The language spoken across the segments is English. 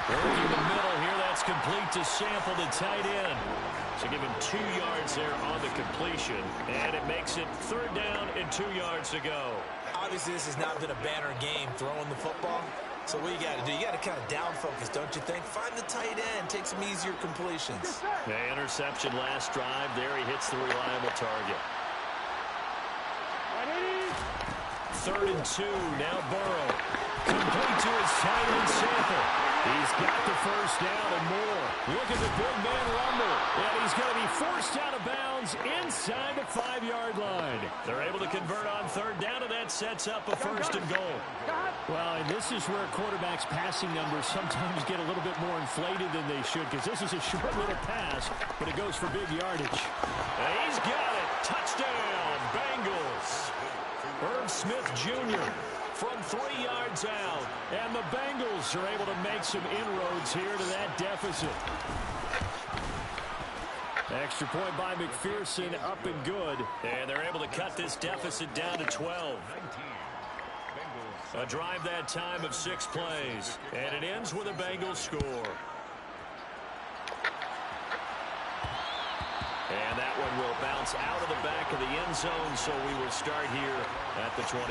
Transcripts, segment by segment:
Working the middle here. That's complete to Sample, the tight end. So give him 2 yards there on the completion. And it makes it 3rd down and 2 yards to go. Obviously, this has not been a banner game throwing the football. So what you got to do, you got to kind of down focus, don't you think? Find the tight end, take some easier completions. The interception last drive. There he hits the reliable target. 3rd and 2. Now Burrow. Complete to his tight end Sample. He's got the 1st down and more. Look at the big man rumble. And he's going to be forced out of bounds inside the 5-yard line. They're able to convert on 3rd down, and that sets up a 1st and goal. Well, and this is where quarterbacks' passing numbers sometimes get a little bit more inflated than they should, because this is a short little pass, but it goes for big yardage. And he's got it. Touchdown, Bengals. Irv Smith Jr. from 3 yards out. And the Bengals are able to make some inroads here to that deficit. Extra point by McPherson, up and good. And they're able to cut this deficit down to 12. A drive that time of 6 plays. And it ends with a Bengals score. And that one will bounce out of the back of the end zone, so we will start here at the 25.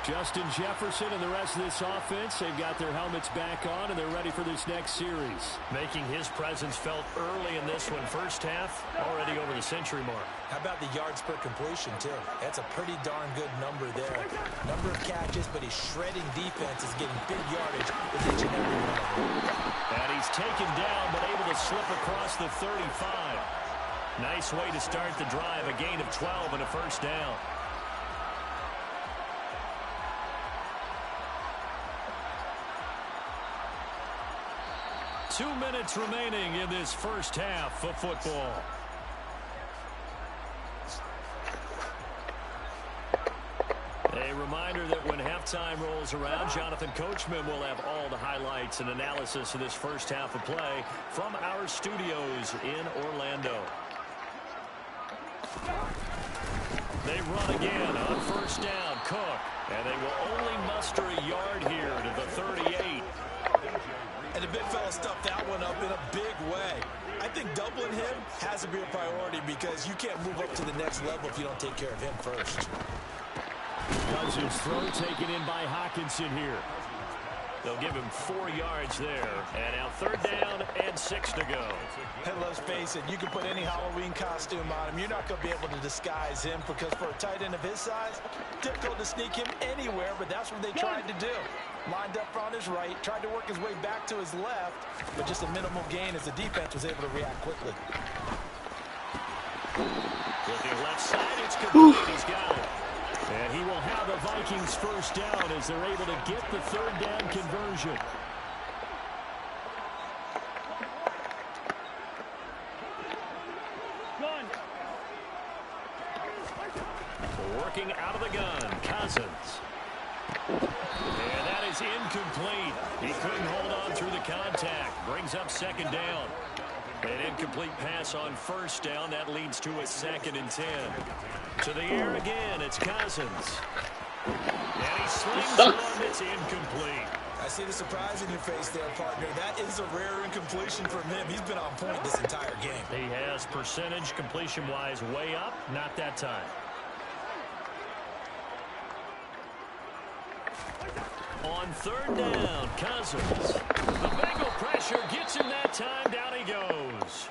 Justin Jefferson and the rest of this offense, they've got their helmets back on, and they're ready for this next series. Making his presence felt early in this one. 1st half, already over the century mark. How about the yards per completion, too? That's a pretty darn good number there. Number of catches, but he's shredding defense, is getting big yardage with each and every one of them. And he's taken down, but able to slip across the 35. Nice way to start the drive. A gain of 12 and a 1st down. Two minutes remaining in this 1st half of football. A reminder that when halftime rolls around, Jonathan Coachman will have all the highlights and analysis of this 1st half of play from our studios in Orlando. They run again on 1st down. Cook. And they will only muster a yard here to the 38. And the big fella stuffed that one up in a big way. I think doubling him has to be a priority because you can't move up to the next level if you don't take care of him first. Cousins throw taken in by Hockenson here. They'll give him 4 yards there. And now 3rd down and 6 to go. And let's face it, you can put any Halloween costume on him. You're not going to be able to disguise him because for a tight end of his size, difficult to sneak him anywhere, but that's what they tried to do. Lined up on his right, tried to work his way back to his left, but just a minimal gain as the defense was able to react quickly. Looking left side, it's complete. He's got it. And he will have the Vikings 1st down as they're able to get the 3rd down conversion. Working out of the gun, Cousins. And that is incomplete. He couldn't hold on through the contact. Brings up 2nd down. An incomplete pass on 1st down. That leads to a 2nd and 10. To the air again, it's Cousins. And he slings one. It's incomplete. I see the surprise in your face there, partner. That is a rare incompletion from him. He's been on point this entire game. He has percentage completion-wise way up. Not that time. On 3rd down, Cousins. The Bengal pressure gets him that time. Down he goes.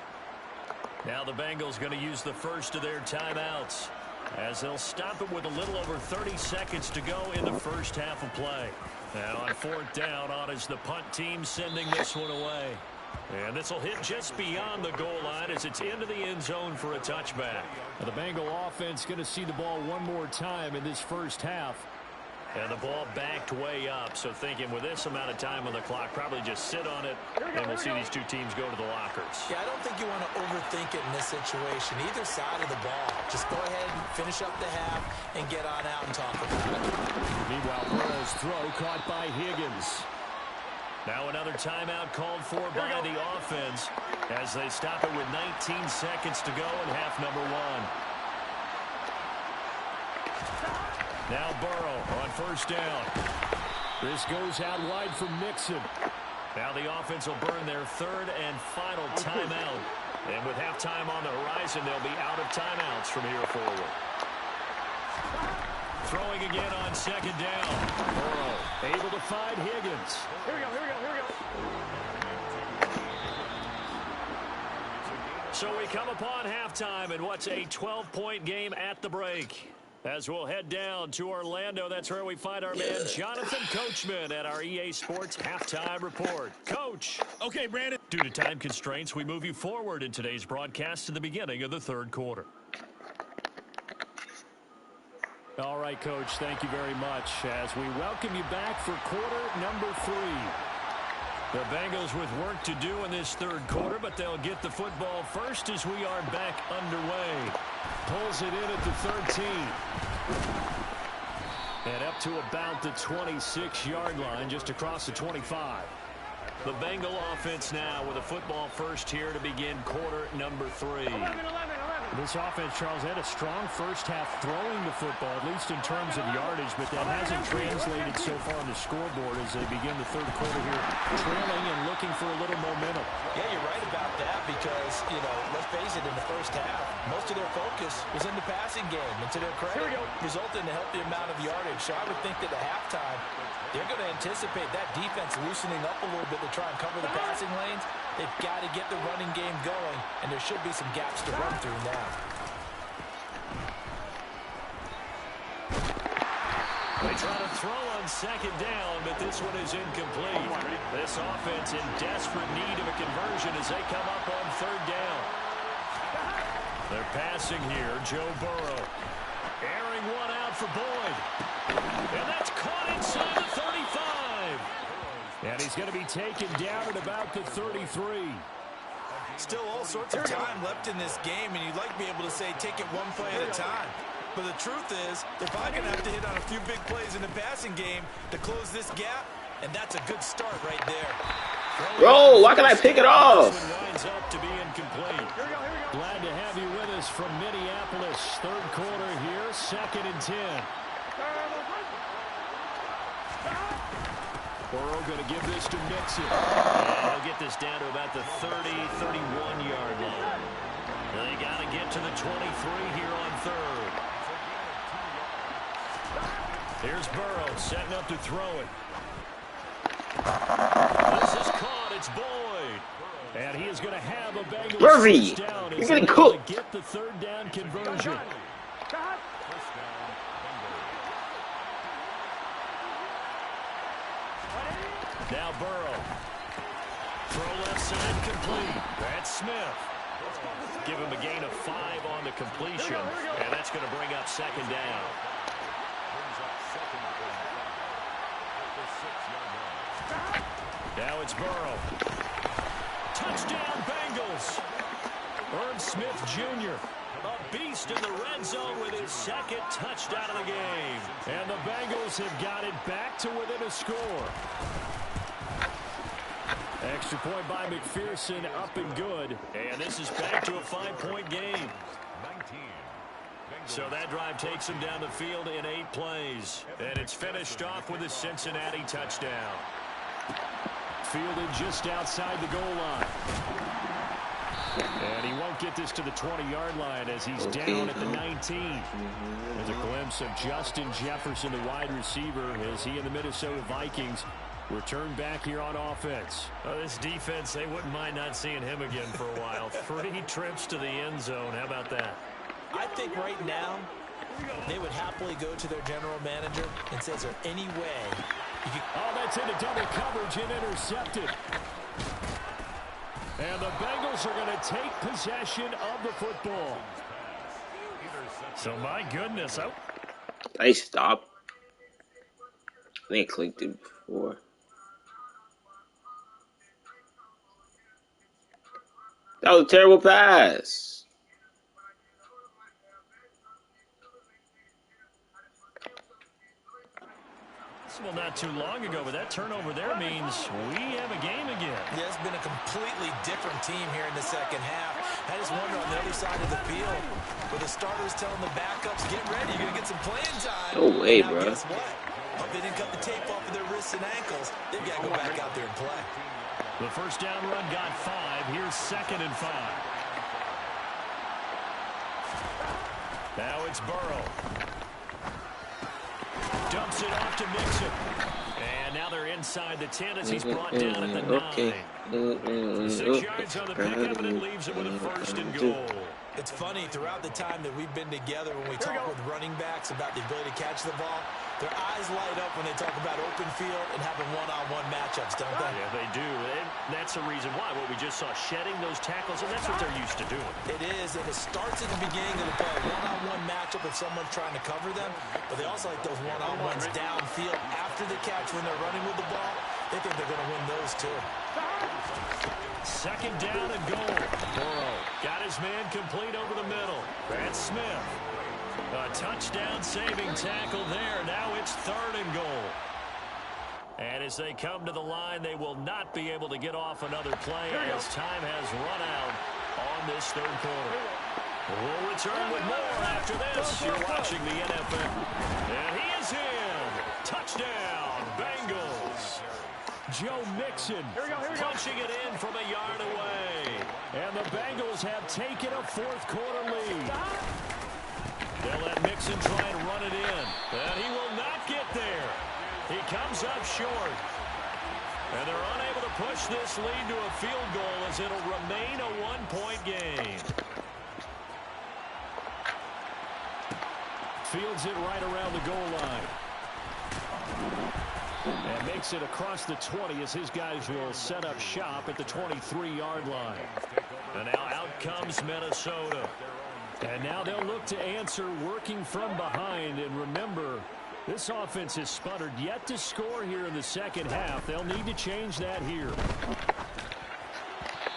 Now the Bengals going to use the first of their timeouts as they'll stop it with a little over 30 seconds to go in the 1st half of play. Now on 4th down, on is the punt team sending this one away. And this will hit just beyond the goal line as it's into the end zone for a touchback. Now the Bengal offense going to see the ball one more time in this 1st half. And the ball backed way up, so thinking with this amount of time on the clock, probably just sit on it, and we'll see these two teams go to the lockers. Yeah, I don't think you want to overthink it in this situation. Either side of the ball. Just go ahead and finish up the half and get on out and talk about it. Meanwhile, Burrow's throw caught by Higgins. Now another timeout called for by the offense as they stop it with 19 seconds to go in half number 1. Now Burrow on 1st down. This goes out wide from Mixon. Now the offense will burn their third and final timeout. And with halftime on the horizon, they'll be out of timeouts from here forward. Throwing again on second down. Burrow able to find Higgins. Here we go. So we come upon halftime in what's a 12-point game at the break. As we'll head down to Orlando, that's where we find our man Jonathan Coachman at our EA Sports Halftime Report. Coach. Okay, Brandon. Due to time constraints, we move you forward in today's broadcast to the beginning of the third quarter. All right, Coach, thank you very much as we welcome you back for quarter number 3. The Bengals with work to do in this third quarter, but they'll get the football first as we are back underway. Pulls it in at the 13. And up to about the 26-yard line, just across the 25. The Bengal offense now with a football first here to begin quarter number 3. 11. This offense, Charles, had a strong first half throwing the football, at least in terms of yardage, but that hasn't translated so far on the scoreboard as they begin the third quarter here, trailing and looking for a little momentum. Yeah, you're right about that because, let's face it, in the first half, most of their focus was in the passing game. And to their credit, resulted in a healthy amount of yardage. So I would think that at halftime, they're going to anticipate that defense loosening up a little bit to try and cover the passing lanes. They've got to get the running game going, and there should be some gaps to run through now. They try to throw on second down, but this one is incomplete. This offense in desperate need of a conversion as they come up on third down. They're passing here. Joe Burrow. Airing one out for Boyd. And that's caught inside the 35. And he's going to be taken down at about the 33. Still all sorts of time left in this game, and you'd like to be able to say take it one play at a time. But the truth is, they're probably going to have to hit on a few big plays in the passing game to close this gap, and that's a good start right there. Bro, why can't I pick it off? Winds up to be incomplete. Glad to have you with us from Minneapolis. Third quarter here, 2nd and 10. Burrow going to give this to Mixon. And he'll get this down to about the 30, 31-yard line. They got to get to the 23 here on third. Here's Burrow setting up to throw it. This is caught. It's Boyd. And he is going to have a Bengals Murphy, first down. you're getting cooked. To get the third down conversion. Now Burrow. Throw left side complete. That's Smith. Give him a gain of 5 on the completion. And that's going to bring up second down. Now it's Burrow. Touchdown Bengals. Irv Smith Jr. A beast in the red zone with his 2nd touchdown of the game. And the Bengals have got it back to within a score. Extra point by McPherson, up and good. And this is back to a 5-point game. So that drive takes him down the field in 8 plays. And it's finished off with a Cincinnati touchdown. Fielded just outside the goal line. And he won't get this to the 20-yard line as he's down at the 19. There's a glimpse of Justin Jefferson, the wide receiver, as he and the Minnesota Vikings return back here on offense. This defense, they wouldn't mind not seeing him again for a while. 3 trips to the end zone. How about that? I think right now they would happily go to their general manager and say, is there any way you could... Oh, that's into double coverage and intercepted. And the Bengals are going to take possession of the football. So, my goodness. I stopped. I think I clicked it before. That was a terrible pass. Well, not too long ago, but that turnover there means we have a game again. Yeah, it's been a completely different team here in the second half. I just wonder on the other side of the field, where the starters telling the backups, get ready, you're going to get some playing time. No way, now, bro. Guess what? Hope they didn't cut the tape off of their wrists and ankles. They've got to go back out there and play. The first down run got 5. Here's 2nd and 5. Now it's Burrow. Dumps it off to Mixon. And now they're inside the 10 as he's brought down at the 9. 6 yards on the pickup, and it leaves him with a 1st and goal. It's funny, throughout the time that we've been together, when we talk with running backs about the ability to catch the ball, their eyes light up when they talk about open field and having one-on-one matchups, don't they? Yeah, they do. And that's the reason why. What we just saw, shedding those tackles, and that's what they're used to doing. It is, and it starts at the beginning of the play. One-on-one matchup if someone's trying to cover them, but they also like those one-on-ones downfield after the catch when they're running with the ball. They think they're going to win those, too. 2nd down and goal. Burrow got his man complete over the middle. That's Smith. A touchdown-saving tackle there. Now it's 3rd and goal. And as they come to the line, they will not be able to get off another play as time has run out on this 3rd quarter. We'll return with more after this. You're watching the NFL. And he is in. Touchdown, Bengals. Joe Mixon punching it in from a yard away. And the Bengals have taken a 4th quarter lead. They'll let Mixon try and run it in. And he will not get there. He comes up short. And they're unable to push this lead to a field goal as it'll remain a 1-point game. Fields it right around the goal line. And makes it across the 20 as his guys will set up shop at the 23-yard line. And now out comes Minnesota. And now they'll look to answer working from behind. And remember, this offense has sputtered yet to score here in the 2nd half. They'll need to change that here.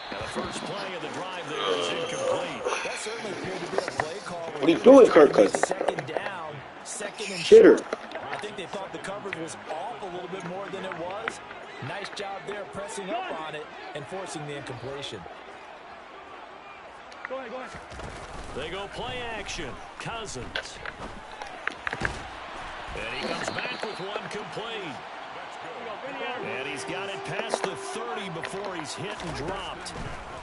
Now the first play of the drive there is incomplete. That certainly appeared to be a play call. What are you doing, Kirk Cousins? 2nd down, 2nd and Shitter. short. I think they thought the coverage was off a little bit more than it was. Nice job there pressing up on it and forcing the incompletion. Go ahead. They go play action. Cousins. And he comes back with one complete. And he's got it past the 30 before he's hit and dropped.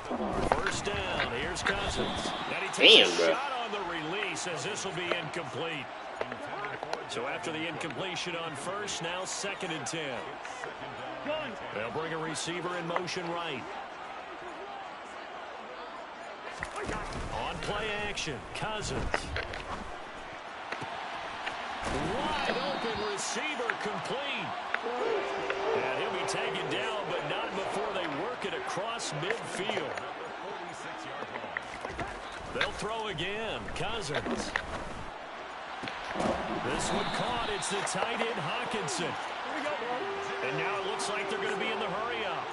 1st down. Here's Cousins. And he takes a shot on the release as this will be incomplete. So after the incompletion on 1st, now 2nd and 10. They'll bring a receiver in motion right. On play action, Cousins. Wide open receiver complete. And he'll be taken down, but not before they work it across midfield. They'll throw again, Cousins. This one caught. It's the tight end, Hawkinson. And now it looks like they're going to be in the hurry-up.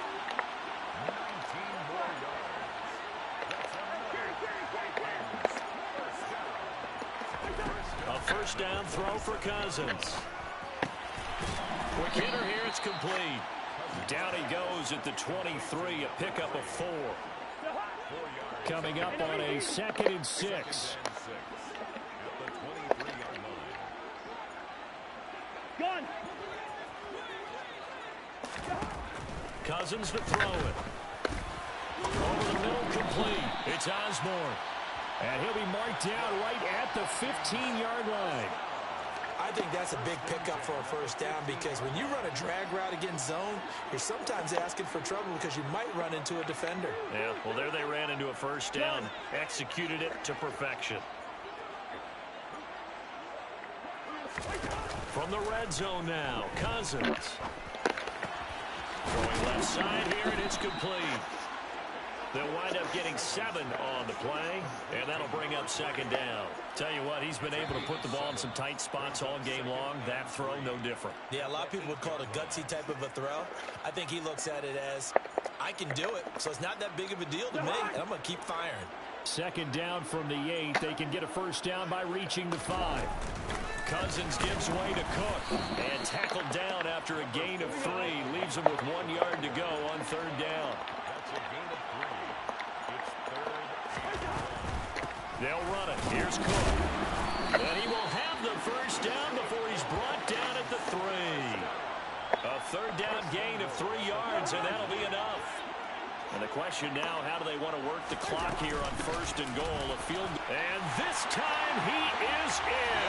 A 1st down throw for Cousins. Quick hitter here. It's complete. Down he goes at the 23, a pickup of 4. Coming up on a 2nd and 6. Cousins to throw it. Over the middle, complete. It's Osborne. And he'll be marked down right at the 15-yard line. I think that's a big pickup for a 1st down because when you run a drag route against zone, you're sometimes asking for trouble because you might run into a defender. Yeah, well, there they ran into a 1st down, executed it to perfection. From the red zone now, Cousins. Throwing left side here, and it's complete. They'll wind up getting 7 on the play, and that'll bring up 2nd down. Tell you what, he's been able to put the ball in some tight spots all game long. That throw, no different. Yeah, a lot of people would call it a gutsy type of a throw. I think he looks at it as, I can do it, so it's not that big of a deal to me, and I'm going to keep firing. 2nd down from the 8. They can get a 1st down by reaching the 5. Cousins gives way to Cook and tackled down after a gain of 3. Leaves him with 1 yard to go on 3rd down. They'll run it. Here's Cook. And he will have the 1st down before he's brought down at the 3. Third down gain of 3 yards, and that'll be enough. And the question now, how do they want to work the clock here on 1st and goal? A field, and this time he is in.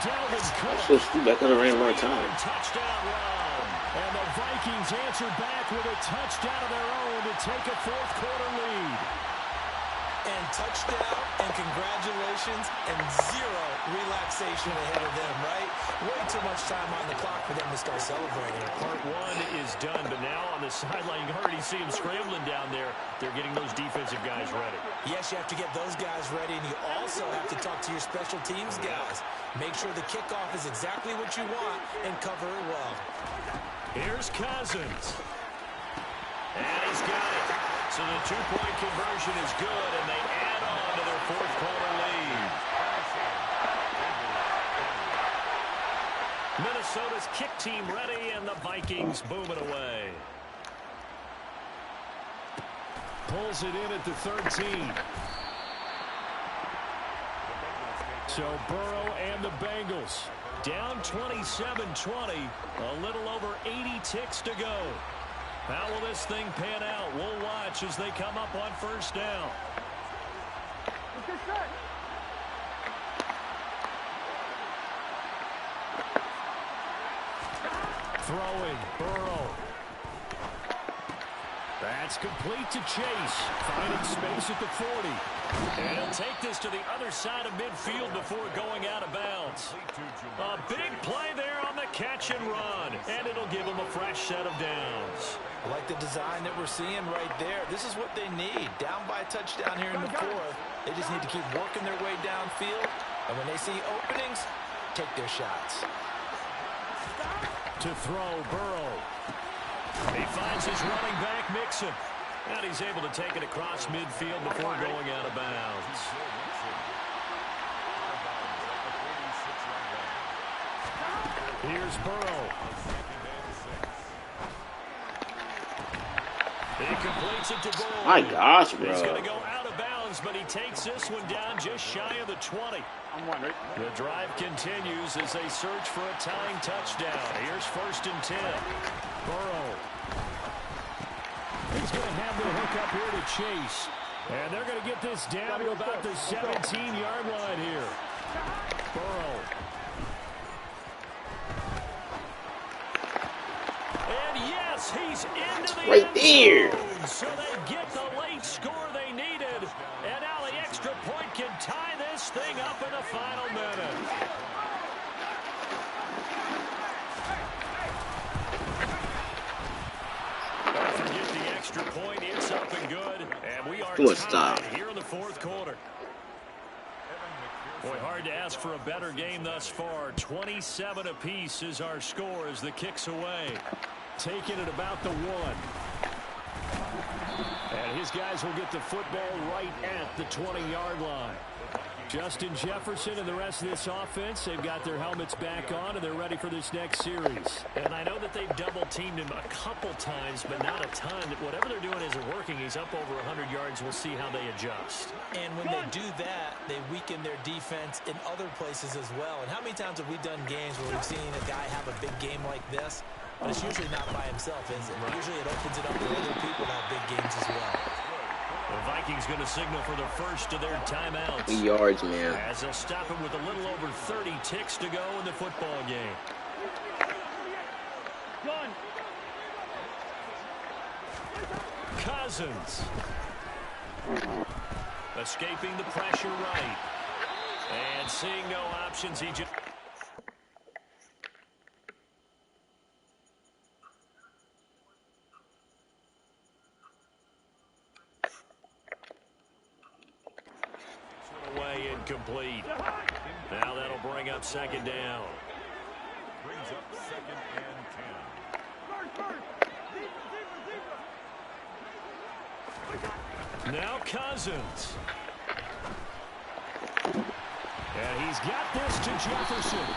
Dalvin Cook. So stupid. I could have ran more time. Touchdown run. And the Vikings answer back with a touchdown of their own to take a 4th quarter lead. And touchdown, and congratulations, and 0 relaxation ahead of them, right? Way too much time on the clock for them to start celebrating. Part 1 is done, but now on the sideline, you already see them scrambling down there. They're getting those defensive guys ready. Yes, you have to get those guys ready, and you also have to talk to your special teams guys. Make sure the kickoff is exactly what you want and cover it well. Here's Cousins. And he's got it. So the 2-point conversion is good, and they add on to their 4th quarter lead. Minnesota's kick team ready, and the Vikings boom it away. Pulls it in at the 13. So Burrow and the Bengals down 27-20. A little over 80 ticks to go. How will this thing pan out? We'll watch as they come up on 1st down. Throwing, Burrow. That's complete to Chase. Finding space at the 40. And he'll take this to the other side of midfield before going out of bounds. A big play there on the catch and run. And it'll give him a fresh set of downs. I like the design that we're seeing right there. This is what they need. Down by a touchdown here in the 4th. They just need to keep working their way downfield. And when they see openings, take their shots. To throw, Burrow. He finds his running back, Mixon. And he's able to take it across midfield before going out of bounds. Here's Burrow. He completes it to Bull. My gosh, bro. He's going to go out of bounds, but he takes this one down just shy of the 20. The drive continues as they search for a tying touchdown. Here's 1st and 10. Burrow. He's going to have the hook up here to Chase. And they're going to get this down to about the 17-yard line here. Burrow. And yes, he's into the right there. So they get the late score they needed. And now the extra point can tie this thing up in the final minute. Forget the extra point. It's up and good. And we are tied here in the 4th quarter. Boy, hard to ask for a better game thus far. 27 apiece is our score as the kick's away. Taking it about the 1. And his guys will get the football right at the 20-yard line. Justin Jefferson and the rest of this offense, they've got their helmets back on, and they're ready for this next series. And I know that they've double-teamed him a couple times, but not a ton. Whatever they're doing isn't working. He's up over 100 yards. We'll see how they adjust. And when they do that, they weaken their defense in other places as well. And how many times have we done games where we've seen a guy have a big game like this? But it's usually not by himself, is it? Usually it opens it up for other people to have big games as well. The Vikings going to signal for the first of their timeouts. 3 yards, man. As they'll stop him with a little over 30 ticks to go in the football game. Cousins. Escaping the pressure right. And seeing no options, he just... away incomplete. Now that'll bring up 2nd down. Brings up 2nd and 10. Now Cousins. And he's got this to Jefferson.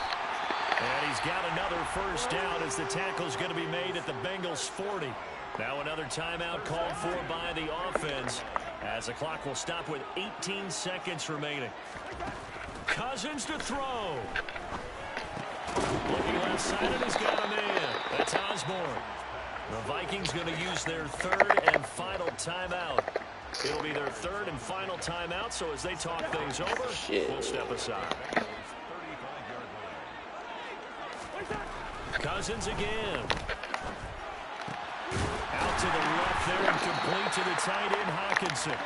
And he's got another 1st down as the tackle's going to be made at the Bengals 40. Now another timeout called for by the offense as the clock will stop with 18 seconds remaining. Cousins to throw. Looking left side, and he's got him in. That's Osborne. The Vikings going to use their third and final timeout. It'll be their third and final timeout, so as they talk things over, we'll step aside. Cousins again. Out to the left there and complete to the tight end, Hockenson.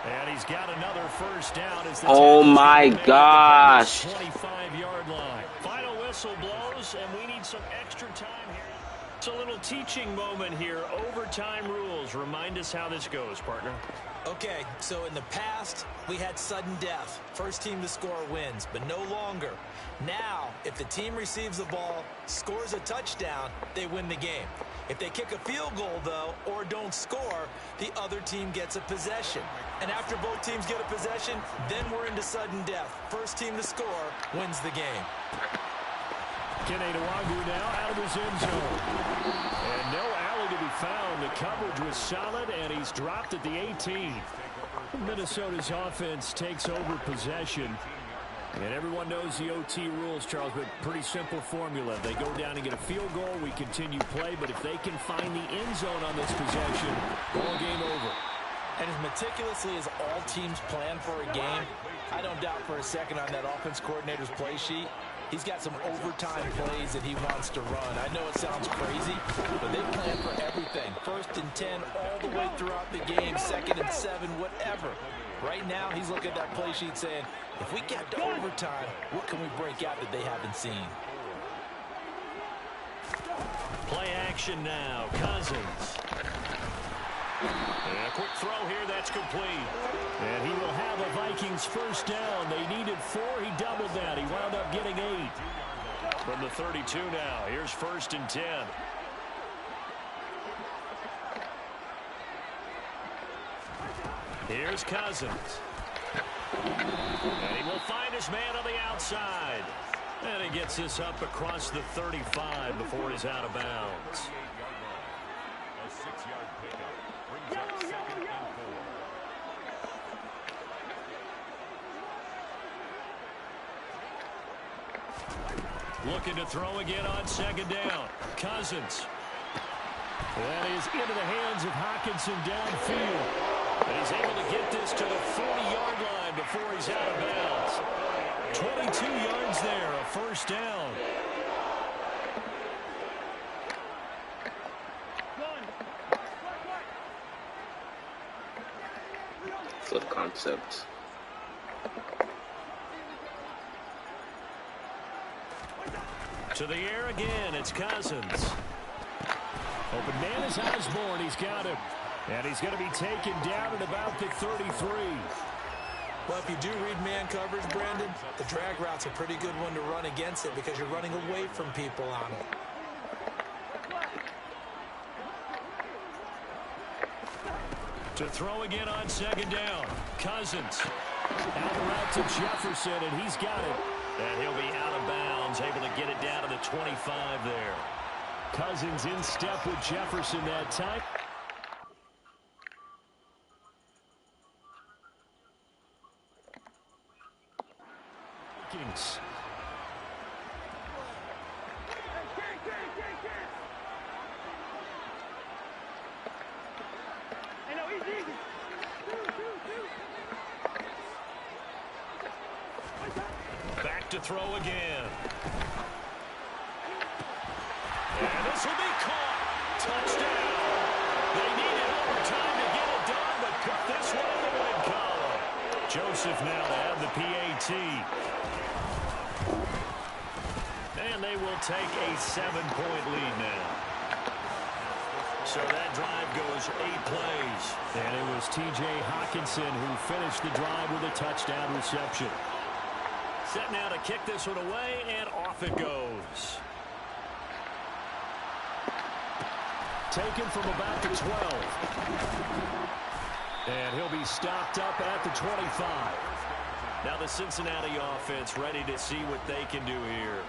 And he's got another first down. As the oh my gosh. 25-yard line. Final whistle blows, and we need some extra time here. It's a little teaching moment here. Overtime rules. Remind us how this goes, partner. Okay, so in the past, we had sudden death. First team to score wins, but no longer. Now, if the team receives the ball, scores a touchdown, they win the game. If they kick a field goal, though, or don't score, the other team gets a possession. And after both teams get a possession, then we're into sudden death. First team to score wins the game. Kene Nwangwu now out of his end zone. And no alley to be found. The coverage was solid, and he's dropped at the 18. Minnesota's offense takes over possession. And everyone knows the OT rules, Charles, but pretty simple formula. They go down and get a field goal, we continue play, but if they can find the end zone on this possession, ball game over. And as meticulously as all teams plan for a game, I don't doubt for a second on that offense coordinator's play sheet, he's got some overtime plays that he wants to run. I know it sounds crazy, but they plan for everything. 1st and 10 all the way throughout the game, 2nd and 7, whatever. Right now, he's looking at that play sheet saying, if we get to overtime, what can we break out that they haven't seen? Play action now. Cousins. And a quick throw here, that's complete. And he will have a Vikings first down. They needed 4, he doubled that. He wound up getting 8. From the 32 now, here's 1st and 10. Here's Cousins. And he will find his man on the outside. And he gets this up across the 35 before he's out of bounds. A 6-yard pickup brings up 2nd and 4. Looking to throw again on 2nd down. Cousins. That is into the hands of Hockenson downfield. And he's able to get this to the 40-yard line before he's out of bounds. 22 yards there, a first down. Flip concept. To the air again, it's Cousins. Open man is Osborne, he's got him. And he's going to be taken down at about the 33. Well, if you do read man coverage, Brandon, the drag route's a pretty good one to run against it because you're running away from people on it. To throw again on 2nd down. Cousins. Out route to Jefferson, and he's got it. And he'll be out of bounds, able to get it down to the 25 there. Cousins in step with Jefferson that time. Vikings. Back to throw again. And this will be caught. Touchdown. They needed overtime to get it done, but cut this one in the win column. Joseph now to have the PAT. And they will take a 7-point lead now. So that drive goes 8 plays. And it was T.J. Hockenson who finished the drive with a touchdown reception. Set now to kick this one away, and off it goes. Taken from about the 12. And he'll be stopped up at the 25. Now the Cincinnati offense ready to see what they can do here.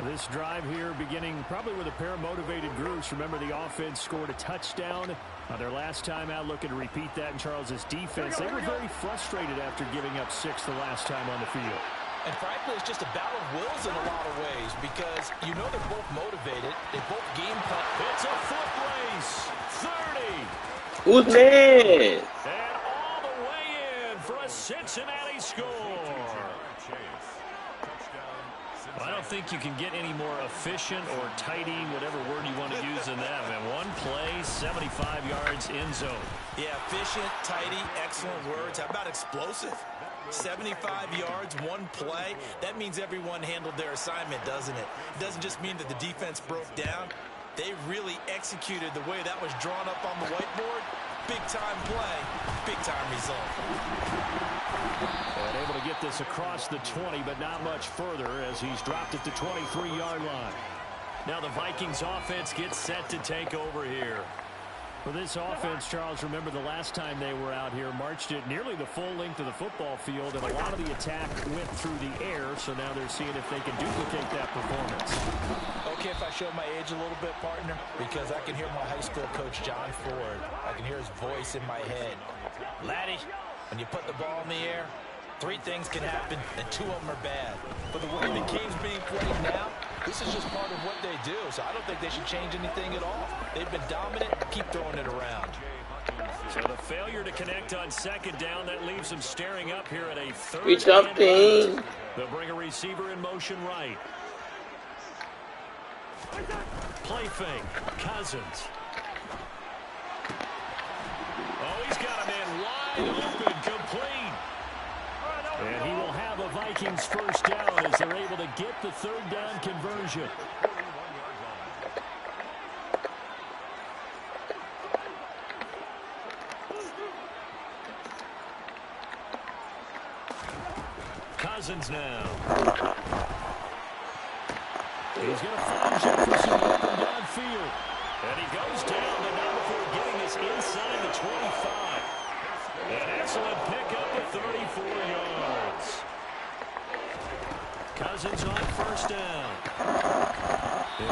This drive here beginning probably with a pair of motivated groups. Remember, the offense scored a touchdown their last time out, looking to repeat that in Charles's defense. They were very frustrated after giving up 6 the last time on the field. And frankly, it's just a battle of wills in a lot of ways because you know they're both motivated. They both game plan. It's a foot race. 30. Who's man? And all the way in for a Cincinnati score. Well, I don't think you can get any more efficient or tidy, whatever word you want to use in that. Man, one play, 75 yards in zone. Yeah, efficient, tidy, excellent words. How about explosive? 75 yards, one play. That means everyone handled their assignment, doesn't it? It doesn't just mean that the defense broke down. They really executed the way that was drawn up on the whiteboard. Big-time play, big-time result. And able to get this across the 20, but not much further as he's dropped at the 23-yard line. Now the Vikings offense gets set to take over here. For this offense, Charles, remember the last time they were out here, marched it nearly the full length of the football field, and a lot of the attack went through the air, so now they're seeing if they can duplicate that performance. Okay, if I show my age a little bit, partner, because I can hear my high school coach, John Ford. I can hear his voice in my head. Laddie, when you put the ball in the air, 3 things can happen, and 2 of them are bad. But the way the game's being played now, this is just part of what they do, so I don't think they should change anything at all. They've been dominant. Keep throwing it around. So the failure to connect on second down, that leaves them staring up here at a third. Reach up, team. They'll bring a receiver in motion right. Play fake. Cousins. Oh, he's got a man wide open, complete. And he will have a Vikings first down as they're able to get the third down conversion. Cousins now. He's going to find Jefferson open downfield. And he goes down, but not before getting us inside the 25. An excellent pickup at 34 yards. Cousins on first down. And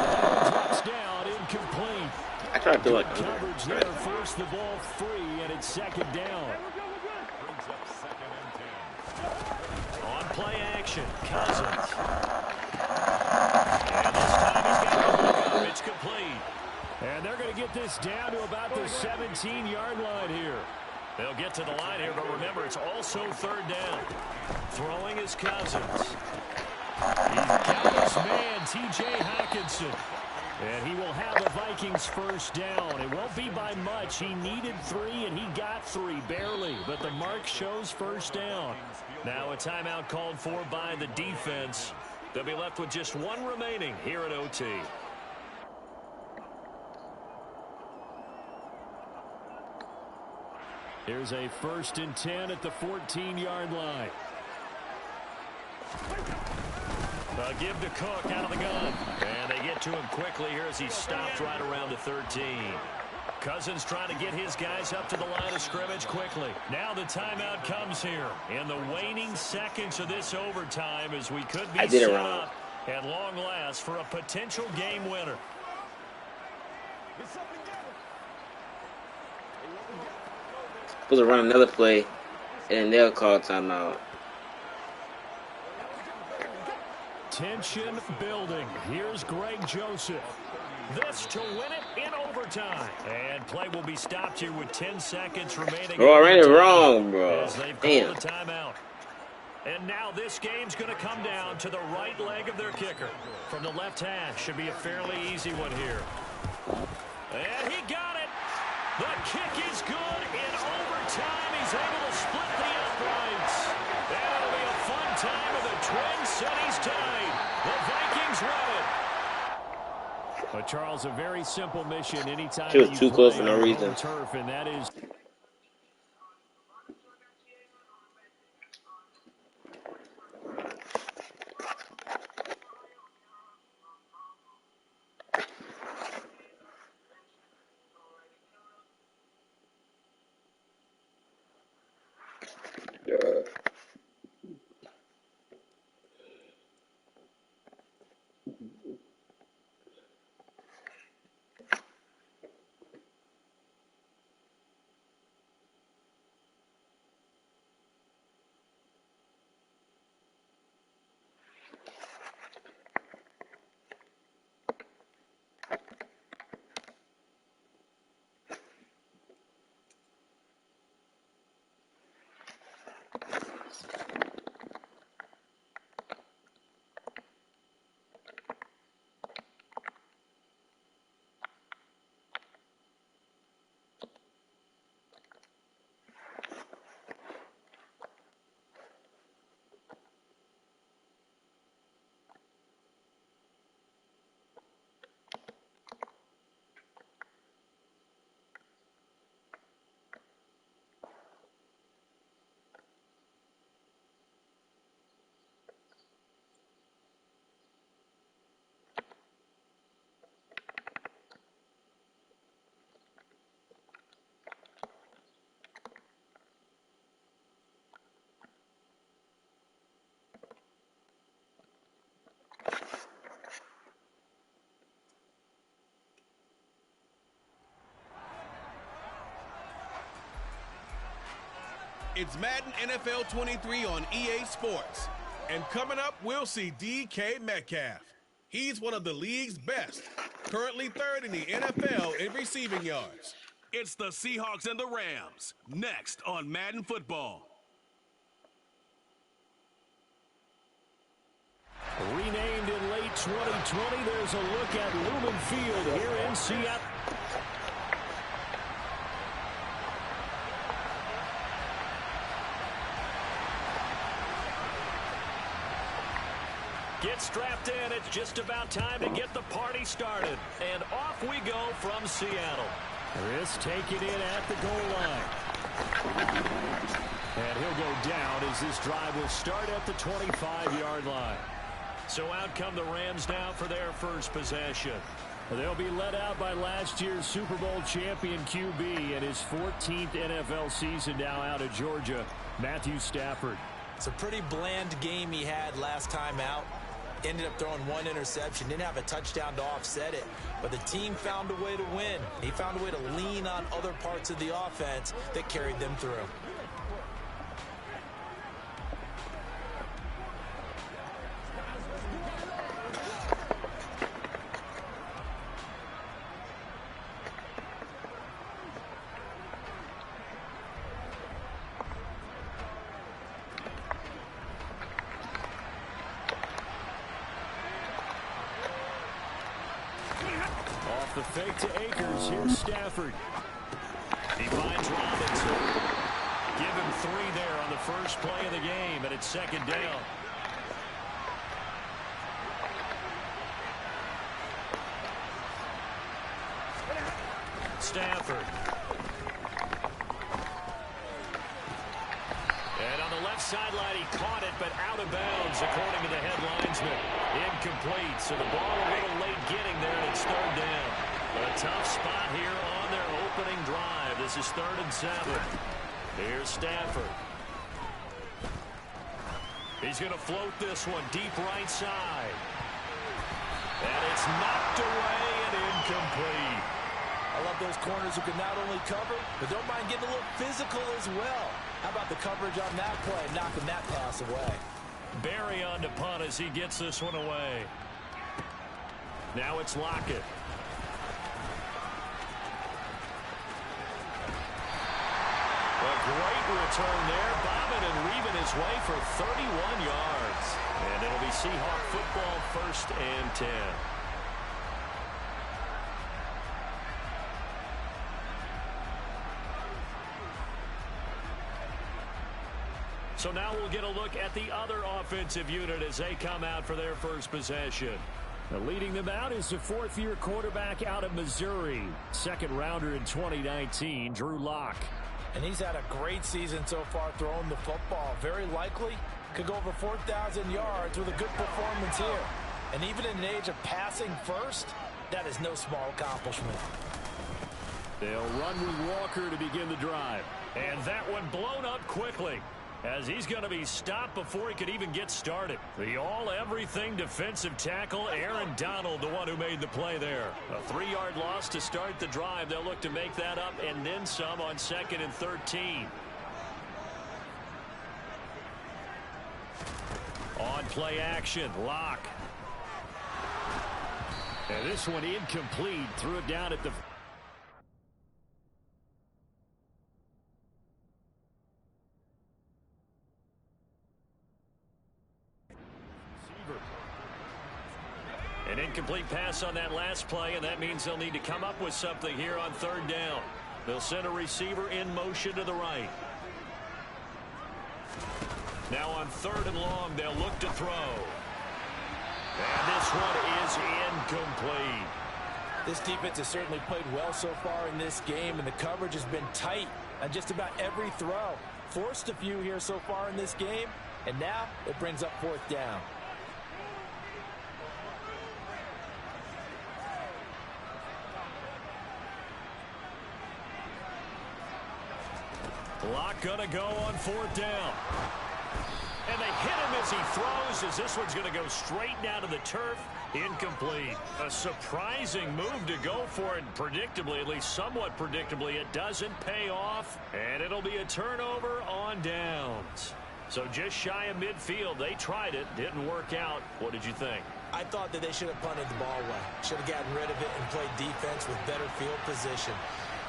drops down, incomplete. I tried to do it. Coverage there, force the ball free, and it's second down. On play action, Cousins. And this time he's got the pickup. It's complete. And they're going to get this down to about the 17-yard line here. They'll get to the line here, but remember, it's also third down. Throwing is Cousins. He's got his man, T.J. Hockenson. And he will have the Vikings first down. It won't be by much. He needed 3, and he got 3, barely. But the mark shows first down. Now a timeout called for by the defense. They'll be left with just 1 remaining here at OT. Here's a 1st and 10 at the 14-yard line. A give to Cook out of the gun. And they get to him quickly here as he stopped right around the 13. Cousins trying to get his guys up to the line of scrimmage quickly. Now the timeout comes here in the waning seconds of this overtime as we could be set up at long last for a potential game winner. Supposed to run another play, and they'll call timeout. Tension building. Here's Greg Joseph. This to win it in overtime. And play will be stopped here with 10 seconds remaining. Bro, I ran it wrong, bro. As they've Damn. called a timeout. And now this game's going to come down to the right leg of their kicker. From the left hash, should be a fairly easy one here. And he got it. The kick is good in overtime. He's able to split the uprights. That'll be a fun time of the Twin Cities tonight. The Vikings run it. But Charles, a very simple mission anytime She was you too close play for no on reason. home turf, and that is It's Madden NFL 23 on EA Sports. And coming up, we'll see DK Metcalf. He's one of the league's best, currently third in the NFL in receiving yards. It's the Seahawks and the Rams, next on Madden Football. Renamed in late 2020, there's a look at Lumen Field here in Seattle. Get strapped in. It's just about time to get the party started. And off we go from Seattle. Chris taking it at the goal line. And he'll go down as this drive will start at the 25-yard line. So out come the Rams now for their first possession. They'll be led out by last year's Super Bowl champion QB and his 14th NFL season now out of Georgia, Matthew Stafford. It's a pretty bland game he had last time out. Ended up throwing one interception. Didn't have a touchdown to offset it. But the team found a way to win. He found a way to lean on other parts of the offense that carried them through. The fake to Akers. Here's Stafford. He finds Robinson. Give him 3 there on the first play of the game, and it's second down. Stafford. And on the left sideline, he caught it, but out of bounds, according to the head linesman. Incomplete, so the ball a little late getting there, and it's third down. A tough spot here on their opening drive. This is 3rd and 7. Here's Stafford. He's going to float this one deep right side. And it's knocked away and incomplete. I love those corners who can not only cover, but don't mind getting a little physical as well. How about the coverage on that play, knocking that pass away? Barry on to punt as he gets this one away. Now it's Lockett. A great return there, bobbing and weaving his way for 31 yards. And it'll be Seahawk football, 1st and 10. So now we'll get a look at the other offensive unit as they come out for their first possession. Now leading them out is the 4th-year quarterback out of Missouri. 2nd rounder in 2019, Drew Lock. And he's had a great season so far throwing the football. Very likely could go over 4,000 yards with a good performance here. And even in an age of passing first, that is no small accomplishment. They'll run with Walker to begin the drive. And that one blown up quickly, as he's going to be stopped before he could even get started. The all-everything defensive tackle, Aaron Donald, the one who made the play there. A 3-yard loss to start the drive. They'll look to make that up and then some on 2nd and 13. On play action, Lock. And this one incomplete. Threw it down at the... An incomplete pass on that last play, and that means they'll need to come up with something here on 3rd down. They'll send a receiver in motion to the right. Now on 3rd and long, they'll look to throw. And this one is incomplete. This defense has certainly played well so far in this game, and the coverage has been tight on just about every throw. Forced a few here so far in this game, and now it brings up 4th down. Lock gonna go on 4th down. And they hit him as he throws, as this one's going to go straight down to the turf. Incomplete. A surprising move to go for it. Predictably, at least somewhat predictably, it doesn't pay off. And it'll be a turnover on downs. So just shy of midfield. They tried it. Didn't work out. What did you think? I thought that they should have punted the ball away. Should have gotten rid of it and played defense with better field position.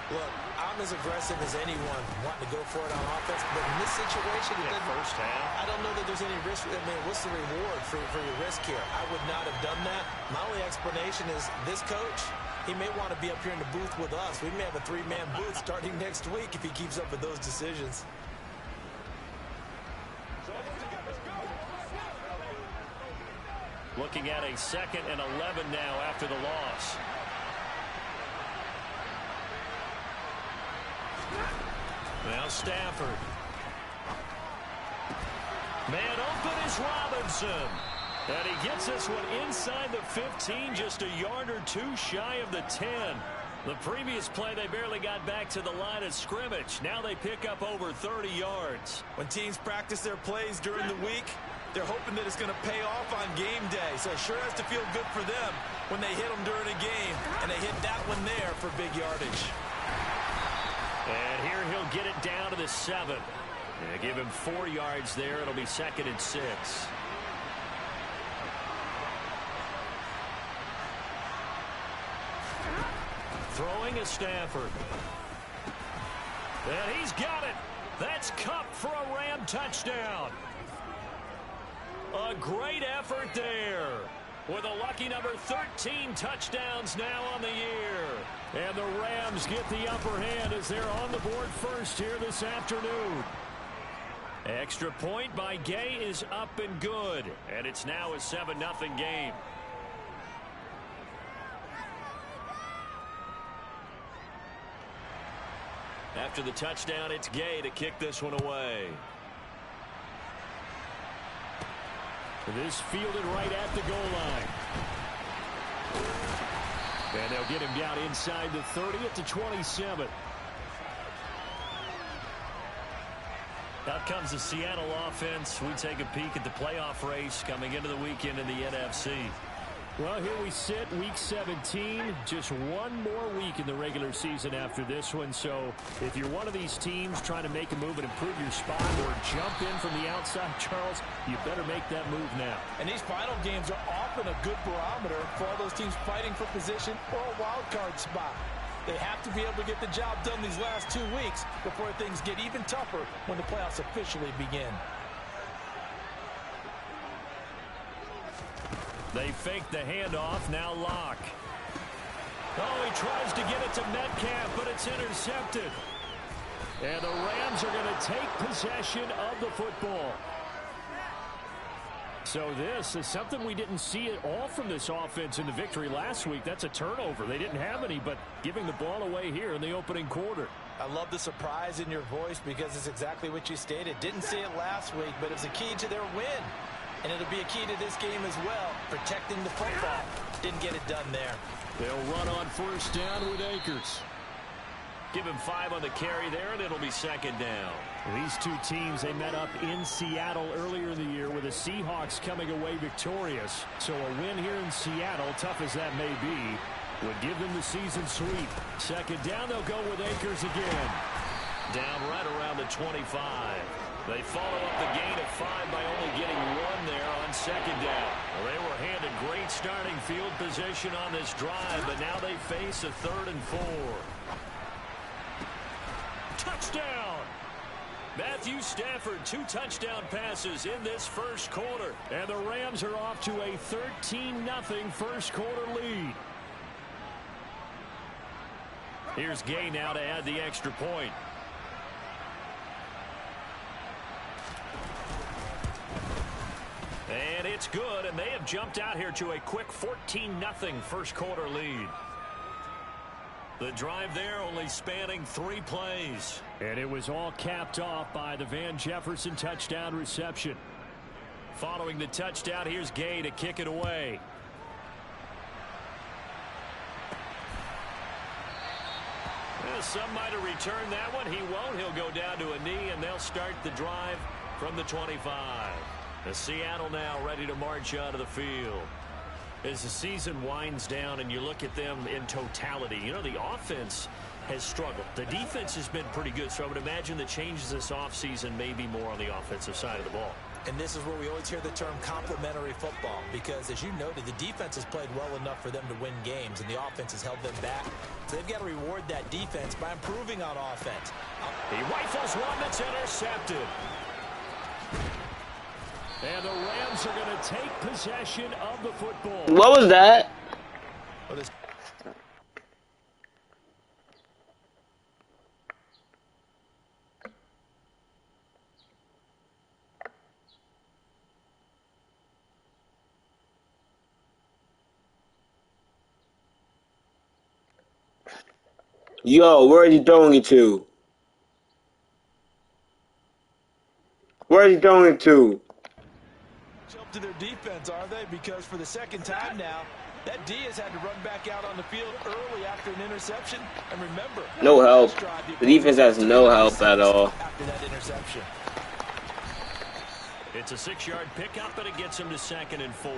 Look, I'm as aggressive as anyone wanting to go for it on offense, but in this situation, First half. I don't know that there's any risk. I mean, what's the reward for your risk here? I would not have done that. My only explanation is this coach, he may want to be up here in the booth with us. We may have a three-man booth starting next week if he keeps up with those decisions. Looking at a 2nd and 11 now after the loss. Now Stafford. Man open is Robinson. And he gets this one inside the 15, just a yard or two shy of the 10. The previous play, they barely got back to the line of scrimmage. Now they pick up over 30 yards. When teams practice their plays during the week, they're hoping that it's going to pay off on game day. So it sure has to feel good for them when they hit them during a game. And they hit that one there for big yardage. And here he'll get it down to the 7. And give him 4 yards there. It'll be 2nd and 6. Throwing is Stafford. And he's got it. That's Kupp for a Ram touchdown. A great effort there. With a lucky number 13 touchdowns now on the year. And the Rams get the upper hand as they're on the board first here this afternoon. Extra point by Gay is up and good. And it's now a 7-0 game. After the touchdown, it's Gay to kick this one away. This fielded right at the goal line. And they'll get him down inside the 30 at the 27. Out comes the Seattle offense. We take a peek at the playoff race coming into the weekend in the NFC. Well, here we sit, week 17. Just one more week in the regular season after this one. So if you're one of these teams trying to make a move and improve your spot or jump in from the outside, Charles, you better make that move now. And these final games are often a good barometer for all those teams fighting for position or a wild card spot. They have to be able to get the job done these last 2 weeks before things get even tougher when the playoffs officially begin. They fake the handoff, now Locke. Oh, he tries to get it to Metcalf, but it's intercepted. And the Rams are going to take possession of the football. So this is something we didn't see at all from this offense in the victory last week. That's a turnover. They didn't have any, but giving the ball away here in the opening quarter. I love the surprise in your voice because it's exactly what you stated. Didn't see it last week, but it's a key to their win. And it'll be a key to this game as well, protecting the football. Didn't get it done there. They'll run on first down with Akers. Give him 5 on the carry there, and it'll be 2nd down. These two teams, they met up in Seattle earlier in the year with the Seahawks coming away victorious. So a win here in Seattle, tough as that may be, would give them the season sweep. 2nd down, they'll go with Akers again. Down right around the 25. They follow up the gain of 5 by only getting 1 there on 2nd down. Well, they were handed great starting field position on this drive, but now they face a 3rd and 4. Touchdown! Matthew Stafford, 2 touchdown passes in this first quarter. And the Rams are off to a 13-0 first quarter lead. Here's Gay now to add the extra point. And it's good, and they have jumped out here to a quick 14-0 first quarter lead. The drive there only spanning 3 plays. And it was all capped off by the Van Jefferson touchdown reception. Following the touchdown, here's Gay to kick it away. Well, some might have returned that one. He won't. He'll go down to a knee, and they'll start the drive from the 25. The Seattle now ready to march out of the field. As the season winds down and you look at them in totality, you know, the offense has struggled. The defense has been pretty good, so I would imagine the changes this offseason may be more on the offensive side of the ball. And this is where we always hear the term complementary football, because as you noted, the defense has played well enough for them to win games, and the offense has held them back. So they've got to reward that defense by improving on offense. He rifles one that's intercepted. And the Rams are going to take possession of the football. What was that? Yo, where are you throwing it to? Where are you throwing it to? Jump to their defense, are they? Because for the second time now, that D has had to run back out on the field early after an interception. And remember, no help. The defense has no help at all. After that interception. It's a 6-yard pickup, but it gets him to 2nd and 4.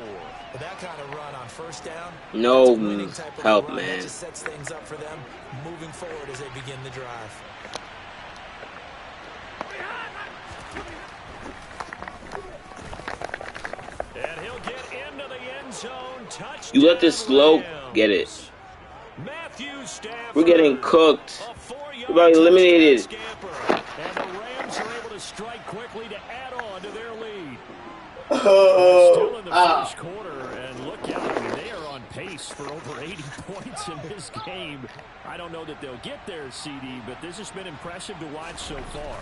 But that kind of run on first down, no help, run, man. That just sets things up for them moving forward as they begin the drive. And he'll get into the end zone. Touchdown. You let this slow get it. Matthew Stafford. We're getting cooked. We're about eliminated. And the Rams are able to strike quickly to add on to their lead. Oh, Still in the first quarter, and look out. I mean, they are on pace for over 80 points in this game. I don't know that they'll get there, CD, but this has been impressive to watch so far.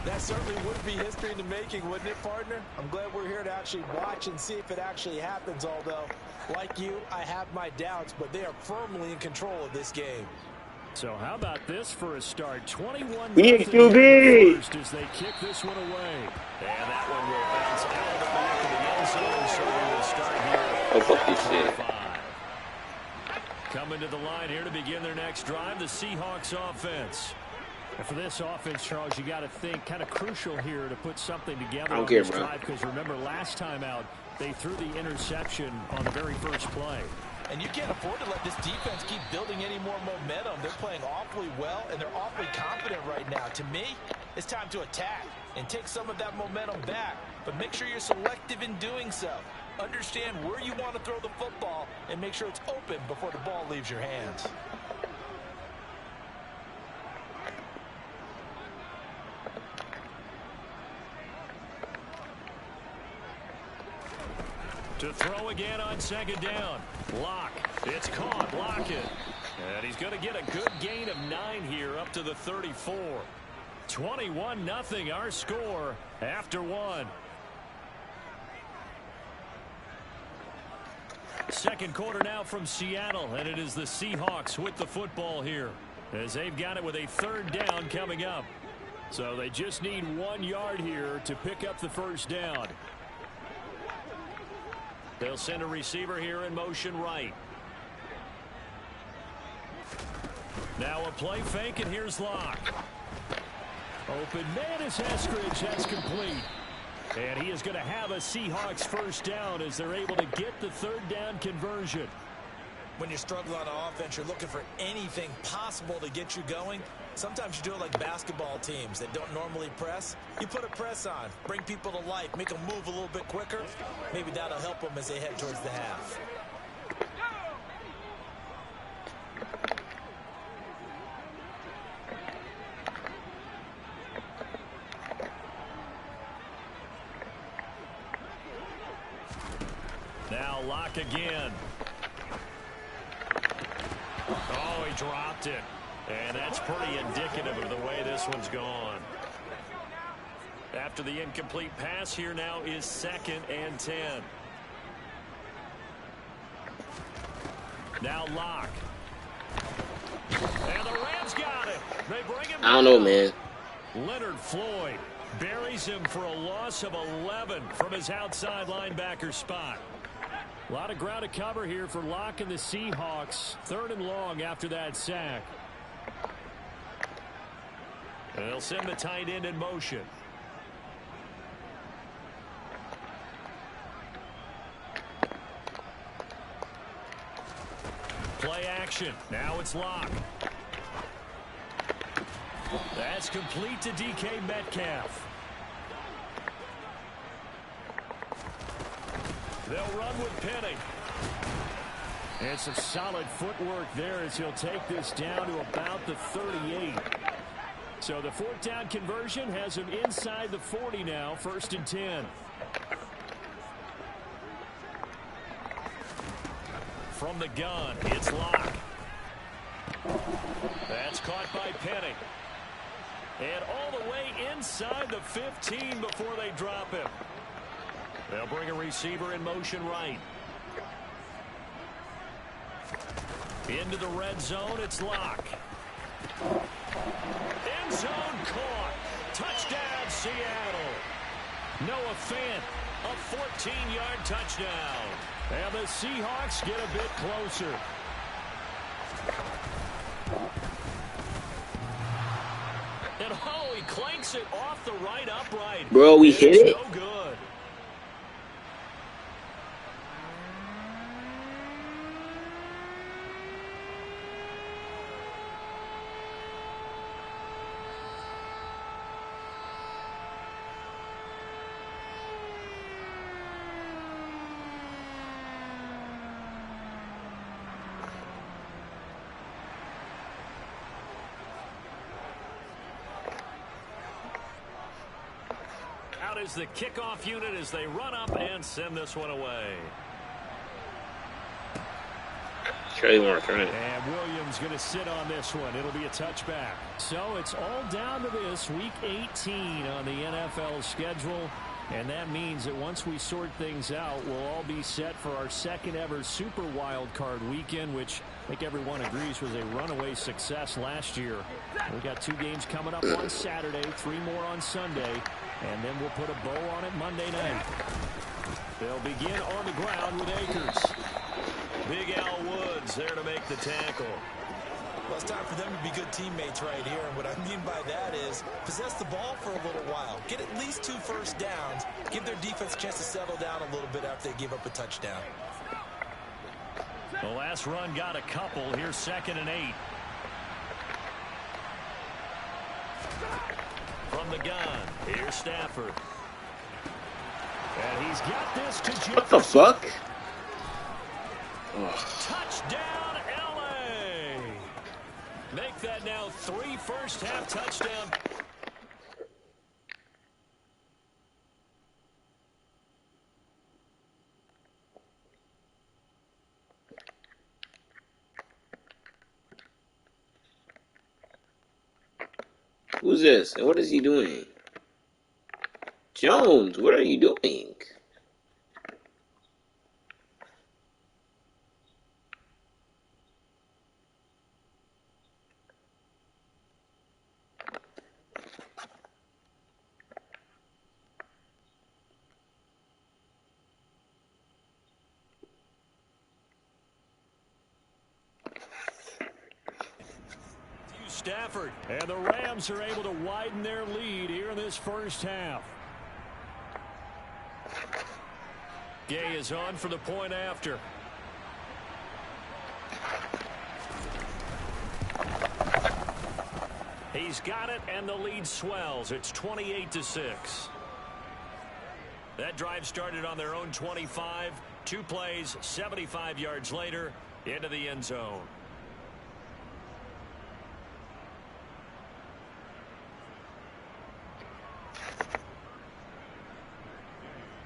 That certainly would be history in the making, wouldn't it, partner? I'm glad we're here to actually watch and see if it actually happens, although, like you, I have my doubts, but they are firmly in control of this game. So how about this for a start? 21 we need QB as they kick this one away. And that one will bounce out of the back of the end zone, so we will start here. Oh, fuck this shit. Coming to the line here to begin their next drive, the Seahawks offense. And for this offense, Charles, you got to think kind of crucial here to put something together on this drive, because remember last time out, they threw the interception on the very first play. And you can't afford to let this defense keep building any more momentum. They're playing awfully well, and they're awfully confident right now. To me, it's time to attack and take some of that momentum back. But make sure you're selective in doing so. Understand where you want to throw the football and make sure it's open before the ball leaves your hands. To throw again on 2nd down. Lock. It's caught. Lockett. And he's going to get a good gain of 9 here up to the 34. 21-0 our score after 1. Second quarter now from Seattle, and it is the Seahawks with the football here as they've got it with a 3rd down coming up. So they just need 1 yard here to pick up the first down. They'll send a receiver here in motion right. Now a play fake, and here's Locke. Open man is Eskridge. That's complete. And he is going to have a Seahawks first down as they're able to get the 3rd down conversion. When you're struggling on offense, you're looking for anything possible to get you going. Sometimes you do it like basketball teams that don't normally press. You put a press on, bring people to life, make them move a little bit quicker. Maybe that'll help them as they head towards the half. Now Locke again. Oh, he dropped it. And that's pretty indicative of the way this one's gone. After the incomplete pass, here now is 2nd and 10. Now Locke. And the Rams got it. They bring him down. I don't know, man. Leonard Floyd buries him for a loss of 11 from his outside linebacker spot. A lot of ground to cover here for Locke and the Seahawks. 3rd and long after that sack. And they'll send the tight end in motion. action. Now it's Locke. That's complete to DK Metcalf. They'll run with Penny. And some solid footwork there as he'll take this down to about the 38. So the fourth down conversion has him inside the 40 now, 1st and 10. From the gun, it's Locke. That's caught by Penny. And all the way inside the 15 before they drop him. They'll bring a receiver in motion right. Into the red zone, it's Locke. End zone caught. Touchdown, Seattle. Noah Fant, a 14-yard touchdown. And the Seahawks get a bit closer. And he clanks it off the right upright. Bro, we hit it. No good. Is the kickoff unit as they run up and send this one away. Surely won't return it. And Williams going to sit on this one. It'll be a touchback. So it's all down to this week 18 on the NFL schedule. And that means that once we sort things out, we'll all be set for our second ever Super Wild Card weekend, which I think everyone agrees was a runaway success last year. We got 2 games coming up on Saturday, 3 more on Sunday, and then we'll put a bow on it Monday night. They'll begin on the ground with Akers. Big Al Woods there to make the tackle. Well, it's time for them to be good teammates right here. And what I mean by that is possess the ball for a little while. Get at least 2 first downs. Give their defense a chance to settle down a little bit after they give up a touchdown. The last run got a couple. Here's 2nd and 8. From the gun, here's Stafford. And he's got this to Jefferson. What the fuck? Touchdown, L.A. Make that now 3 first-half touchdowns. Who's this? And what is he doing? Jones, what are you doing? Stafford, and the Rams are able to widen their lead here in this first half. Gay is on for the point after. He's got it, and the lead swells. It's 28-6. That drive started on their own 25. 2 plays, 75 yards later, into the end zone.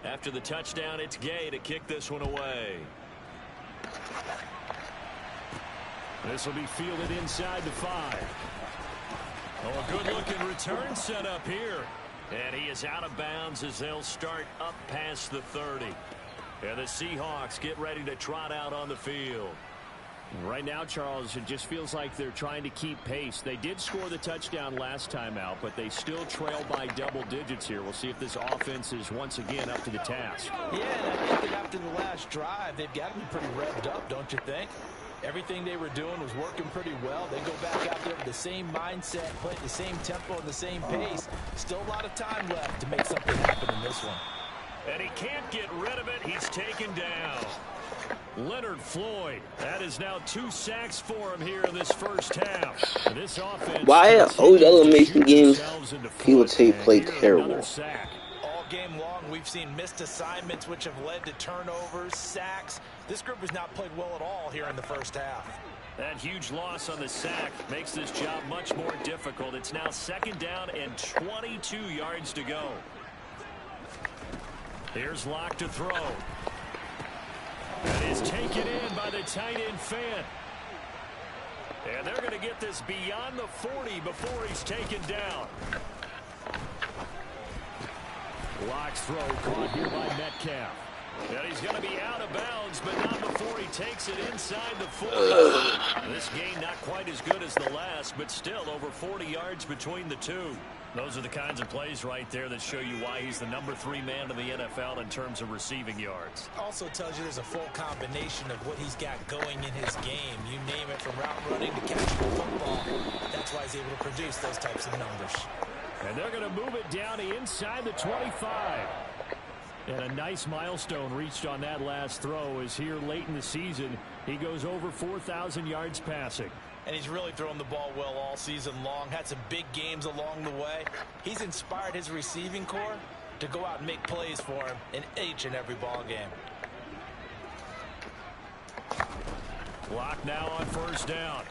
After the touchdown, it's Gay to kick this one away. This will be fielded inside the 5. Oh, a good-looking return set up here. And he is out of bounds as they'll start up past the 30. And the Seahawks get ready to trot out on the field. Right now, Charles, it just feels like they're trying to keep pace. They did score the touchdown last time out, but they still trail by double digits here. We'll see if this offense is once again up to the task. Yeah, and I think that after the last drive, they've got to be pretty revved up, don't you think? Everything they were doing was working pretty well. They go back out there with the same mindset, play at the same tempo and the same pace. Still a lot of time left to make something happen in this one. And he can't get rid of it. He's taken down. Leonard Floyd. That is now 2 sacks for him here in this first half. This offense. Why are all these elimination games people play terrible? All game long, we've seen missed assignments, which have led to turnovers, sacks. This group has not played well at all here in the first half. That huge loss on the sack makes this job much more difficult. It's now 2nd down and 22 yards to go. Here's Locke to throw. That is taken in by the tight end Fant. And they're going to get this beyond the 40 before he's taken down. Locke's throw caught here by Metcalf. And he's going to be out of bounds, but not before he takes it inside the 40. This game not quite as good as the last, but still over 40 yards between the two. Those are the kinds of plays right there that show you why he's the number 3 man in the NFL in terms of receiving yards. Also tells you there's a full combination of what he's got going in his game. You name it, from route running to catching the football. That's why he's able to produce those types of numbers. And they're going to move it down to inside the 25. And a nice milestone reached on that last throw as here late in the season, he goes over 4,000 yards passing. And he's really thrown the ball well all season long. Had some big games along the way. He's inspired his receiving corps to go out and make plays for him in each and every ball game. Clock now on 1st down.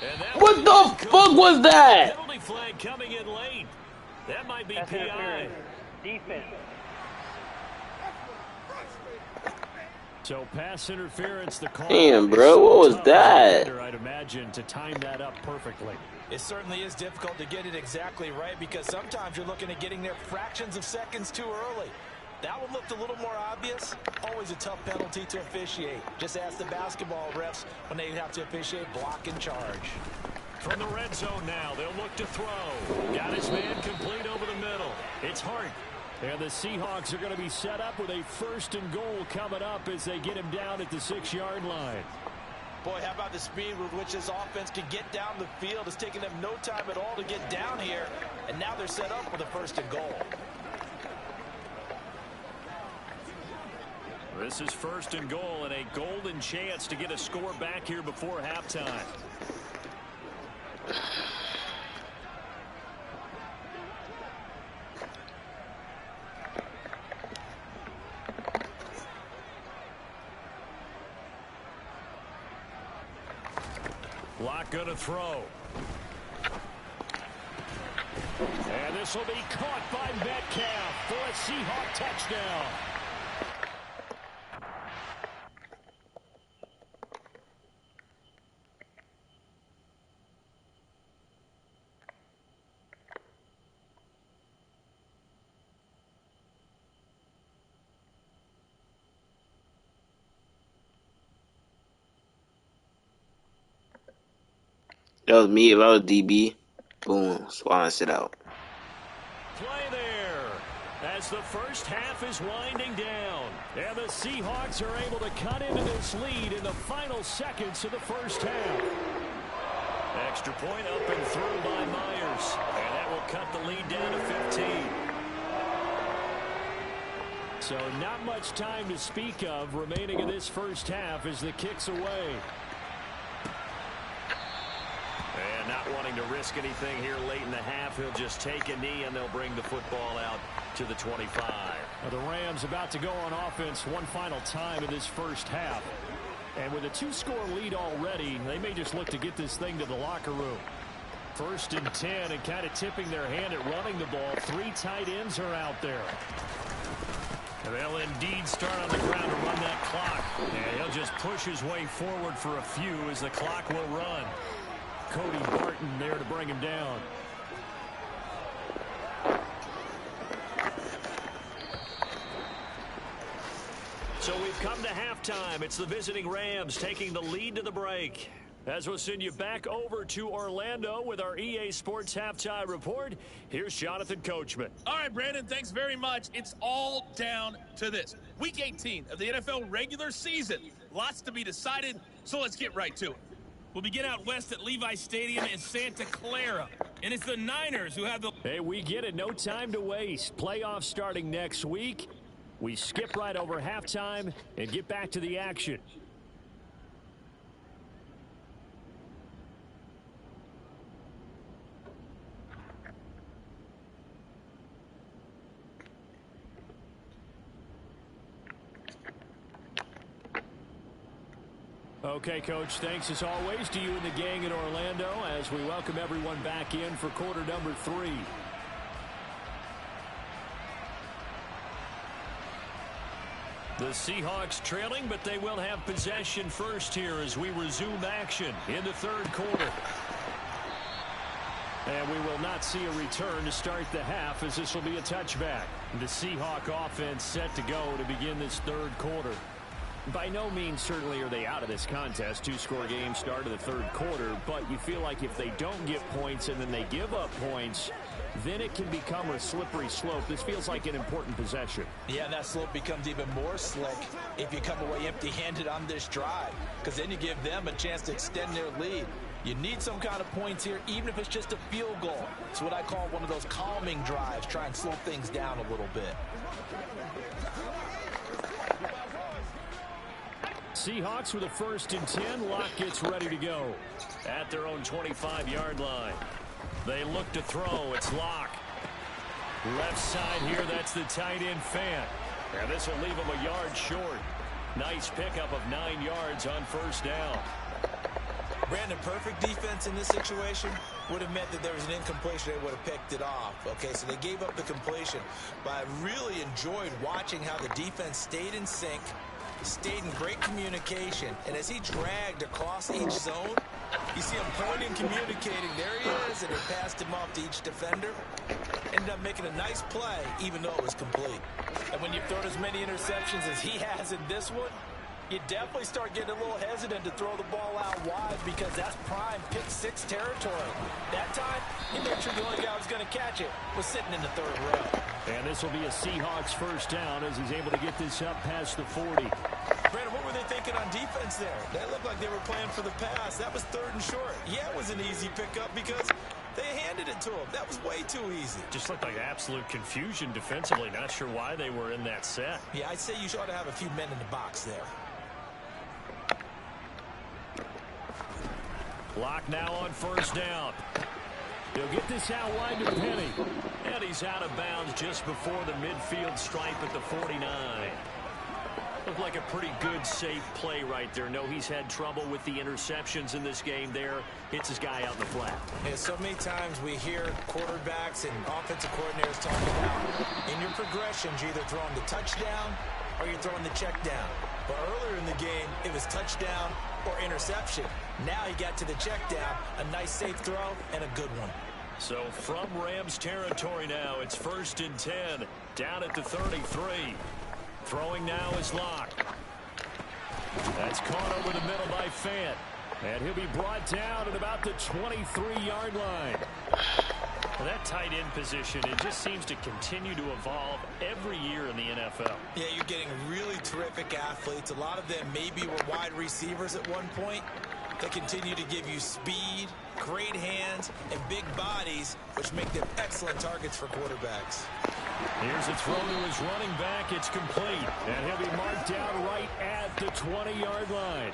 And that What the fuck was that? Penalty flag coming in late. That might be PI. Defense. So pass interference, the call. Damn, bro, what was that? I'd imagine to time that up perfectly. It certainly is difficult to get it exactly right because sometimes you're looking at getting there fractions of seconds too early. That one looked a little more obvious. Always a tough penalty to officiate. Just ask the basketball refs when they have to officiate block and charge. From the red zone now, they'll look to throw. Got his man complete over the middle. It's Hart. And the Seahawks are going to be set up with a 1st and goal coming up as they get him down at the 6-yard line. Boy, how about the speed with which this offense can get down the field? It's taken them no time at all to get down here, and now they're set up with a 1st and goal. This is 1st and goal and a golden chance to get a score back here before halftime. Locke going to throw. And this will be caught by Metcalf for a Seahawk touchdown. That was me. If I was DB, boom, swallow it out. Play there as the first half is winding down. And the Seahawks are able to cut into this lead in the final seconds of the first half. Extra point up and through by Myers. And that will cut the lead down to 15. So not much time to speak of remaining in this first half as the kick's away. And not wanting to risk anything here late in the half, he'll just take a knee and they'll bring the football out to the 25. Now the Rams about to go on offense one final time in this first half. And with a 2-score lead already, they may just look to get this thing to the locker room. 1st and 10 and kind of tipping their hand at running the ball. 3 tight ends are out there. And they'll indeed start on the ground to run that clock. And he'll just push his way forward for a few as the clock will run. Cody Barton there to bring him down. So we've come to halftime. It's the visiting Rams taking the lead to the break. As we'll send you back over to Orlando with our EA Sports Halftime Report, here's Jonathan Coachman. All right, Brandon, thanks very much. It's all down to this. Week 18 of the NFL regular season. Lots to be decided, so let's get right to it. We'll begin out west at Levi Stadium in Santa Clara. And it's the Niners who have the... Hey, we get it. No time to waste. Playoffs starting next week. We skip right over halftime and get back to the action. Okay, Coach, thanks as always to you and the gang in Orlando as we welcome everyone back in for quarter number 3. The Seahawks trailing, but they will have possession first here as we resume action in the third quarter. And we will not see a return to start the half as this will be a touchback. The Seahawk offense set to go to begin this third quarter. By no means certainly are they out of this contest. 2-score game start of the third quarter, but you feel like if they don't get points and then they give up points, then it can become a slippery slope. This feels like an important possession. Yeah, and that slope becomes even more slick if you come away empty-handed on this drive, because then you give them a chance to extend their lead. You need some kind of points here, even if it's just a field goal. It's what I call one of those calming drives. Try and slow things down a little bit. Seahawks with a 1st and 10. Locke gets ready to go at their own 25-yard line. They look to throw. It's Locke. Left side here, that's the tight end Fant. And this will leave him a yard short. Nice pickup of 9 yards on 1st down. Brandon, perfect defense in this situation would have meant that there was an incompletion. They would have picked it off. Okay, so they gave up the completion. But I really enjoyed watching how the defense stayed in sync, stayed in great communication, and as he dragged across each zone, you see him pointing, communicating. There he is, and he passed him off to each defender. Ended up making a nice play, even though it was complete. And when you've thrown as many interceptions as he has in this one, you definitely start getting a little hesitant to throw the ball out wide because that's prime pick-6 territory. That time, he made sure the only guy who was going to catch it was sitting in the third row. And this will be a Seahawks 1st down as he's able to get this up past the 40. Brandon, what were they thinking on defense there? They looked like they were playing for the pass. That was 3rd and short. Yeah, it was an easy pickup because they handed it to him. That was way too easy. Just looked like absolute confusion defensively. Not sure why they were in that set. Yeah, I'd say you ought to have a few men in the box there. Locke now on 1st down. He'll get this out wide to Penny. And he's out of bounds just before the midfield stripe at the 49. Looked like a pretty good, safe play right there. No, he's had trouble with the interceptions in this game there. Hits his guy out in the flat. Yeah, so many times we hear quarterbacks and offensive coordinators talk about in your progressions, you're either throwing the touchdown or you're throwing the check down. But earlier in the game, it was touchdown or interception. Now he got to the check down, a nice safe throw, and a good one. So from Rams territory now, it's 1st and 10, down at the 33. Throwing now is Locke. That's caught over the middle by Fant. And he'll be brought down at about the 23-yard line. Well, that tight end position, it just seems to continue to evolve every year in the NFL. Yeah, you're getting really terrific athletes. A lot of them maybe were wide receivers at one point. They continue to give you speed, great hands, and big bodies, which make them excellent targets for quarterbacks. Here's a throw to his running back. It's complete. And he'll be marked down right at the 20-yard line.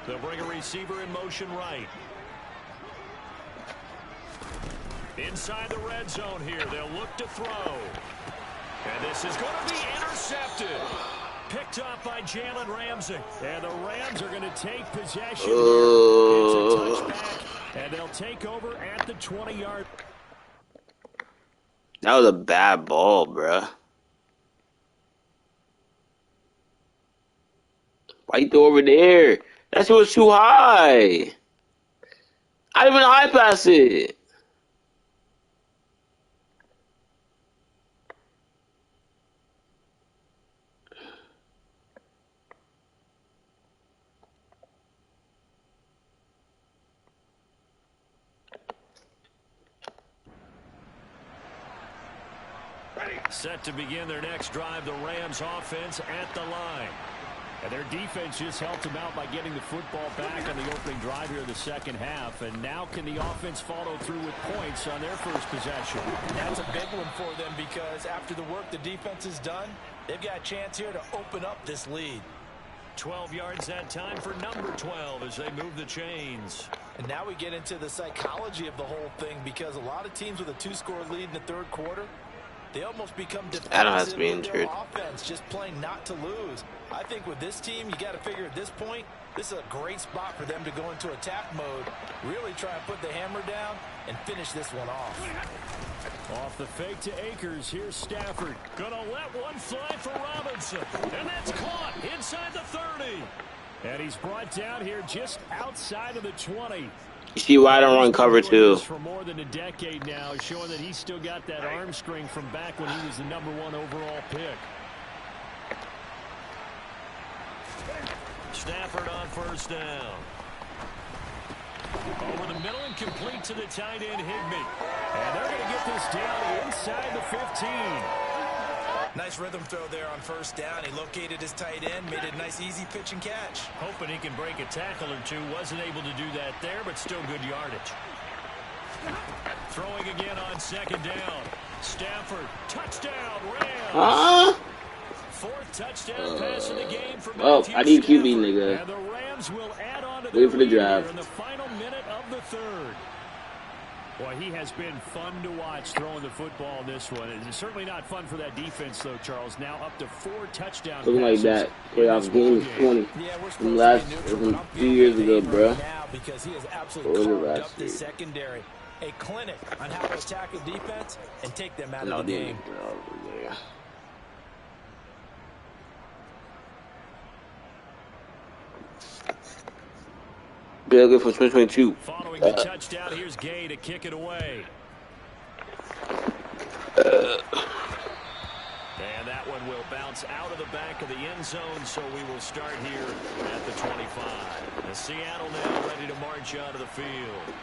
They'll bring a receiver in motion right. Inside the red zone here, they'll look to throw. And this is going to be intercepted. Picked up by Jalen Ramsey. And the Rams are going to take possession here. It's a touchback, and they'll take over at the 20-yard. That was a bad ball, bruh. Why you throw over there? That was too high. I didn't even high pass it. Set to begin their next drive, the Rams offense at the line. And their defense just helped them out by getting the football back on the opening drive here in the second half. And now can the offense follow through with points on their first possession? That's a big one for them because after the work the defense has done, they've got a chance here to open up this lead. 12 yards that time for number 12 as they move the chains. And now we get into the psychology of the whole thing because a lot of teams with a 2-score lead in the third quarter, they almost become defensive with their offense, just playing not to lose. I think with this team, you got to figure at this point, this is a great spot for them to go into attack mode, really try and put the hammer down and finish this one off. Off the fake to Akers, here's Stafford. Gonna let one fly for Robinson. And that's caught inside the 30. And he's brought down here just outside of the 20. You see why I don't run cover two. For more than a decade now, showing that he's still got that arm strength from back when he was the #1 overall pick. Stafford on first down. Over the middle and complete to the tight end, Higbee. And they're going to get this down inside the 15. Nice rhythm throw there on first down. He located his tight end, made it a nice easy pitch and catch. Hoping he can break a tackle or two. Wasn't able to do that there, but still good yardage. Throwing again on second down. Stafford, touchdown, Rams. Fourth touchdown pass in the game for Matthew I need QB, Stafford. nigga. And the Rams will add on to Wait for the drive. in the final minute of the third. Boy, he has been fun to watch throwing the football in this one. It's certainly not fun for that defense, though, Charles. Now up to 4 touchdowns. Looking like that playoff game is 20. Yeah, we're From last, from a few years ago, bro. Now because he has absolutely carved up the secondary. A clinic on how to attack a defense and take them out of the game. Bill good for 2022. Following the touchdown, here's Gay to kick it away. And that one will bounce out of the back of the end zone, so we will start here at the 25. And Seattle now ready to march out of the field.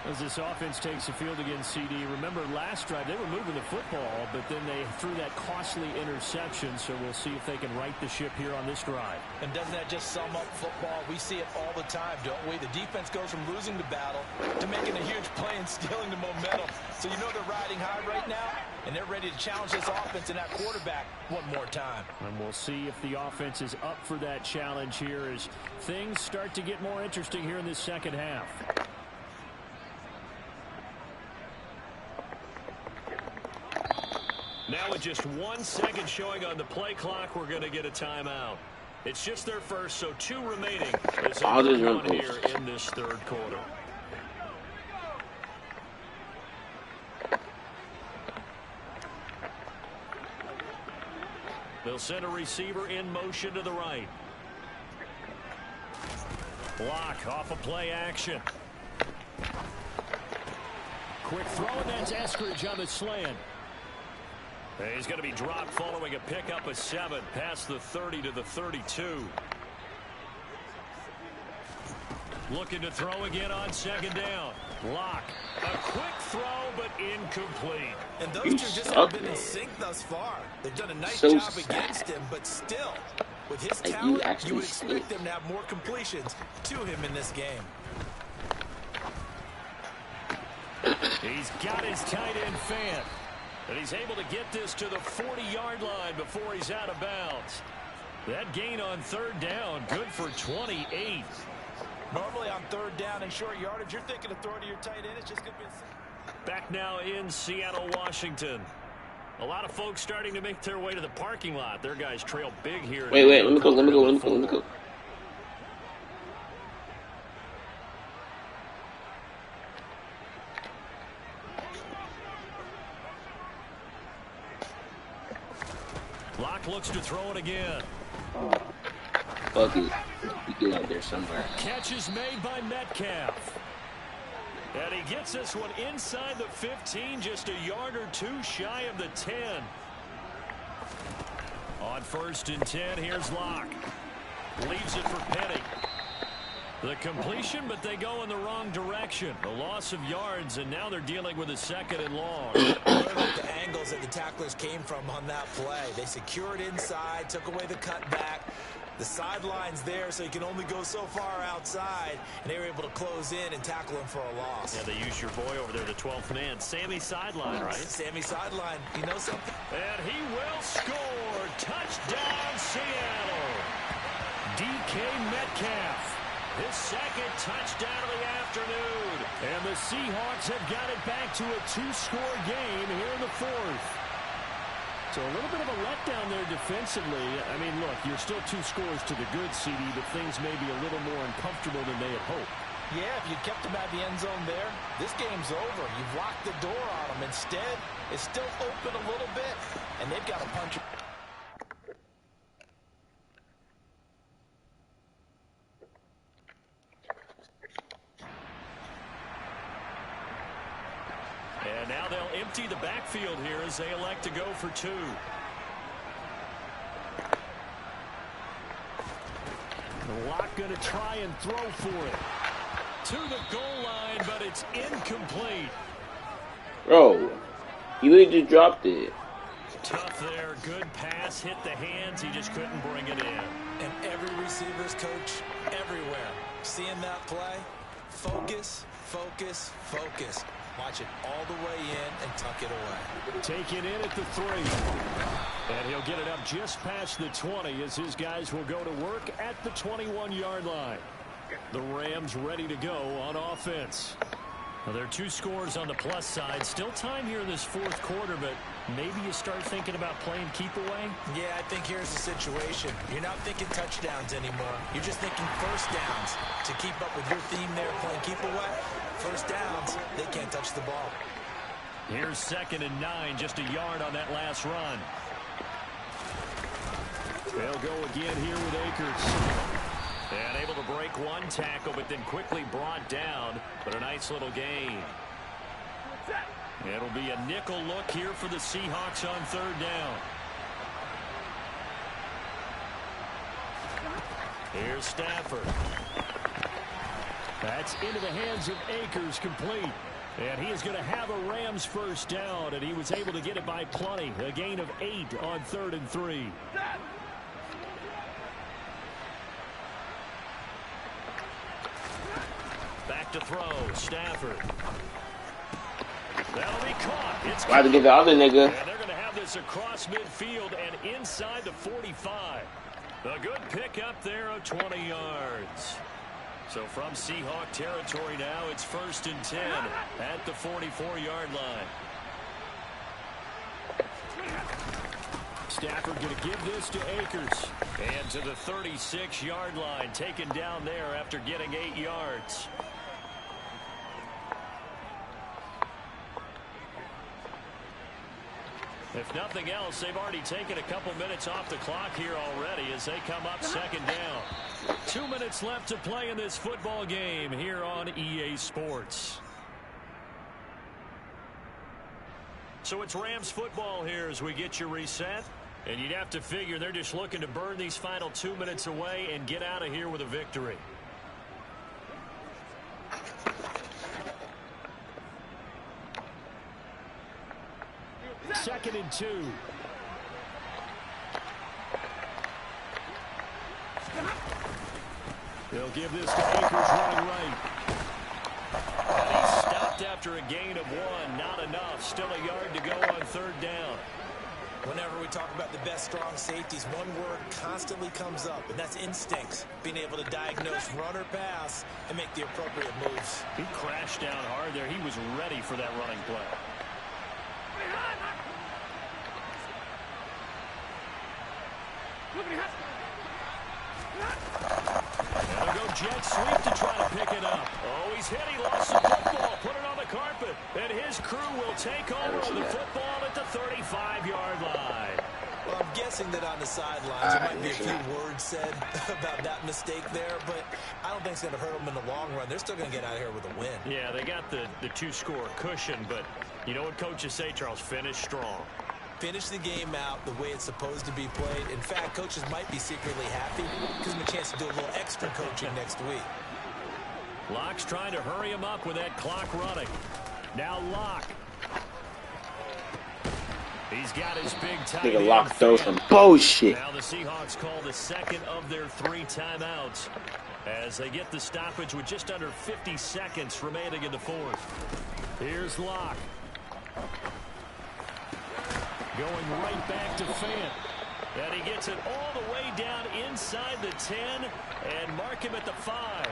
As this offense takes the field against CD, remember last drive they were moving the football, but then they threw that costly interception, so we'll see if they can right the ship here on this drive. And doesn't that just sum up football? We see it all the time, don't we? The defense goes from losing the battle to making a huge play and stealing the momentum. So you know they're riding high right now, and they're ready to challenge this offense and that quarterback one more time. And we'll see if the offense is up for that challenge here as things start to get more interesting here in this second half. Now with just 1 second showing on the play clock, we're going to get a timeout. It's just their first, so 2 remaining as they move on here in this third quarter. They'll send a receiver in motion to the right. Block off of play action. Quick throw, and that's Eskridge on the slant. He's going to be dropped following a pickup of 7 past the 30 to the 32. Looking to throw again on second down. Lock. A quick throw, but incomplete. And those two just haven't been in sync thus far. They've done a nice job against him, but still, with his talent, you would expect them to have more completions to him in this game. He's got his tight end fan. And he's able to get this to the 40-yard line before he's out of bounds. That gain on third down, good for 28. Normally on third down and short yardage, you're thinking of throwing to your tight end. It's just going to be a... Back now in Seattle, Washington. A lot of folks starting to make their way to the parking lot. Their guys trail big here. Wait, let me go. Lock looks to throw it again. Fuck it. You get out there somewhere. Catch is made by Metcalf. And he gets this one inside the 15, just a yard or 2 shy of the 10. On 1st and 10, here's Lock. Leaves it for Penny. The completion, but they go in the wrong direction. A loss of yards, and now they're dealing with a 2nd and long. What about the angles that the tacklers came from on that play? They secured inside, took away the cutback. The sideline's there, so he can only go so far outside, and they were able to close in and tackle him for a loss. Yeah, they use your boy over there, the 12th man, Sammy Sideline, right? Sammy Sideline, you know something? And he will score. Touchdown, Seattle. DK Metcalf, his second touchdown of the afternoon. And the Seahawks have got it back to a 2-score game here in the fourth. So a little bit of a letdown there defensively. I mean, look, you're still 2 scores to the good, CD, but things may be a little more uncomfortable than they had hoped. Yeah, if you kept them out of the end zone there, this game's over. You've locked the door on them. Instead, it's still open a little bit, and they've got to punch it. And now they'll empty the backfield here as they elect to go for 2. Locke going to try and throw for it. To the goal line, but it's incomplete. Bro, he really just dropped it. Tough there. Good pass. Hit the hands. He just couldn't bring it in. And every receiver's coach everywhere. Seeing that play, focus, focus, focus. Watch it all the way in and tuck it away. Take it in at the 3. And he'll get it up just past the 20 as his guys will go to work at the 21-yard line. The Rams ready to go on offense. Well, there are 2 scores on the plus side. Still time here in this fourth quarter, but maybe you start thinking about playing keep away? Yeah, I think here's the situation. You're not thinking touchdowns anymore. You're just thinking first downs. To keep up with your theme there, playing keep away, first downs, they can't touch the ball. Here's 2nd and 9, just a yard on that last run. They'll go again here with Akers. And able to break 1 tackle, but then quickly brought down. But a nice little gain. It'll be a nickel look here for the Seahawks on 3rd down. Here's Stafford. That's into the hands of Akers, complete. And he is going to have a Rams first down, and he was able to get it by plenty. A gain of 8 on 3rd and 3. Back to throw, Stafford. That'll be caught. It's Why to get the other nigga? And they're going to have this across midfield and inside the 45. A good pickup there of 20 yards. So from Seahawk territory now, it's 1st and 10 at the 44-yard line. Stafford going to give this to Akers. And to the 36-yard line, taken down there after getting 8 yards. If nothing else, they've already taken a couple minutes off the clock here already as they come up 2nd down. 2 minutes left to play in this football game here on EA Sports. So it's Rams football here as we get you reset. And you'd have to figure they're just looking to burn these final 2 minutes away and get out of here with a victory. Second and 2. They'll give this to Akers running right. And he's stopped after a gain of 1. Not enough. Still a yard to go on 3rd down. Whenever we talk about the best strong safeties, one word constantly comes up, and that's instincts. Being able to diagnose run or pass and make the appropriate moves. He crashed down hard there. He was ready for that running play. And they'll go jet sweep to try to pick it up. Oh, he's hit. He lost the football. Put it on the carpet. And his crew will take over on the football at the 35-yard line. Well, I'm guessing that on the sidelines there might be a few words said about that mistake there, but I don't think it's going to hurt them in the long run. They're still going to get out of here with a win. Yeah, they got the 2-score cushion, but you know what coaches say, Charles? Finish strong. Finish the game out the way it's supposed to be played. In fact, coaches might be secretly happy. Gives them a chance to do a little extra coaching next week. Locke's trying to hurry him up with that clock running. Now Locke. He's got his big tight Nigga end Lock throw fan. some bullshit. Now the Seahawks call the second of their 3 timeouts as they get the stoppage with just under 50 seconds remaining in the fourth. Here's Locke. Going right back to Fant. And he gets it all the way down inside the 10 and mark him at the 5.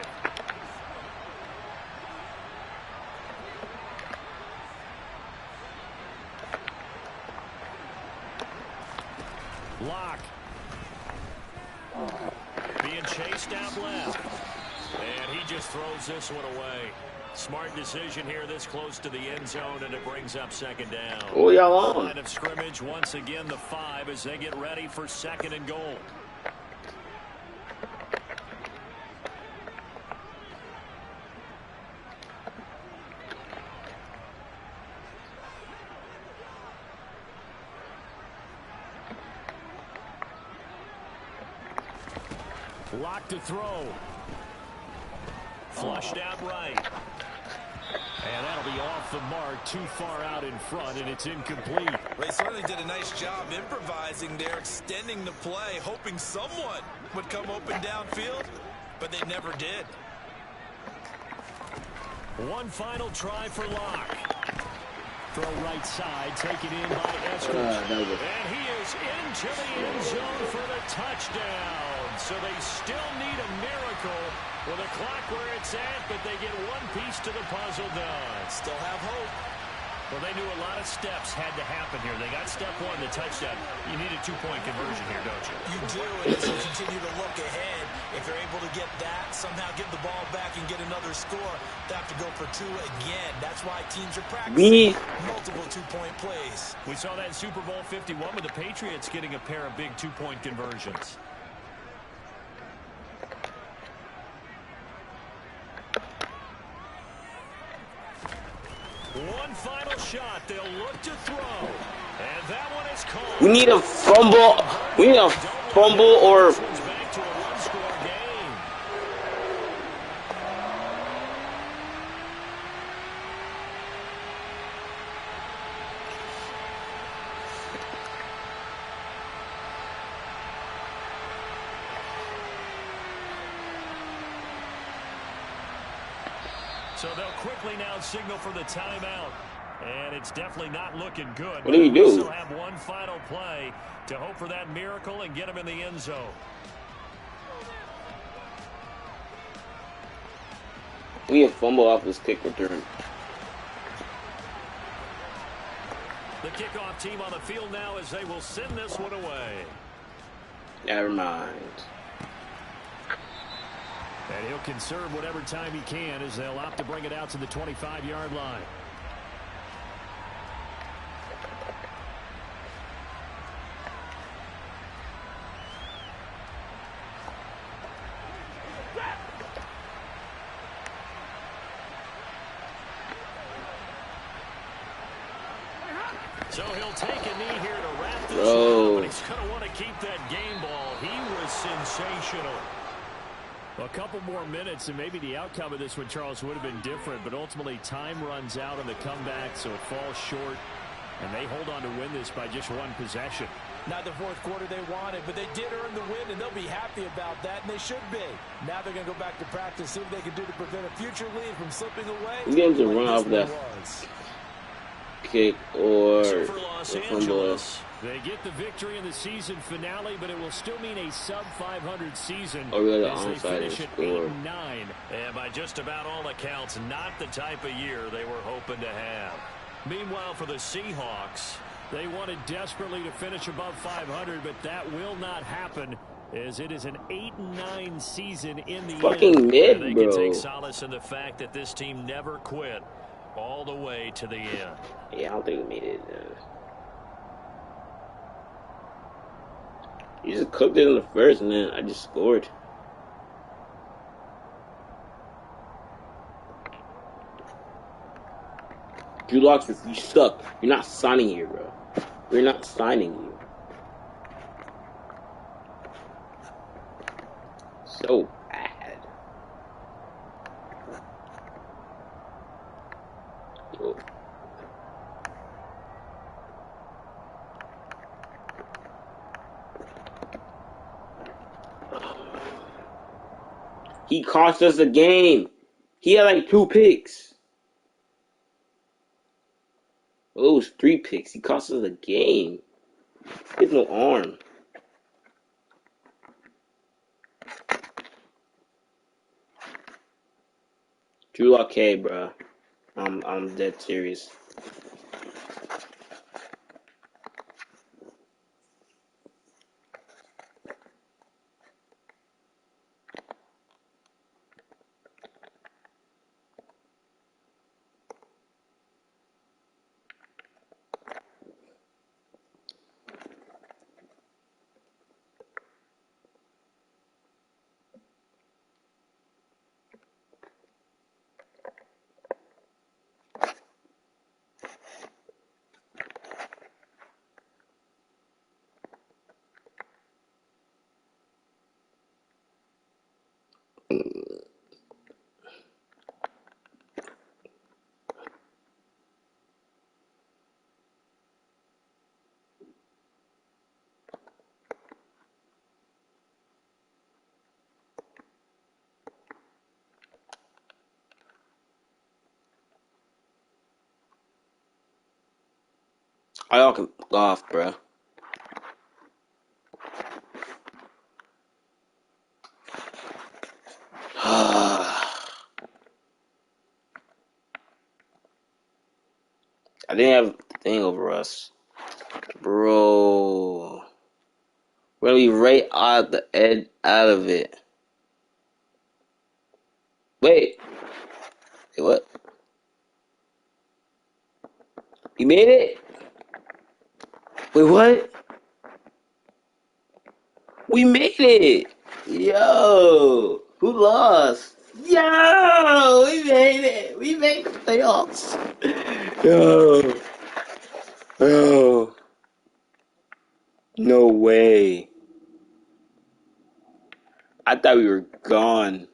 Locke. Being chased out left. And he just throws this one away. Smart decision here this close to the end zone, and it brings up second down. Oh, y'all on. Line of scrimmage once again the 5 as they get ready for second and goal. Locked to throw. Flushed out right. And that'll be off the mark, too far out in front, and it's incomplete. They certainly did a nice job improvising there, extending the play, hoping someone would come open downfield, but they never did. One final try for Locke. Throw right side, taken in by Eskridge. And he is into the end zone for the touchdown. So they still need a miracle with a clock where it's at, but they get one piece to the puzzle done. Still have hope. Well, they knew a lot of steps had to happen here. They got step 1, the touchdown. You need a 2-point conversion here, don't you? You do, and as you continue to look ahead, if they're able to get that, somehow get the ball back and get another score, they have to go for 2 again. That's why teams are practicing multiple 2-point plays. We saw that in Super Bowl 51 with the Patriots getting a pair of big 2-point conversions. One final shot. They'll look to throw. And that one is called. We need a fumble. We need a fumble or... Back to a one-score game. So they'll quickly now signal for the timeout. And it's definitely not looking good. What do we do? We still have one final play to hope for that miracle and get him in the end zone. We have fumble off this kick return. The kickoff team on the field now as they will send this one away. Never mind. And he'll conserve whatever time he can as they'll opt to bring it out to the 25-yard line. So he'll take a knee here to wrap this up, but he's going to want to keep that game ball. He was sensational. A couple more minutes, and maybe the outcome of this one, Charles, would have been different, but ultimately time runs out on the comeback, so it falls short, and they hold on to win this by just one possession. Not the fourth quarter they wanted, but they did earn the win, and they'll be happy about that, and they should be. Now they're going to go back to practice, see what they can do to prevent a future lead from slipping away. We get to run off that kick or so for Los Angeles, they get the victory in the season finale, but it will still mean a sub-500 season as they finish at 8-9. And by just about all accounts, not the type of year they were hoping to have. Meanwhile, for the Seahawks, they wanted desperately to finish above 500, but that will not happen as it is an 8-9 season in the fucking mid, they bro. can take solace in the fact that this team never quit all the way to the end. Yeah, I don't think we made it. You just cooked it in the first, and then I just scored. Drew Locks, you suck. You're not signing here, bro. We're not signing you. So bad. Oh. He cost us the game. He had like 2 picks. Oh, it was 3 picks. He cost us the game. He has no arm. Drew Lock, bro. I'm dead serious. I all can go off, bro. I didn't have the thing over us. Bro. We're gonna be right out the edge out of it. Wait. Wait, what? You made it? Wait, what? We made it! Yo! Who lost? Yo! We made it! We made the playoffs! Yo! Yo! No way. I thought we were gone.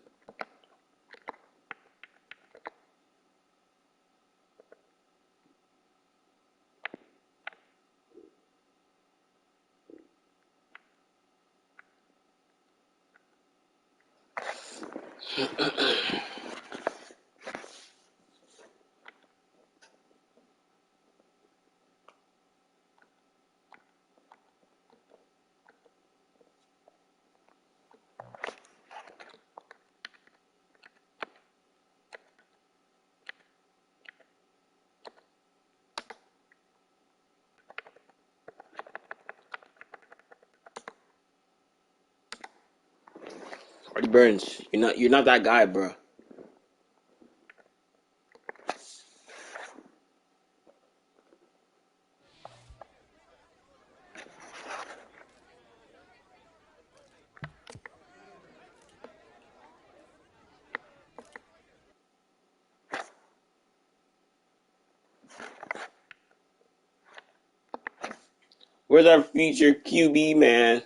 Artie Burns, you're not that guy, bro. Where's our future QB, man?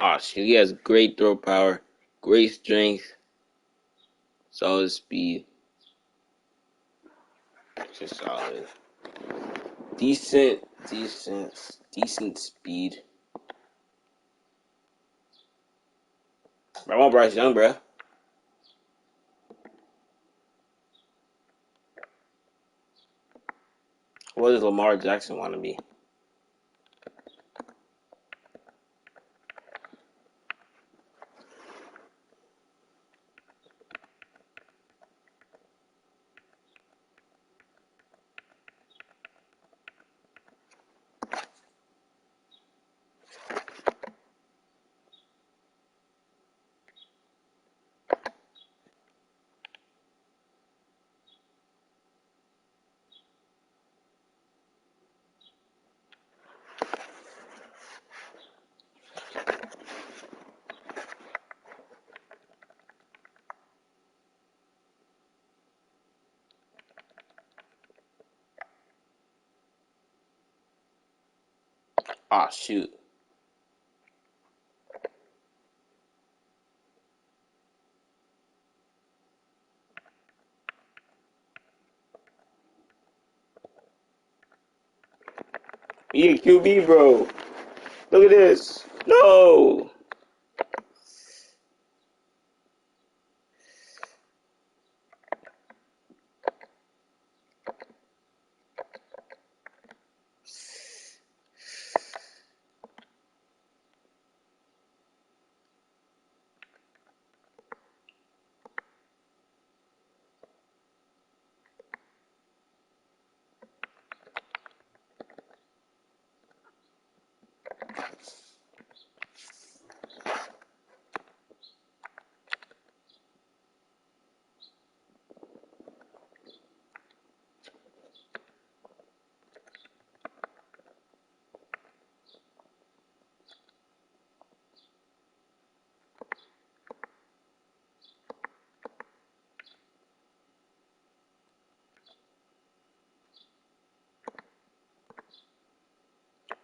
Oh, shit, he has great throw power, great strength, solid speed. Just solid. Decent speed. I want Bryce Young, bro. What does Lamar Jackson want to be? Ah, shoot. He a QB, bro. Look at this. No.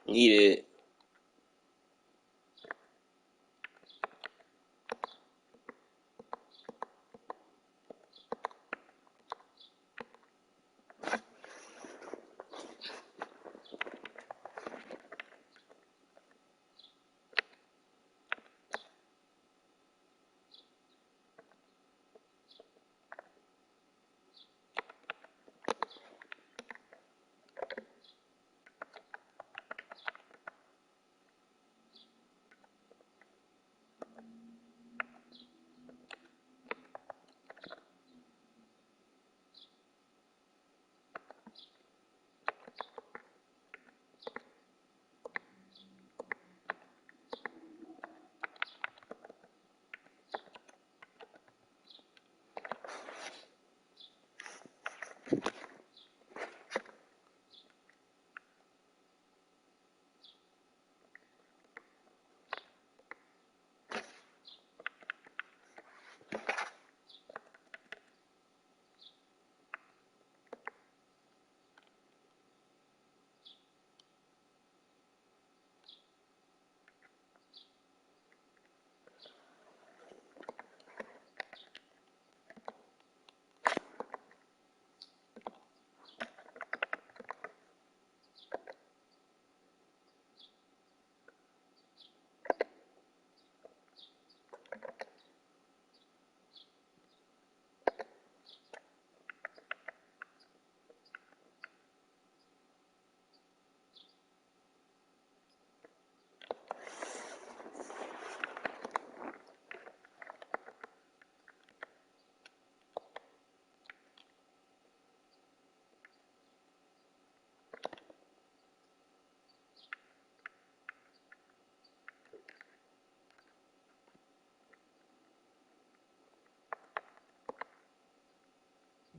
Need it.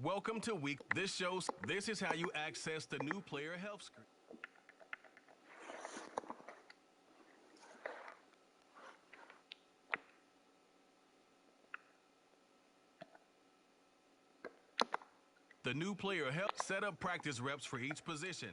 Welcome to week. This is how you access the new player health screen. The new player health set up practice reps for each position.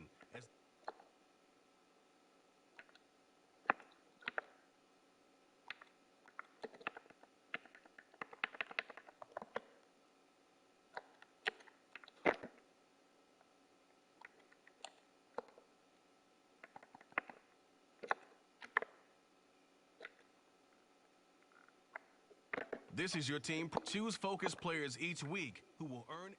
This is your team. Choose focus players each week who will earn.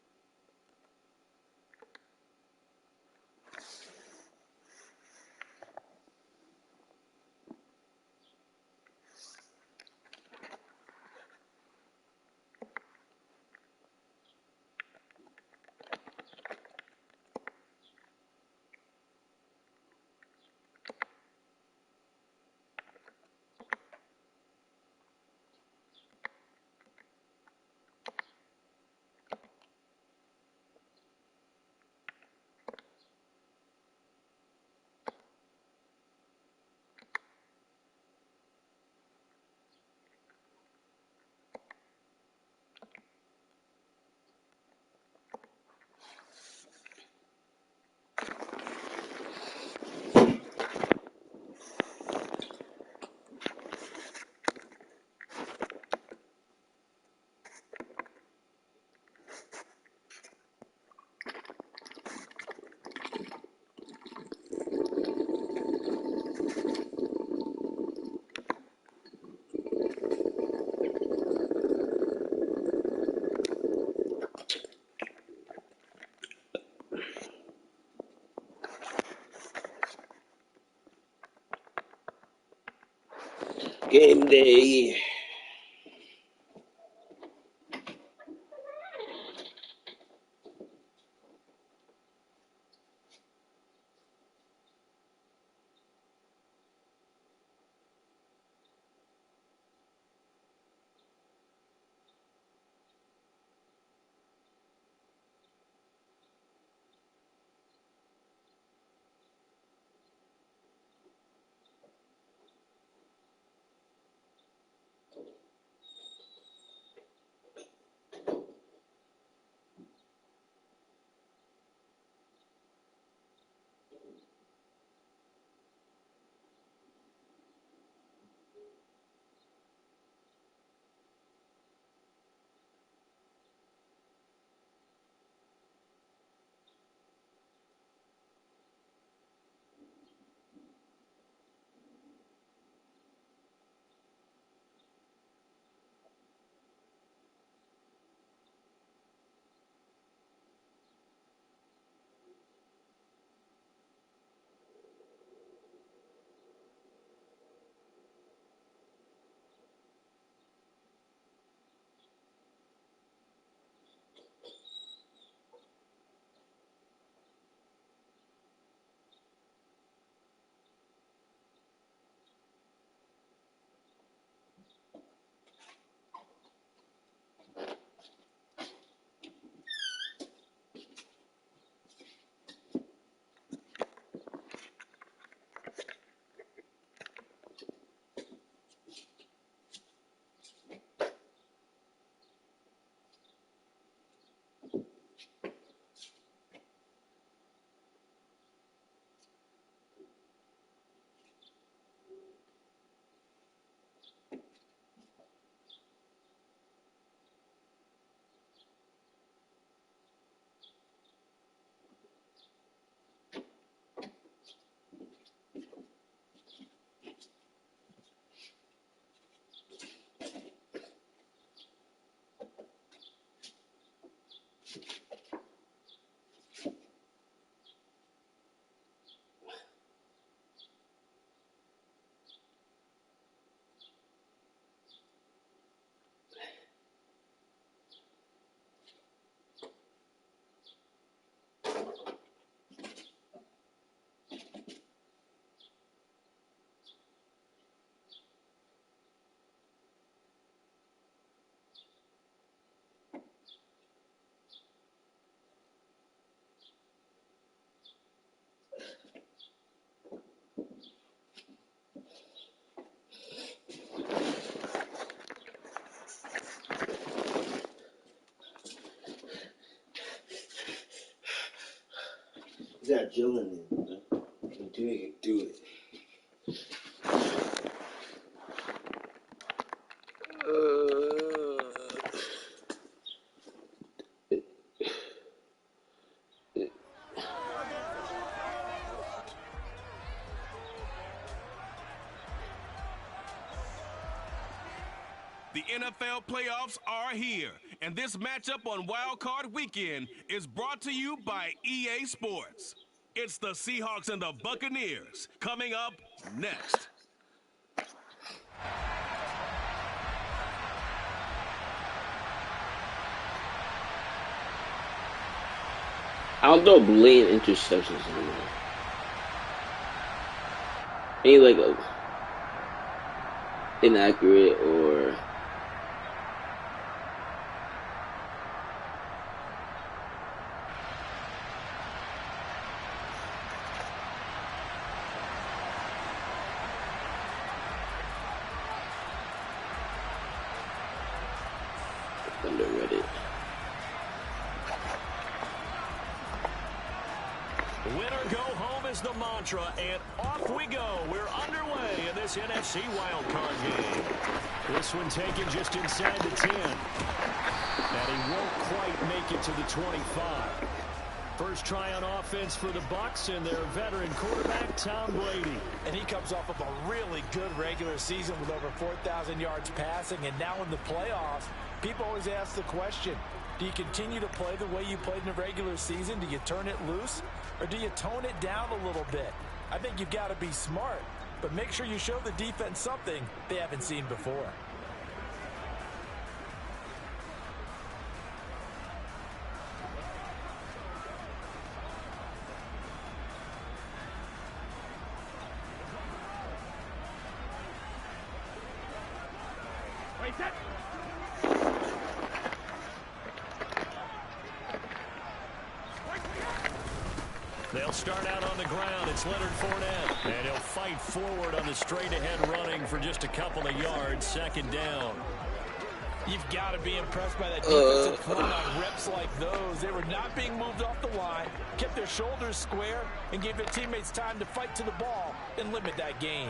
Game day. Is that Jillian? You can do it. The NFL playoffs are here, and this matchup on Wild Card Weekend is brought to you by EA Sports. It's the Seahawks and the Buccaneers coming up next. I don't throw blatant interceptions anymore. Ain't like a inaccurate or underread it. Winner go home is the mantra, and off we go. We're underway in this NFC wildcard game. This one taken just inside the 10. And he won't quite make it to the 25. First try on offense for the Bucs and their veteran quarterback, Tom Brady. And he comes off of a really good regular season with over 4,000 yards passing. And now in the playoffs, people always ask the question, do you continue to play the way you played in the regular season? Do you turn it loose? Or do you tone it down a little bit? I think you've got to be smart. but make sure you show the defense something they haven't seen before. They'll start out on the ground. It's Leonard Fournette. And he'll fight forward on the straight-ahead running for just a couple of yards. Second down. You've got to be impressed by that defensive front on reps like those. They were not being moved off the line, kept their shoulders square, and gave their teammates time to fight to the ball and limit that gain.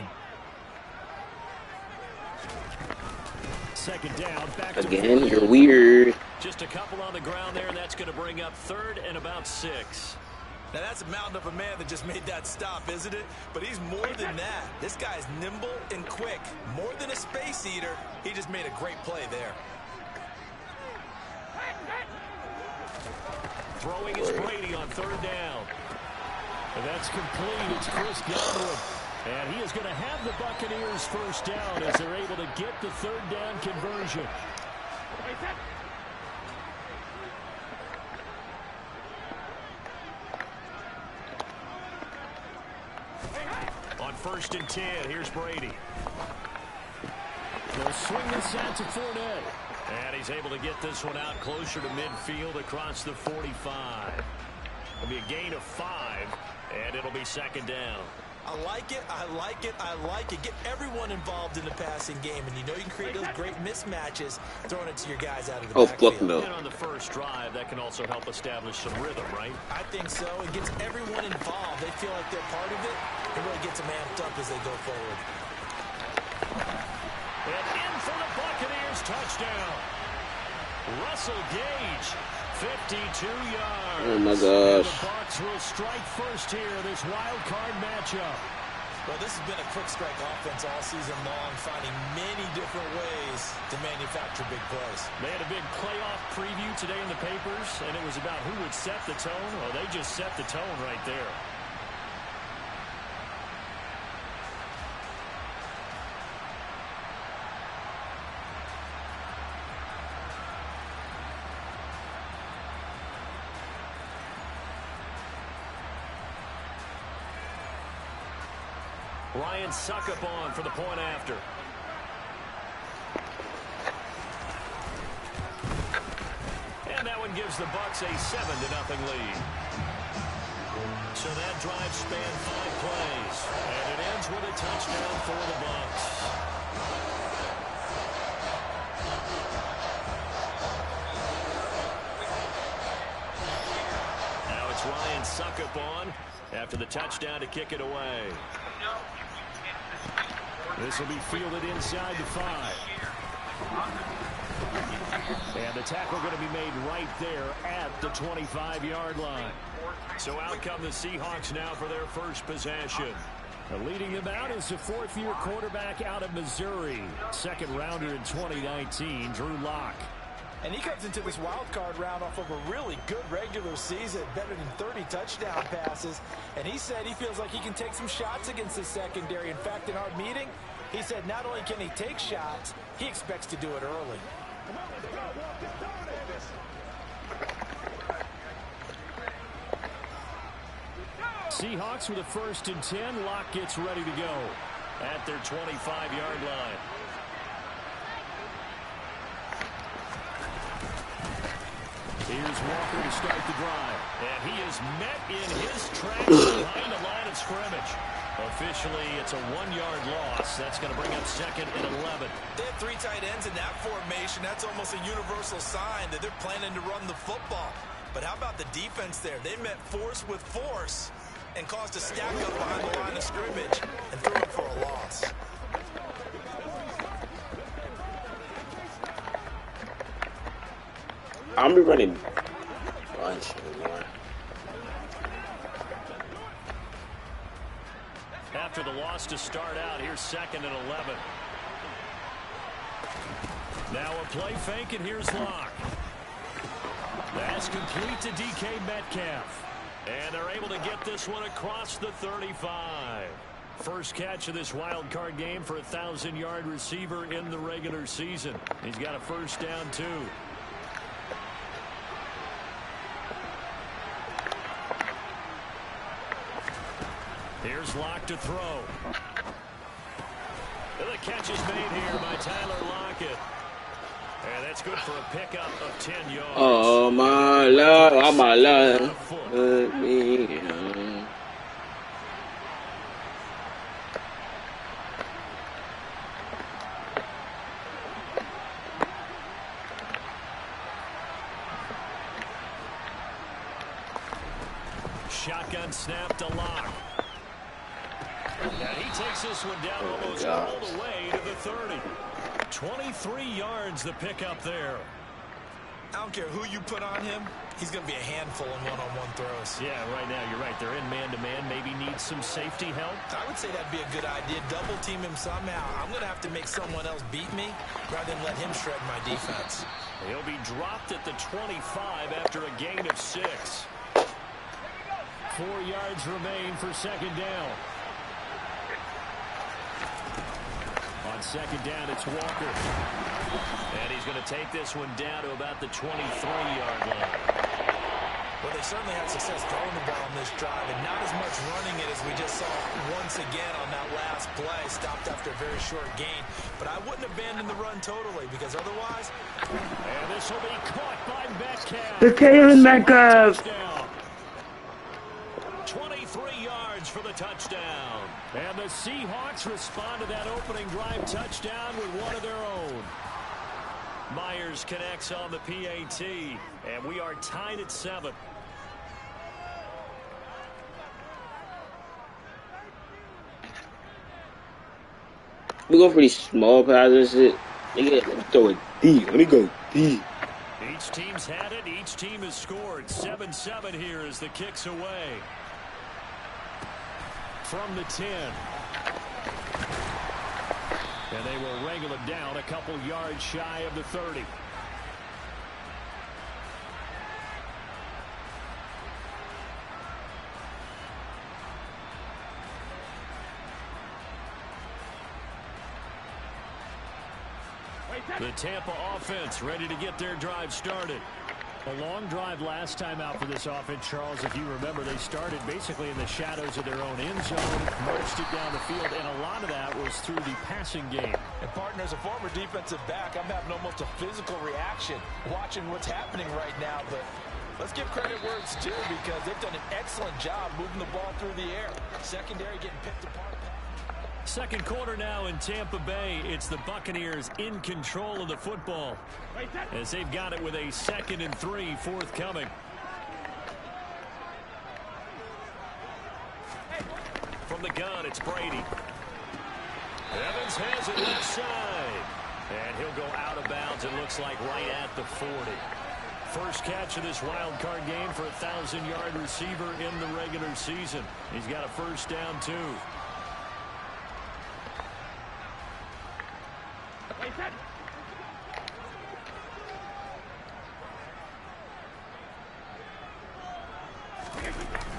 Second down, back to Again, Fournette. you're weird. Just a couple on the ground there, and that's going to bring up 3rd and about 6. Now, that's a mountain of a man that just made that stop, isn't it? But he's more than that. This guy's nimble and quick. More than a space eater, he just made a great play there. Throwing is Brady on 3rd down. And that's complete. It's Chris Godwin. And he is going to have the Buccaneers first down as they're able to get the 3rd down conversion. On 1st and 10, here's Brady. They'll swing this out to Fournette. And he's able to get this one out closer to midfield across the 45. It'll be a gain of 5, and it'll be 2nd down. I like it, I like it, I like it. Get everyone involved in the passing game, and you know you can create those great mismatches throwing it to your guys out of the backfield. And on the first drive, that can also help establish some rhythm, right? I think so. It gets everyone involved. They feel like they're part of it. It really gets them amped up as they go forward. And in for the Buccaneers, touchdown. Russell Gage, 52 yards. Oh my gosh. And the Bucs will strike first here, this wild card matchup. Well, this has been a quick strike offense all season long, finding many different ways to manufacture big plays. They had a big playoff preview today in the papers, and it was about who would set the tone. Well, they just set the tone right there. Ryan Suckup on for the point after. And that one gives the Bucs a 7-0 lead. So that drive spanned 5 plays. And it ends with a touchdown for the Bucs. Now it's Ryan Suckup on after the touchdown to kick it away. This will be fielded inside the 5. And the tackle going to be made right there at the 25-yard line. So out come the Seahawks now for their first possession. Leading them out is the 4th-year quarterback out of Missouri. 2nd rounder in 2019, Drew Lock. And he comes into this wild card round off of a really good regular season, better than 30 touchdown passes. And he said he feels like he can take some shots against the secondary. In fact, in our meeting, he said not only can he take shots, he expects to do it early. Seahawks with a 1st and 10. Lock gets ready to go at their 25-yard line. Here's Walker to start the drive. And he is met in his tracks behind the line of scrimmage. Officially, it's a 1-yard loss. That's going to bring up 2nd and 11. They have 3 tight ends in that formation. That's almost a universal sign that they're planning to run the football. But how about the defense there? They met force with force and caused a stack up behind the line of scrimmage and threw it for a loss. I'm be running bunch anymore. After the loss to start out, here's 2nd and 11. Now a play fake, and here's Lock. That's complete to DK Metcalf. And they're able to get this one across the 35. First catch of this wild card game for a 1,000-yard receiver in the regular season. He's got a first down, too. Here's Locke to throw. The catch is made here by Tyler Lockett. And that's good for a pickup of 10 yards. Oh, my Lord. Oh, my Lord. Shotgun snap to Locke. And he takes this one down almost all the way to the 30. 23 yards the pickup there. I don't care who you put on him. He's going to be a handful in one-on-one throws. Yeah, right now you're right. They're in man-to-man. Maybe needs some safety help. I would say that'd be a good idea. Double team him somehow. I'm going to have to make someone else beat me rather than let him shred my defense. He'll be dropped at the 25 after a gain of 6. 4 yards remain for second down. On second down, it's Walker. And he's going to take this one down to about the 23-yard line. Well, they certainly had success throwing the ball on this drive, and not as much running it as we just saw once again on that last play. Stopped after a very short gain. But I wouldn't abandon the run totally, because otherwise... And this will be caught by Metcalf. The Kevin Metcalf. 23 yards for the touchdown. And the Seahawks respond to that opening drive touchdown with one of their own. Myers connects on the PAT, and we are tied at 7. We go for these small passes. Let me throw it deep. Let me go deep. Each team's had it. Each team has scored. 7-7 here as the kick's away. From the 10. And they will wrangle it down a couple yards shy of the 30. The Tampa offense ready to get their drive started. A long drive last time out for this offense, Charles. If you remember, they started basically in the shadows of their own end zone, marched it down the field, and a lot of that was through the passing game. And partner, as a former defensive back, I'm having almost a physical reaction watching what's happening right now. But let's give credit where it's due, because they've done an excellent job moving the ball through the air. Secondary getting picked apart. Second quarter now in Tampa Bay. It's the Buccaneers in control of the football as they've got it with a 2nd and 3 forthcoming. From the gun, it's Brady. Evans has it left side. And he'll go out of bounds, it looks like, right at the 40. First catch of this wild card game for a 1,000-yard receiver in the regular season. He's got a first down, too.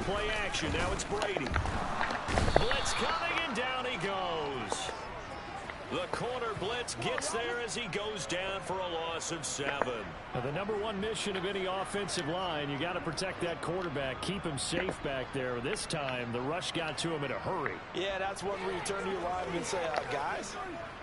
Play action. Now it's Brady. Blitz coming, and down he goes. The corner blitz gets there as he goes down for a loss of 7. Now, the number one mission of any offensive line, you got to protect that quarterback, keep him safe back there. This time, the rush got to him in a hurry. Yeah, that's one where you turn to your lineman and say, guys,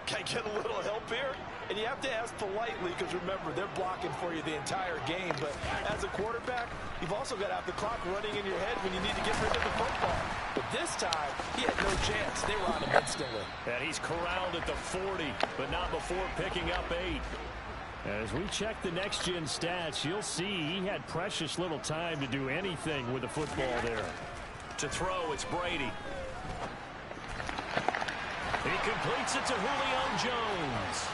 can I get a little help here? And you have to ask politely, because remember, they're blocking for you the entire game. But as a quarterback, you've also got to have the clock running in your head when you need to get rid of the football. But this time, he had no chance. They were on him instantly. And he's corralled at the 40, but not before picking up 8. As we check the next-gen stats, you'll see he had precious little time to do anything with the football there. To throw, it's Brady. He completes it to Julio Jones.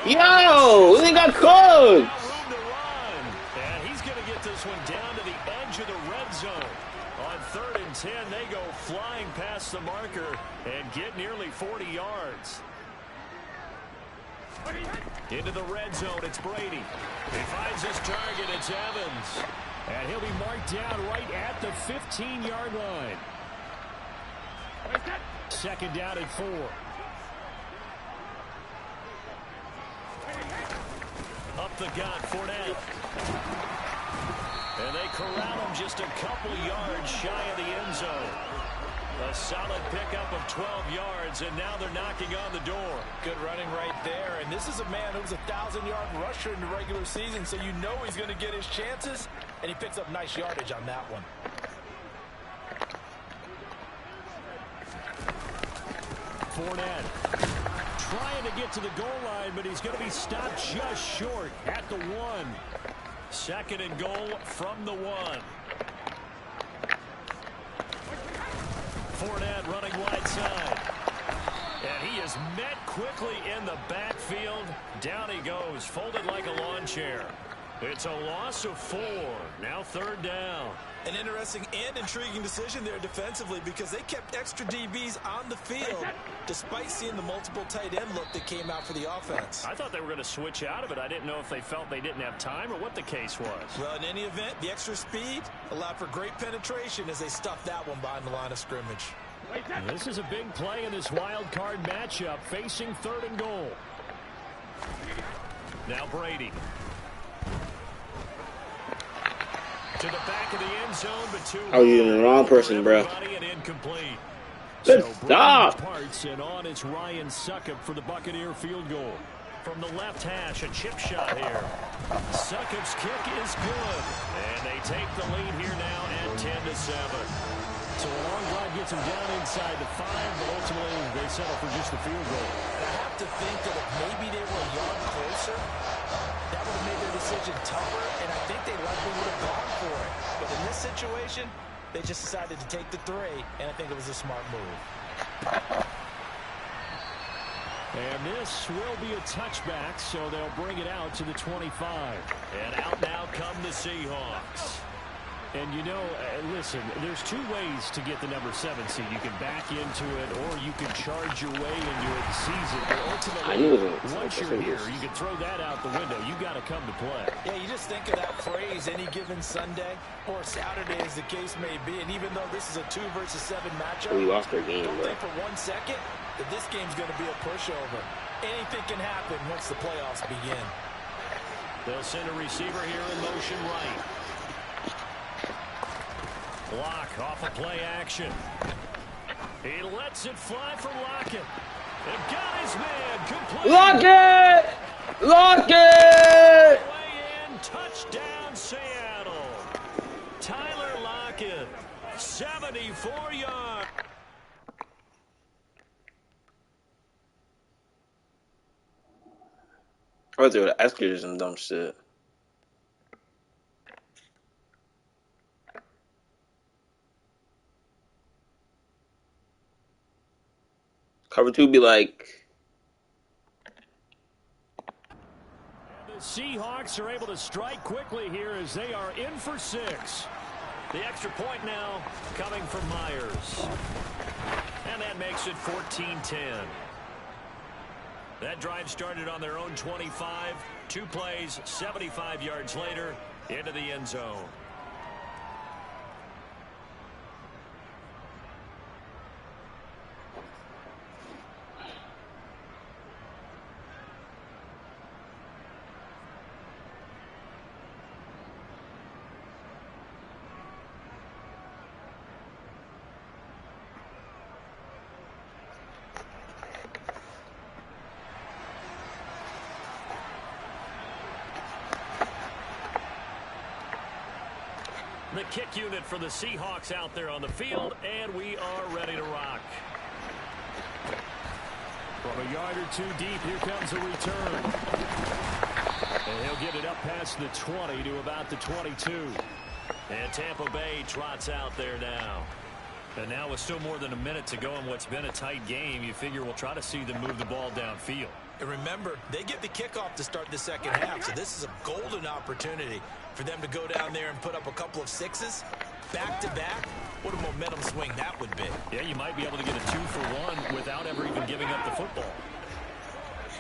Yo, they got close. Room to run. And he's going to get this one down to the edge of the red zone. On 3rd and 10, they go flying past the marker and get nearly 40 yards. Into the red zone, it's Brady. He finds his target, it's Evans. And he'll be marked down right at the 15-yard line. second down and 4. Up the gut, Fournette. And they corral him just a couple yards shy of the end zone. A solid pickup of 12 yards, and now they're knocking on the door. Good running right there. And this is a man who was a 1,000-yard rusher in the regular season, so you know he's going to get his chances, and he picks up nice yardage on that one. Fournette trying to get to the goal line, but he's going to be stopped just short at the 1. Second and goal from the 1. Fournette running wide side. And he is met quickly in the backfield. Down he goes, folded like a lawn chair. It's a loss of 4. Now third down. An interesting and intriguing decision there defensively because they kept extra DBs on the field despite seeing the multiple tight end look that came out for the offense. I thought they were going to switch out of it. I didn't know if they felt they didn't have time or what the case was. Well, in any event, the extra speed allowed for great penetration as they stuffed that one behind the line of scrimmage. And this is a big play in this wild card matchup facing third and goal. Now Brady. To the back of the end zone, but Oh, you're the wrong person, bro. And incomplete. Good so stop. Parts, and on it's Ryan Succop for the Buccaneer field goal. From the left hash, a chip shot here. Succop's kick is good. And they take the lead here now at 10-7. So a long drive gets them down inside the 5, but ultimately they settle for just the field goal. And I have to think that if maybe they were a yard closer, that would have made their decision tougher, and I think they likely would have gone for it. But in this situation, they just decided to take the 3, and I think it was a smart move. And this will be a touchback, so they'll bring it out to the 25. And out now come the Seahawks. And, you know, listen, there's 2 ways to get the number 7 seed. You can back into it, or you can charge your way into it this season. But ultimately, once you're here, you can throw that out the window. You got to come to play. Yeah, you just think of that phrase, any given Sunday or Saturday, as the case may be. And even though this is a 2 versus 7 matchup, We lost their game, don't bro. think for 1 second that this game's going to be a pushover. Anything can happen once the playoffs begin. They'll send a receiver here in motion right. Block off of play action. He lets it fly for Lockett. They've got his man complete. Lockett! Lockett! Way in, touchdown Seattle. Tyler Lockett, 74 yards. I was there with escalators and dumb shit. Cover 2 be like... The Seahawks are able to strike quickly here as they are in for 6. The extra point now coming from Myers. And that makes it 14-10. That drive started on their own 25. 2 plays, 75 yards later, into the end zone. The kick unit for the Seahawks out there on the field, and we are ready to rock. From a yard or 2 deep, here comes a return. And he'll get it up past the 20 to about the 22. And Tampa Bay trots out there now. And now with still more than a minute to go in what's been a tight game, you figure we'll try to see them move the ball downfield. And remember, they get the kickoff to start the second half, so this is a golden opportunity for them to go down there and put up a couple of 6s back-to-back. What a momentum swing that would be. Yeah, you might be able to get a 2-for-1 without ever even giving up the football.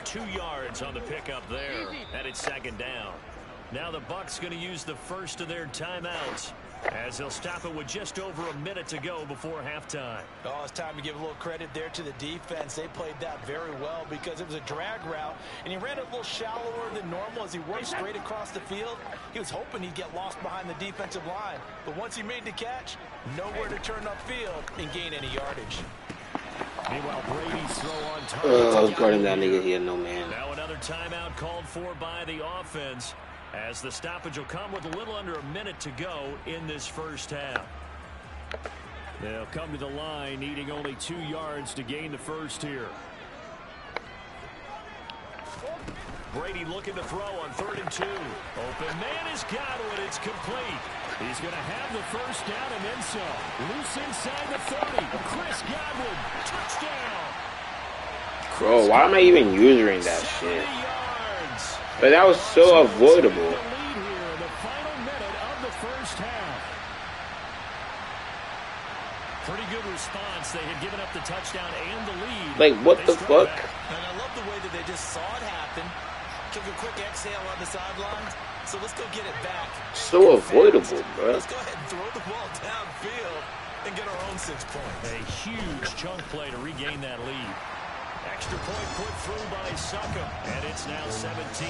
2 yards on the pickup there, and it's second down. Now the Bucs going to use the first of their timeouts as they'll stop it with just over a minute to go before halftime. Oh, it's time to give a little credit there to the defense. They played that very well because it was a drag route, and he ran it a little shallower than normal as he worked straight across the field. He was hoping he'd get lost behind the defensive line, but once he made the catch, nowhere to turn upfield and gain any yardage. Meanwhile, Brady's throw on target. I was guarding that nigga here, no man. Now another timeout called for by the offense, as the stoppage will come with a little under a minute to go in this first half. They'll come to the line needing only 2 yards to gain the first here. Brady looking to throw on 3rd and 2. Open man is Godwin. It's complete. He's going to have the first down and then some. Loose inside the 30. Chris Godwin. Touchdown. Bro, why am I even using that shit? But that was so avoidable. The lead here in the final minute of the first half. Pretty good response. They had given up the touchdown and the lead. Like, what the fuck? And I love the way that they just saw it happen. Took a quick exhale on the sidelines. So let's go get it back. So avoidable, bro. Let's go ahead and throw the ball downfield and get our own 6 points. A huge chunk play to regain that lead. Extra point put through by Succop, and it's now 17-14.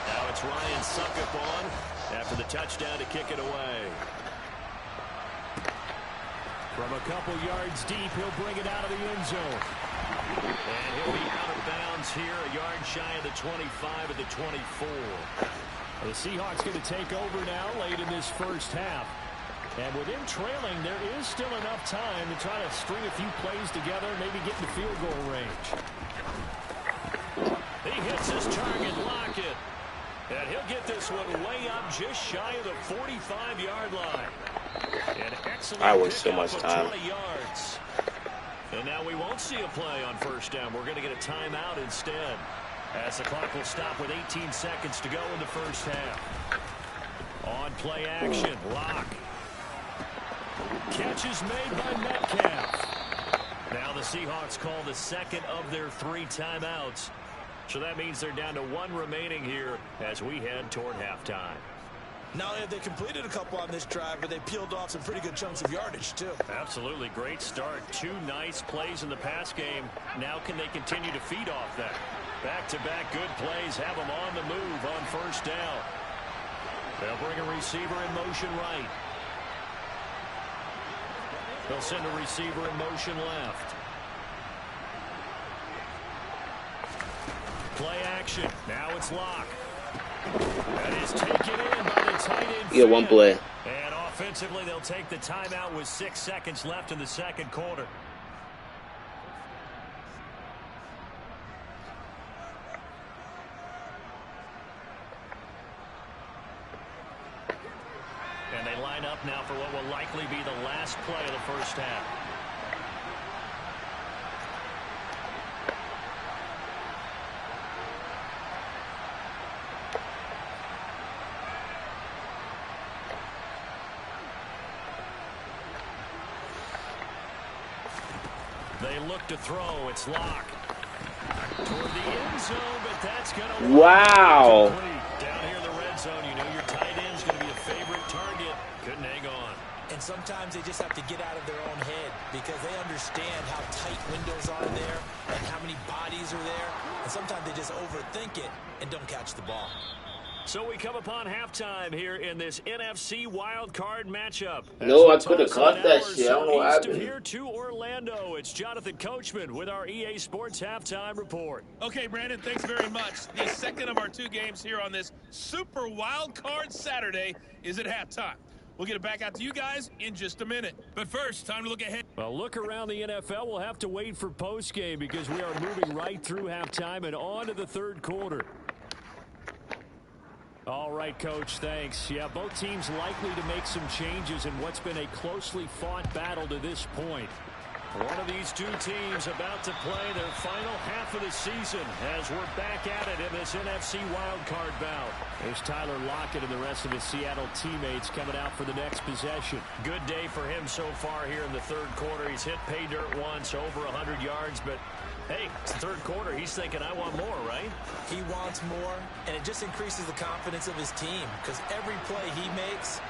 Now it's Ryan Succop on after the touchdown to kick it away. From a couple yards deep, he'll bring it out of the end zone. And he'll be out of bounds here, a yard shy of the 25 at the 24. The Seahawks going to take over now late in this first half. And with him trailing, there is still enough time to try to string a few plays together and maybe get in the field goal range. He hits his target, Lockett. And he'll get this one way up just shy of the 45-yard line. An excellent I waste so much pickup of time. 20 yards. And now we won't see a play on first down. We're going to get a timeout instead, as the clock will stop with 18 seconds to go in the first half. On play action, Lock. Catch is made by Metcalf. Now the Seahawks call the second of their 3 timeouts. So that means they're down to 1 remaining here as we head toward halftime. Not only have they completed a couple on this drive, but they peeled off some pretty good chunks of yardage, too. Absolutely. Great start. 2 nice plays in the pass game. Now can they continue to feed off that? Back-to-back good plays have them on the move on first down. They'll bring a receiver in motion right. They'll send a receiver in motion left. Play action. Now it's Lock. That is taken in by the tight end. You get 1 play. And offensively, they'll take the timeout with 6 seconds left in the second quarter. And they line up now for what will likely be the last play of the first half. They look to throw. It's Lock. Toward the end zone, but that's going to... Wow. Down here in the red zone, you know your tight end's going to be a favorite target. Couldn't hang on. And sometimes they just have to get out of their own head because they understand how tight windows are there and how many bodies are there. And sometimes they just overthink it and don't catch the ball. So we come upon halftime here in this NFC wildcard matchup. No, I could have caught that shit. I don't know what East of happened. here to Orlando, it's Jonathan Coachman with our EA Sports Halftime Report. Okay, Brandon, thanks very much. The second of our 2 games here on this Super Wild Card Saturday is at halftime. We'll get it back out to you guys in just a minute. But first, time to look ahead. Well, look around the NFL. We'll have to wait for postgame because we are moving right through halftime and on to the third quarter. All right, Coach, thanks. Yeah, both teams likely to make some changes in what's been a closely fought battle to this point. One of these two teams about to play their final half of the season as we're back at it in this NFC wildcard bout. There's Tyler Lockett and the rest of his Seattle teammates coming out for the next possession. Good day for him so far here in the third quarter. He's hit pay dirt once, over 100 yards, but hey, it's the third quarter. He's thinking, I want more, right? He wants more, and it just increases the confidence of his team because every play he makes,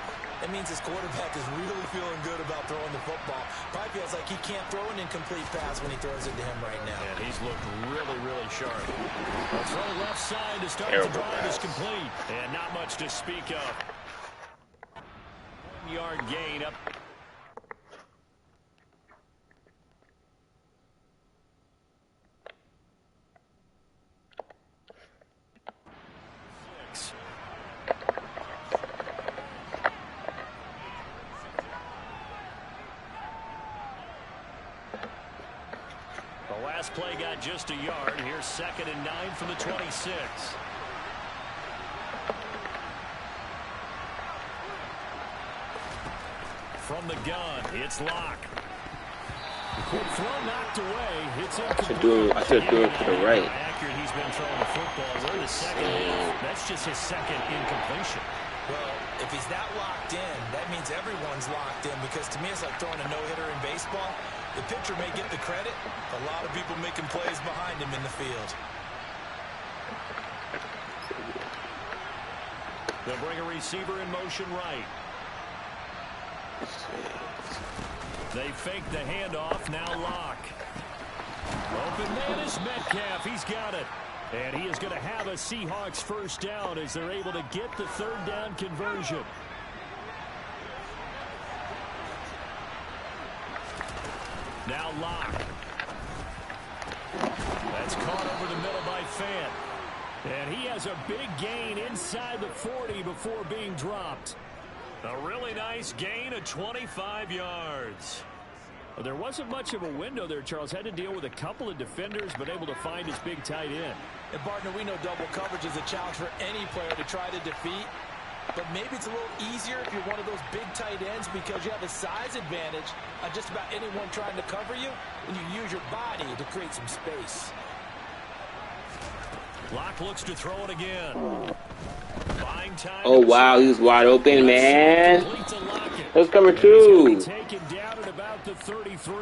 that means his quarterback is really feeling good about throwing the football. Probably feels like he can't throw an incomplete pass when he throws it to him right now. And he's looked really, really sharp. A throw left side to start Terrible the drive pass. is complete. And not much to speak of. 1 yard gain up. The last play got just a yard. Here's 2nd and 9 from the 26. From the gun, it's Locke. Quick throw knocked away. It's incomplete. I should do it to the right. How accurate he's been throwing the football. We're the second half. That's just his second incompletion. Well, if he's that locked in, that means everyone's locked in because to me it's like throwing a no-hitter in baseball. The pitcher may get the credit, a lot of people making plays behind him in the field. They'll bring a receiver in motion right. They fake the handoff. Now Locke. Open man is Metcalf. He's got it. And he is going to have a Seahawks first down as they're able to get the third down conversion. Now Locke. That's caught over the middle by Fant. And he has a big gain inside the 40 before being dropped. A really nice gain of 25 yards. Well, there wasn't much of a window there, Charles. Had to deal with a couple of defenders, but able to find his big tight end. And, partner, we know double coverage is a challenge for any player to try to defeat. But maybe it's a little easier if you're one of those big tight ends because you have a size advantage on just about anyone trying to cover you, and you use your body to create some space. Locke looks to throw it again. Oh, wow, he was wide open, man. That was coming too. Taken down at about the 33.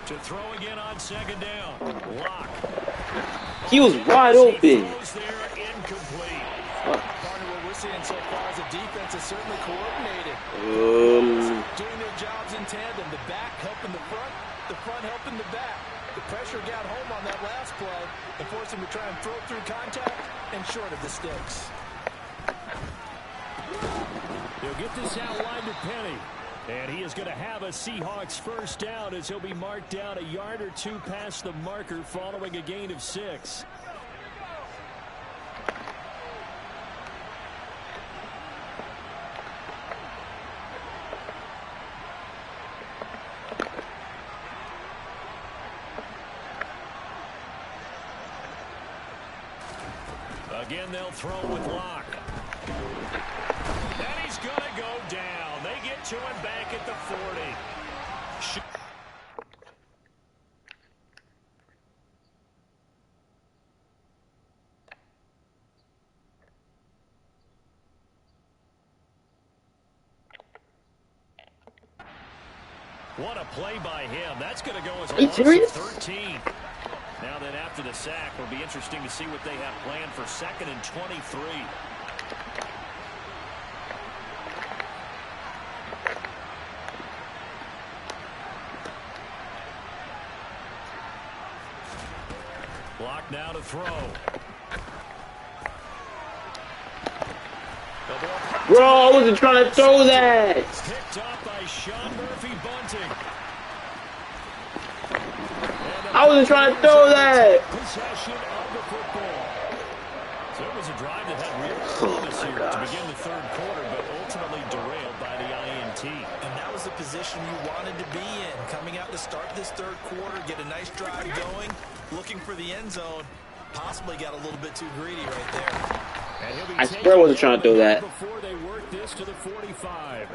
To throw again on 2nd down. Locke. He was wide open. Incomplete. Partner, what we're seeing so far is the defense is certainly coordinated. Doing their jobs in tandem. The back helping the front helping the back. The pressure got home on that last play and forced him to try and throw through contact and short of the sticks. He'll get this outlined to Penny. And he is going to have a Seahawks first down as he'll be marked down a yard or two past the marker following a gain of 6. Again, they'll throw with Locke. And he's going to go down. They get to him back at the 40. What a play by him. That's going to go as a loss of 13. Now then, after the sack, it'll be interesting to see what they have planned for 2nd and 23. Block now to throw. Bro, I wasn't trying to throw that. Picked up by Sean Murphy-Bunting. I wasn't trying to throw that. Possession of the football. So it was a drive that had real promise here to begin the third quarter, but ultimately derailed by the INT. And that was the position you wanted to be in. Coming out to start this third quarter, get a nice drive going, looking for the end zone. Possibly got a little bit too greedy right there. And he'll be I swear I wasn't trying to throw that. before they work this to the 45.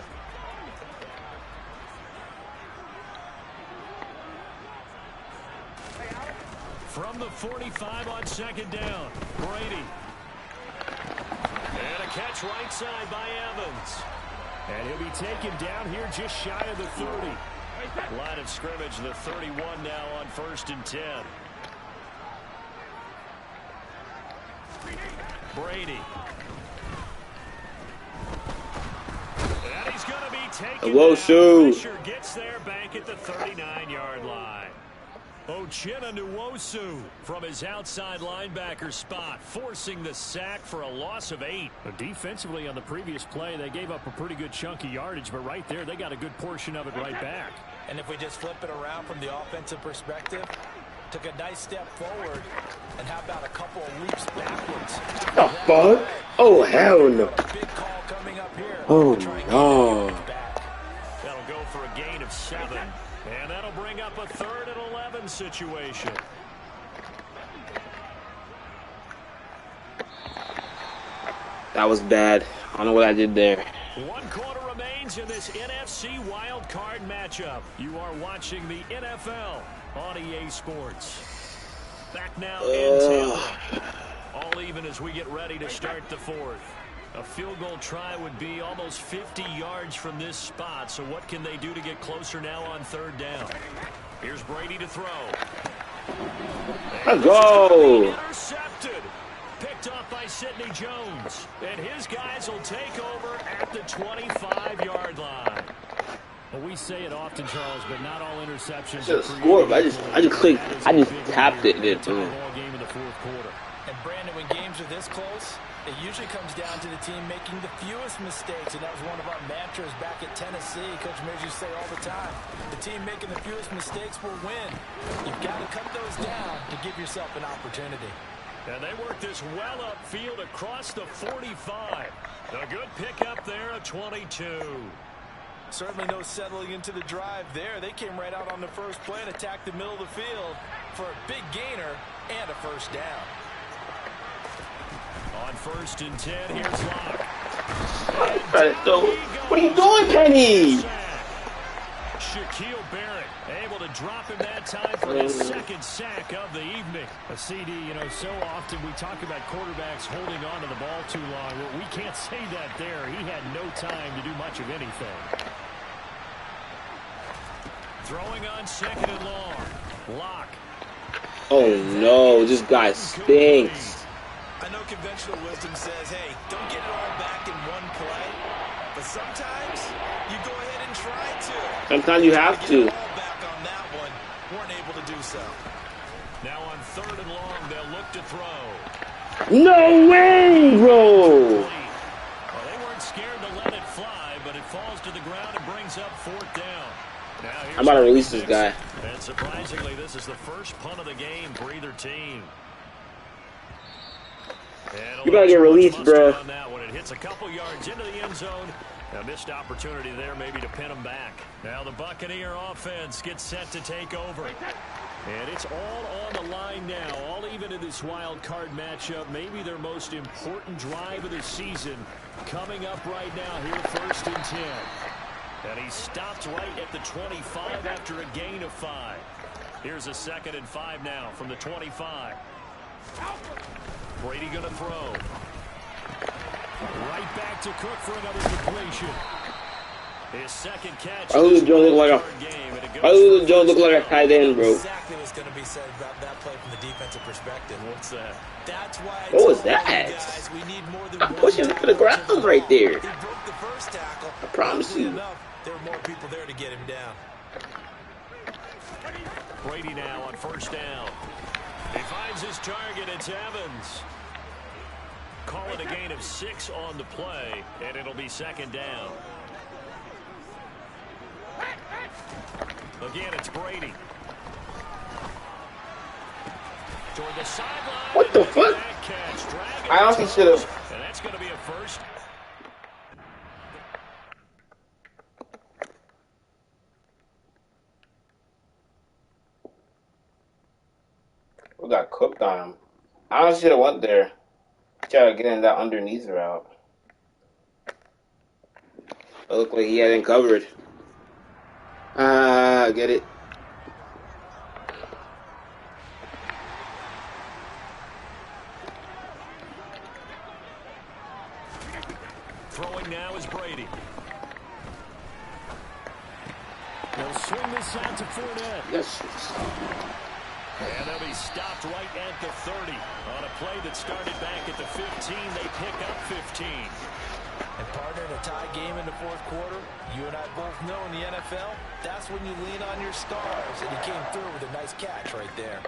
From the 45 on second down, Brady. And a catch right side by Evans. And he'll be taken down here just shy of the 30. Line of scrimmage, the 31 now on 1st and 10. Brady. And he's going to be taken down. Pressure gets there back at the 39-yard line. Uchenna Nwosu from his outside linebacker spot, forcing the sack for a loss of 8. But defensively on the previous play, they gave up a pretty good chunk of yardage, but right there, they got a good portion of it right back. And if we just flip it around from the offensive perspective, took a nice step forward, and how about a couple of leaps backwards? The fuck? Oh, hell no. Big call coming up here. Oh, no. That'll go for a gain of 7. And that'll bring up a 3rd and 11 situation. That was bad. I don't know what I did there. 1 quarter remains in this NFC wild card matchup. You are watching the NFL on EA Sports. Back now in Tampa. All even as we get ready to start the 4th. A field goal try would be almost 50 yards from this spot. So what can they do to get closer now on 3rd down? Here's Brady to throw. Let's go. Intercepted. Picked off by Sidney Jones. And his guys will take over at the 25-yard line. Well, we say it often, Charles, but not all interceptions. I should have scored, but I just clicked. I just tapped it. Game in the 4th quarter. And Brandon, when games are this close, it usually comes down to the team making the fewest mistakes, and that was one of our mantras back at Tennessee. Coach Mears used to say all the time, the team making the fewest mistakes will win. You've got to cut those down to give yourself an opportunity. And they work this well upfield across the 45. A good pickup there of 22. Certainly no settling into the drive there. They came right out on the first play and attacked the middle of the field for a big gainer and a 1st down. On 1st and 10, here's Locke. What are you doing, Penny? Shaquille Barrett able to drop him that time for his 2nd sack of the evening. A CD, you know, so often we talk about quarterbacks holding on to the ball too long. Well, we can't say that there. He had no time to do much of anything. Throwing on 2nd and long. Locke. Oh, no. This guy stinks. I know conventional wisdom says, hey, don't get it all back in one play. But sometimes you go ahead and try to. Sometimes you have to. Get it all back on that one. Weren't able to do so. Now on 3rd and long, they'll look to throw. No way, bro. Well, they weren't scared to let it fly, but it falls to the ground and brings up 4th down. Now I'm about to release this guy. And surprisingly, this is the first punt of the game for either team. You gotta get released, bro. On that one. It hits a couple yards into the end zone. A missed opportunity there maybe to pin them back. Now the Buccaneer offense gets set to take over. And it's all on the line now, all even in this wild card matchup. Maybe their most important drive of the season coming up right now here, 1st and 10. And he stopped right at the 25 after a gain of 5. Here's a 2nd and 5 now from the 25. Brady going to throw. Right back to Cook for another completion. His 2nd catch. Julio Jones look like a tight end, bro. Exactly what's going to be said about that play from the defensive perspective. What's that? That's why. What was that? Guys, we need more than I'm pushing him to the ground right there. He broke the first tackle. I promise you. Enough, there were more people there to get him down. Brady now on 1st down. He finds his target. It's Evans. Call it a gain of 6 on the play, and it'll be 2nd down. Again, it's Brady. Toward the sideline. What the fuck? I honestly should have. And that's going to be a 1st. We got cooked on him. I honestly should have went there. Try to get in that underneath route. It looked like he hadn't covered. Get it. Throwing now is Brady. They'll swing this out to Fournette. Yes. And they'll be stopped right at the 30. On a play that started back at the 15, they pick up 15. And partner, in a tie game in the fourth quarter, you and I both know in the NFL, that's when you lean on your stars. And he came through with a nice catch right there.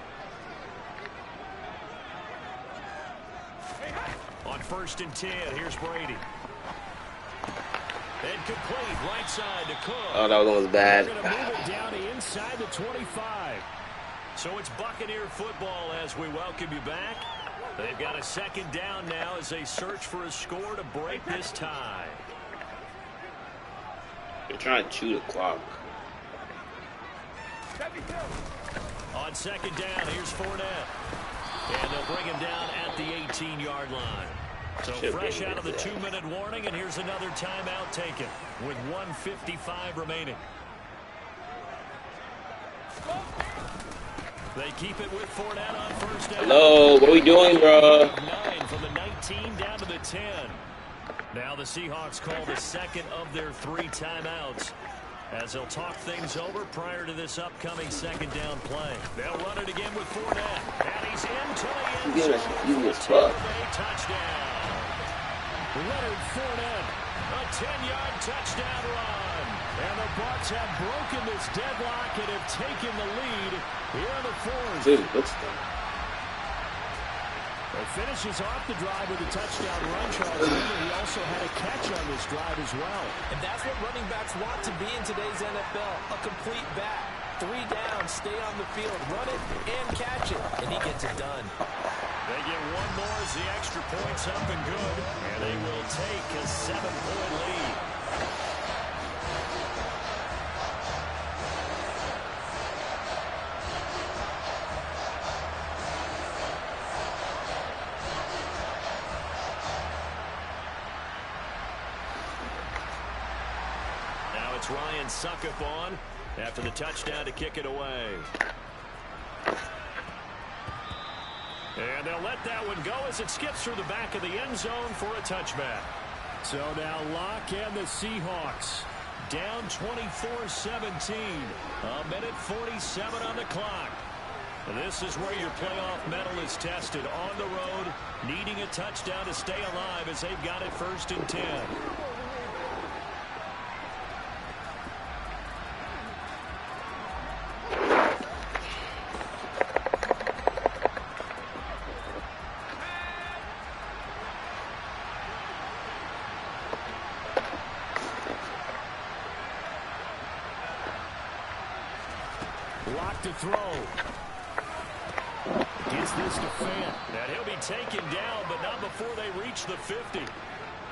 On 1st and 10, here's Brady. And complete, right side to Cook. Oh, that one was bad. They're going to move it down to inside the 25. So it's Buccaneer football as we welcome you back. They've got a 2nd down now as they search for a score to break this tie. They're trying to chew the clock. On 2nd down, here's Fournette. And they'll bring him down at the 18-yard line. So fresh out of the 2-minute warning, and here's another timeout taken with 1:55 remaining. They keep it with Fournette on 1st down. Hello, what are we doing, bro? 9 from the 19 down to the 10. Now the Seahawks call the 2nd of their 3 timeouts as they'll talk things over prior to this upcoming 2nd down play. They'll run it again with Fournette. And he's into the end zone for a touchdown. Leonard Fournette, a 10-yard touchdown run. And the Bucs have broken this deadlock and have taken the lead here in the 4th. Dude, what's that? He finishes off the drive with a touchdown run, Charles. He also had a catch on this drive as well. And that's what running backs want to be in today's NFL, a complete back. 3 down, stay on the field, run it, and catch it. And he gets it done. They get one more as the extra point's up and good. And they will take a 7-point lead. Now it's Ryan Suckup on after the touchdown to kick it away. And they'll let that one go as it skips through the back of the end zone for a touchback. So now Locke and the Seahawks down 24-17. A minute 47 on the clock. This is where your playoff medal is tested on the road, needing a touchdown to stay alive as they've got it 1st and 10. Lock to throw. Gets this to Fant. And he'll be taken down, but not before they reach the 50.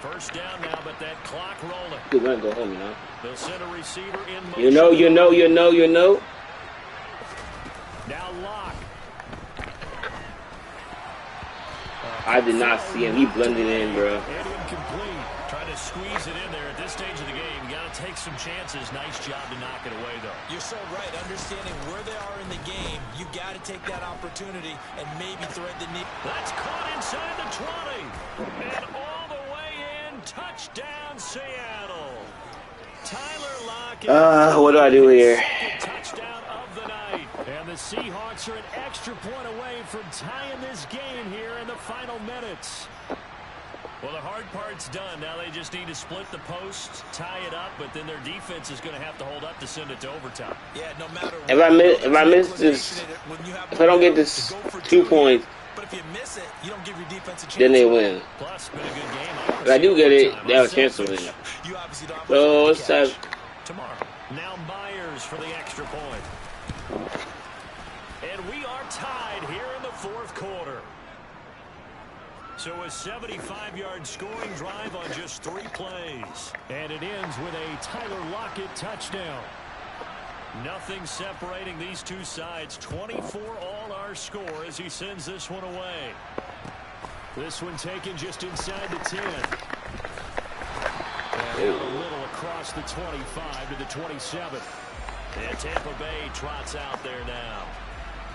1st down now, but that clock rolling. You're going to go home, you know? They'll send a receiver in motion. You know. Now Locke. I did not see him. He blended in, bro. And incomplete. Trying to squeeze it in there at this stage of the game. Got to take some chances. Nice job to knock it away, though. You're so right. Understanding where they are in the game, you got to take that opportunity and maybe thread the needle. That's caught inside the 20. And all the way in. Touchdown, Seattle. Tyler Lockett. What do I do here? Touchdown of the night. And the Seahawks are an extra point away from tying this game here in the final minutes. Well, the hard part's done. Now they just need to split the posts, tie it up, but then their defense is going to have to hold up to send it to overtime. Yeah, no matter If I miss this, if I don't get this 2 points, but if you miss it, you don't give your defense a chance. then they win. Plus, been a good game. If I do get it, they have a chance to win. You obviously don't have So let's have tomorrow. Now Myers for the extra point. And we are tied here in the 4th quarter. So a 75-yard scoring drive on just 3 plays. And it ends with a Tyler Lockett touchdown. Nothing separating these two sides. 24 all our score as he sends this one away. This one taken just inside the 10. And a little across the 25 to the 27. And Tampa Bay trots out there now.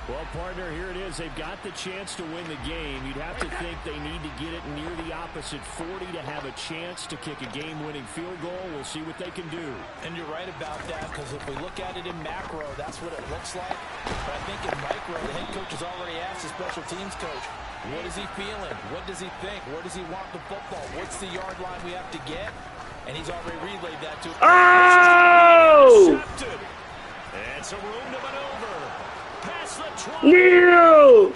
Well, partner, here it is. They've got the chance to win the game. You'd have to think they need to get it near the opposite 40 to have a chance to kick a game-winning field goal. We'll see what they can do. And you're right about that, because if we look at it in macro, that's what it looks like. But I think in micro, the head coach has already asked the special teams coach, what is he feeling? What does he think? Where does he want the football? What's the yard line we have to get? And he's already relayed that to him. Oh! And some room to maneuver. Past the 20. No!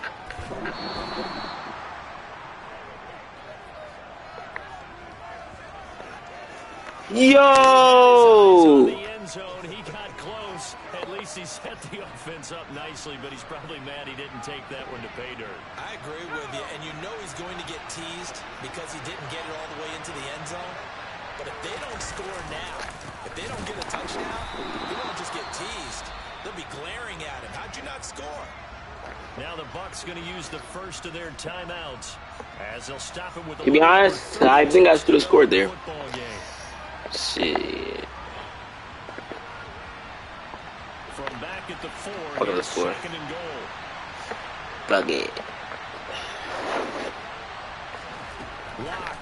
Yo! The end zone. He got close. At least he set the offense up nicely, but he's probably mad he didn't take that one to pay dirt. I agree with you, and you know he's going to get teased because he didn't get it all the way into the end zone. But if they don't score now, if they don't get a touchdown, he won't just get teased. They'll be glaring at him. How'd you not score? Now the Bucs going to use the first of their timeouts as they'll stop him with a. To be honest, I think I should have scored there. Shit. From back at the 4, Look at the score. second and goal. Fuck it. Lock.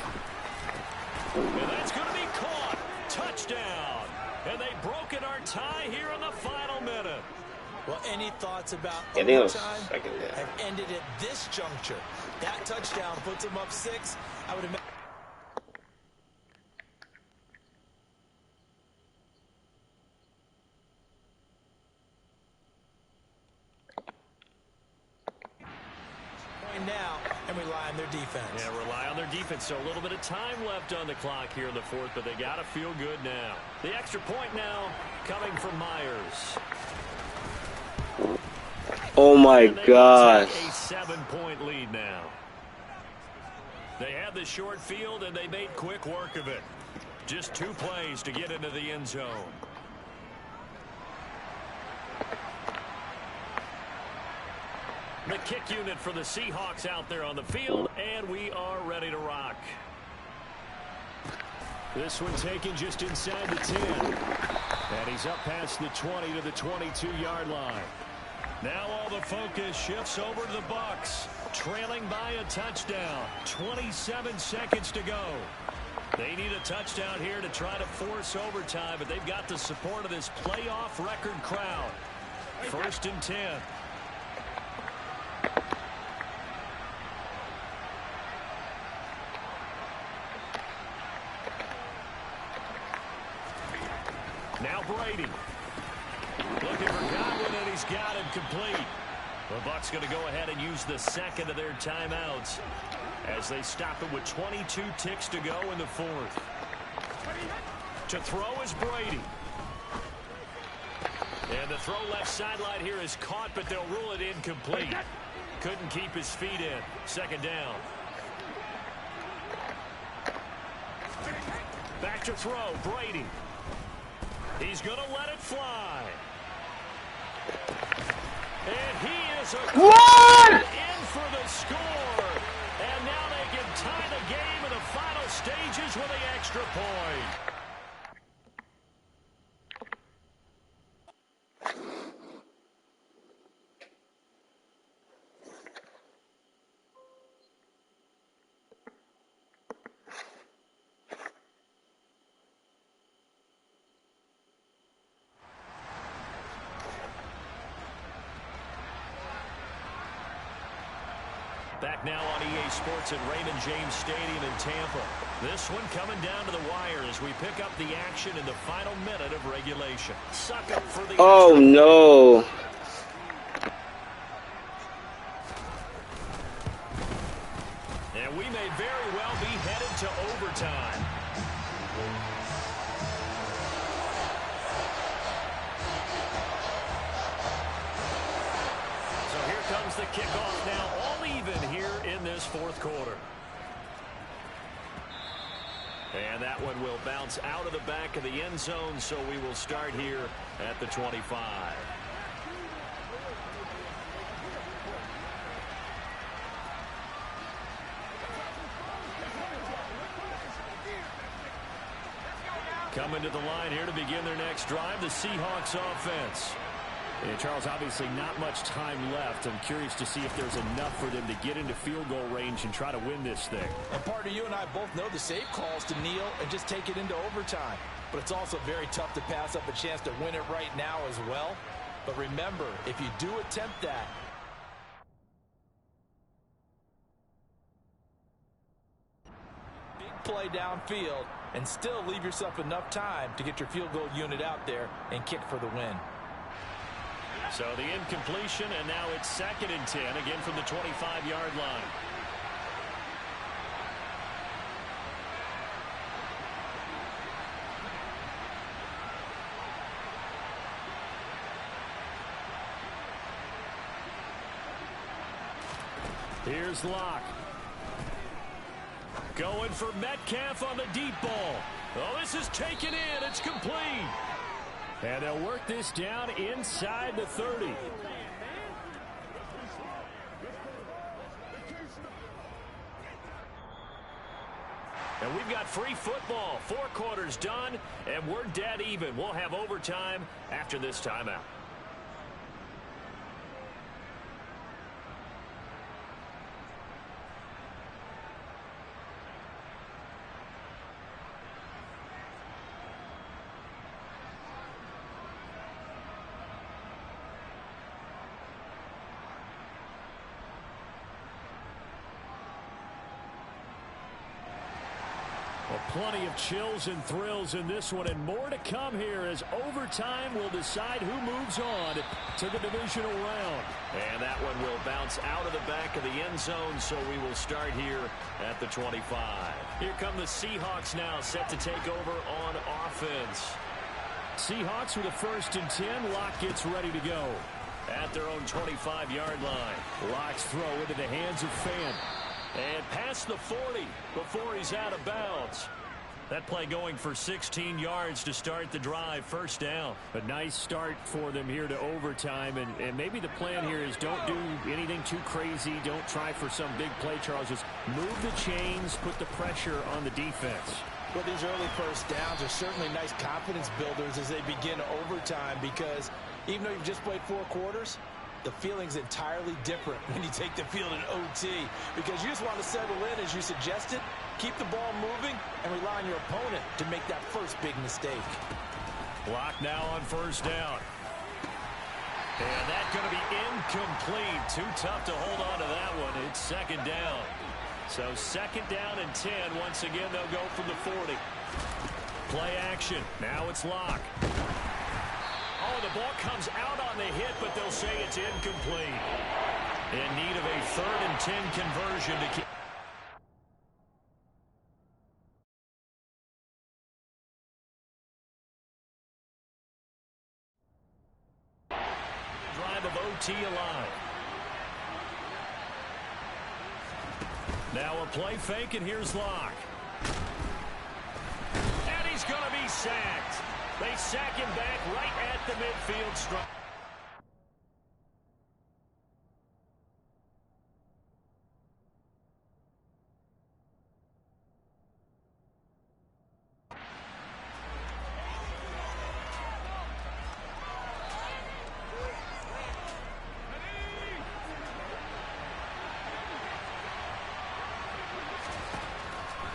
And that's going to be caught. Touchdown. And they've broken our tie here in the final minute. Well, any thoughts about I think it was overtime second, yeah. have ended at this juncture? That touchdown puts them up 6. I would imagine. Now and rely on their defense. Yeah, rely on their defense. So a little bit of time left on the clock here in the 4th, but they got to feel good now. The extra point now coming from Myers. Oh my And they gosh. take a 7-point lead now. They had the short field, and they made quick work of it. Just 2 plays to get into the end zone. The kick unit for the Seahawks out there on the field, and we are ready to rock. This one taken just inside the 10. And he's up past the 20 to the 22-yard line. Now all the focus shifts over to the Bucs, trailing by a touchdown. 27 seconds to go. They need a touchdown here to try to force overtime, but they've got the support of this playoff record crowd. 1st and 10. Now Brady. Looking for Godwin, and he's got him complete. The Bucs going to go ahead and use the second of their timeouts as they stop it with 22 ticks to go in the 4th. To throw is Brady. And the throw left sideline here is caught, but they'll rule it incomplete. Couldn't keep his feet in. 2nd down. Back to throw, Brady. He's going to let it fly. And he is What? in for the score. And now they can tie the game in the final stages with the extra point. Back now on EA Sports at Raymond James Stadium in Tampa. This one coming down to the wire as we pick up the action in the final minute of regulation. Suck up for the Oh no. And we may very well be headed to overtime. So here comes the kickoff now, all even here in this 4th quarter. And that one will bounce out of the back of the end zone, so we will start here at the 25. Coming to the line here to begin their next drive, the Seahawks offense. And Charles, obviously not much time left. I'm curious to see if there's enough for them to get into field goal range and try to win this thing. And partner, you and I both know the safe calls to kneel and just take it into overtime. But it's also very tough to pass up a chance to win it right now as well. But remember, if you do attempt that, big play downfield and still leave yourself enough time to get your field goal unit out there and kick for the win. So the incompletion, and now it's 2nd and 10, again from the 25-yard line. Here's Locke. Going for Metcalf on the deep ball. Oh, this is taken in. It's complete. And they'll work this down inside the 30. And we've got free football. 4 quarters done, and we're dead even. We'll have overtime after this timeout. Plenty of chills and thrills in this one, and more to come here as overtime will decide who moves on to the divisional round. And that one will bounce out of the back of the end zone, so we will start here at the 25. Here come the Seahawks now, set to take over on offense. Seahawks with a 1st and 10. Locke gets ready to go at their own 25-yard line. Locke's throw into the hands of Fant. And past the 40 before he's out of bounds. That play going for 16 yards to start the drive, 1st down. A nice start for them here to overtime. And maybe the plan here is don't do anything too crazy. Don't try for some big play, Charles. Just move the chains, put the pressure on the defense. Well, these early 1st downs are certainly nice confidence builders as they begin overtime, because even though you've just played 4 quarters, the feeling's entirely different when you take the field in OT, because you just want to settle in, as you suggested, keep the ball moving, and rely on your opponent to make that first big mistake. Locke now on 1st down. And that's going to be incomplete. Too tough to hold on to that one. It's 2nd down. So 2nd down and 10. Once again, they'll go from the 40. Play action. Now it's Locke. Oh, the ball comes out on the hit, but they'll say it's incomplete. In need of a 3rd and 10 conversion to keep. Drive of OT alive. Now a play fake, and here's Locke. And he's going to be sacked. They sack him back right at the midfield stripe.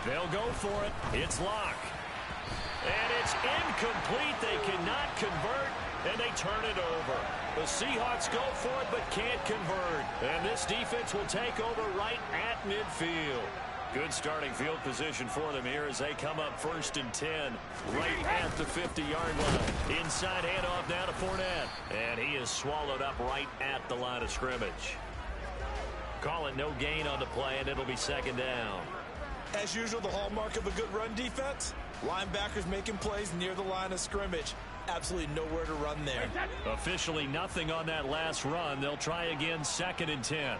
They'll go for it. It's Locke. And it's incomplete. They cannot convert, and they turn it over. The Seahawks go for it but can't convert. And this defense will take over right at midfield. Good starting field position for them here as they come up 1st and 10 right at the 50-yard line. Inside handoff now to Fournette. And he is swallowed up right at the line of scrimmage. Call it no gain on the play, and it'll be 2nd down. As usual, the hallmark of a good run defense, linebackers making plays near the line of scrimmage. Absolutely nowhere to run there. Officially nothing on that last run. They'll try again, 2nd and 10.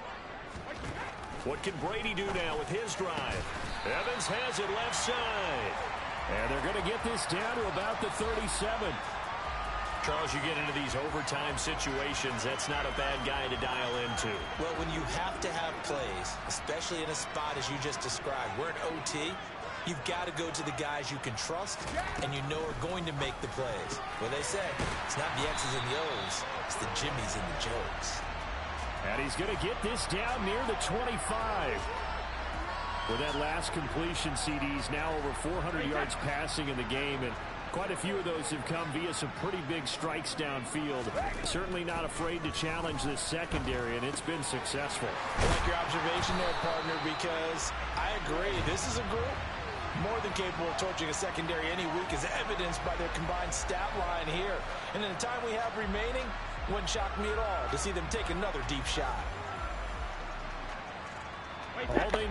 What can Brady do now with his drive? Evans has it left side. And they're going to get this down to about the 37. Charles, you get into these overtime situations, that's not a bad guy to dial into. Well, when you have to have plays, especially in a spot as you just described, we're in OT, you've got to go to the guys you can trust and you know are going to make the plays. Well, they say it's not the X's and the O's, it's the Jimmies and the Joes. And he's going to get this down near the 25. With that last completion, CD's now over 400 yards passing in the game, and quite a few of those have come via some pretty big strikes downfield. Certainly not afraid to challenge this secondary, and it's been successful. I like your observation there, partner, because I agree. This is a group more than capable of torching a secondary any week, as evidenced by their combined stat line here. And in the time we have remaining, wouldn't shock me at all to see them take another deep shot.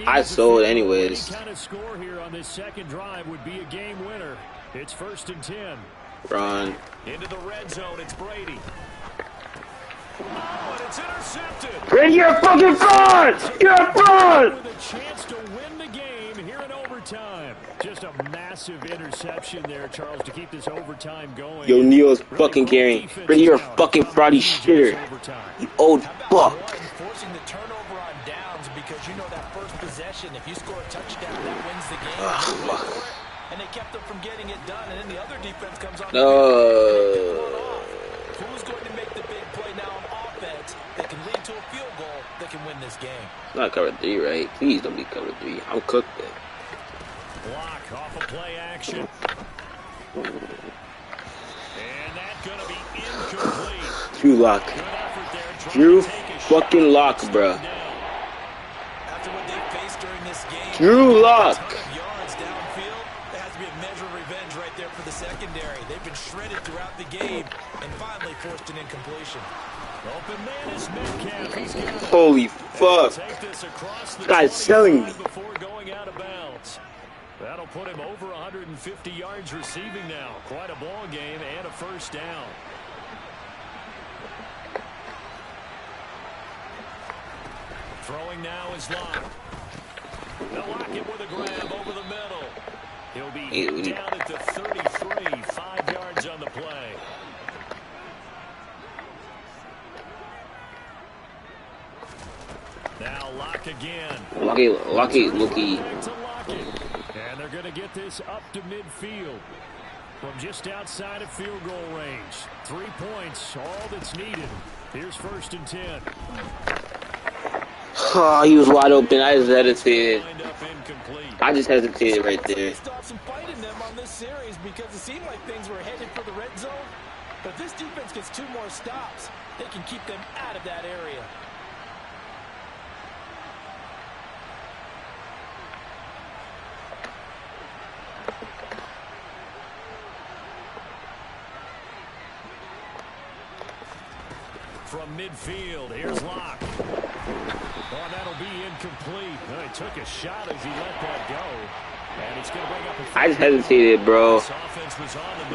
I sold anyways. Any kind of score here on this second drive would be a game winner. It's 1st and 10. Run. Into the red zone, it's Brady. Oh, and it's intercepted. Brady, you're fucking front! You're front! With a chance to win the game here in overtime. Just a massive interception there, Charles, to keep this overtime going. Yo, Neil's fucking carrying. Brady, you're a fucking fraudy shitter. You old fuck. Forcing the turnover on downs, because you know that first possession, if you score a touchdown, that wins the game. And they kept them from getting it done, and then the other defense comes on. Who's going to make the big play now on offense that can lead to a field goal that can win this game? Not cover 3, right? Please don't be cover 3. I'm cooked then. Block off a play action. And that's going to be incomplete. Drew Lock. Drew fucking Lock, bruh. After what they faced during this game, Drew Lock. The secondary. They've been shredded throughout the game and finally forced an incompletion. Open man is Metcalf. He's got it. Holy fuck. Take this across the Guy's selling me. before going out of bounds. That'll put him over 150 yards receiving now. Quite a ball game and a first down. Throwing now is Locke. They'll lock it with a grab over the middle. He'll be down at the 33, 5 yards on the play. Now Locke again. Lucky. And they're going to get this up to midfield. From just outside of field goal range. 3 points, all that's needed. Here's 1st and 10. Oh, he was wide open. I just hesitated. Right there. Stop some fight in them on this series, because it seemed like things were headed for the red zone. But if this defense gets 2 more stops, they can keep them out of that area. From midfield, here's Locke. Oh, that'll be incomplete. Oh, he took a shot as he let that go. And it's going to bring up a I just hesitated, bro.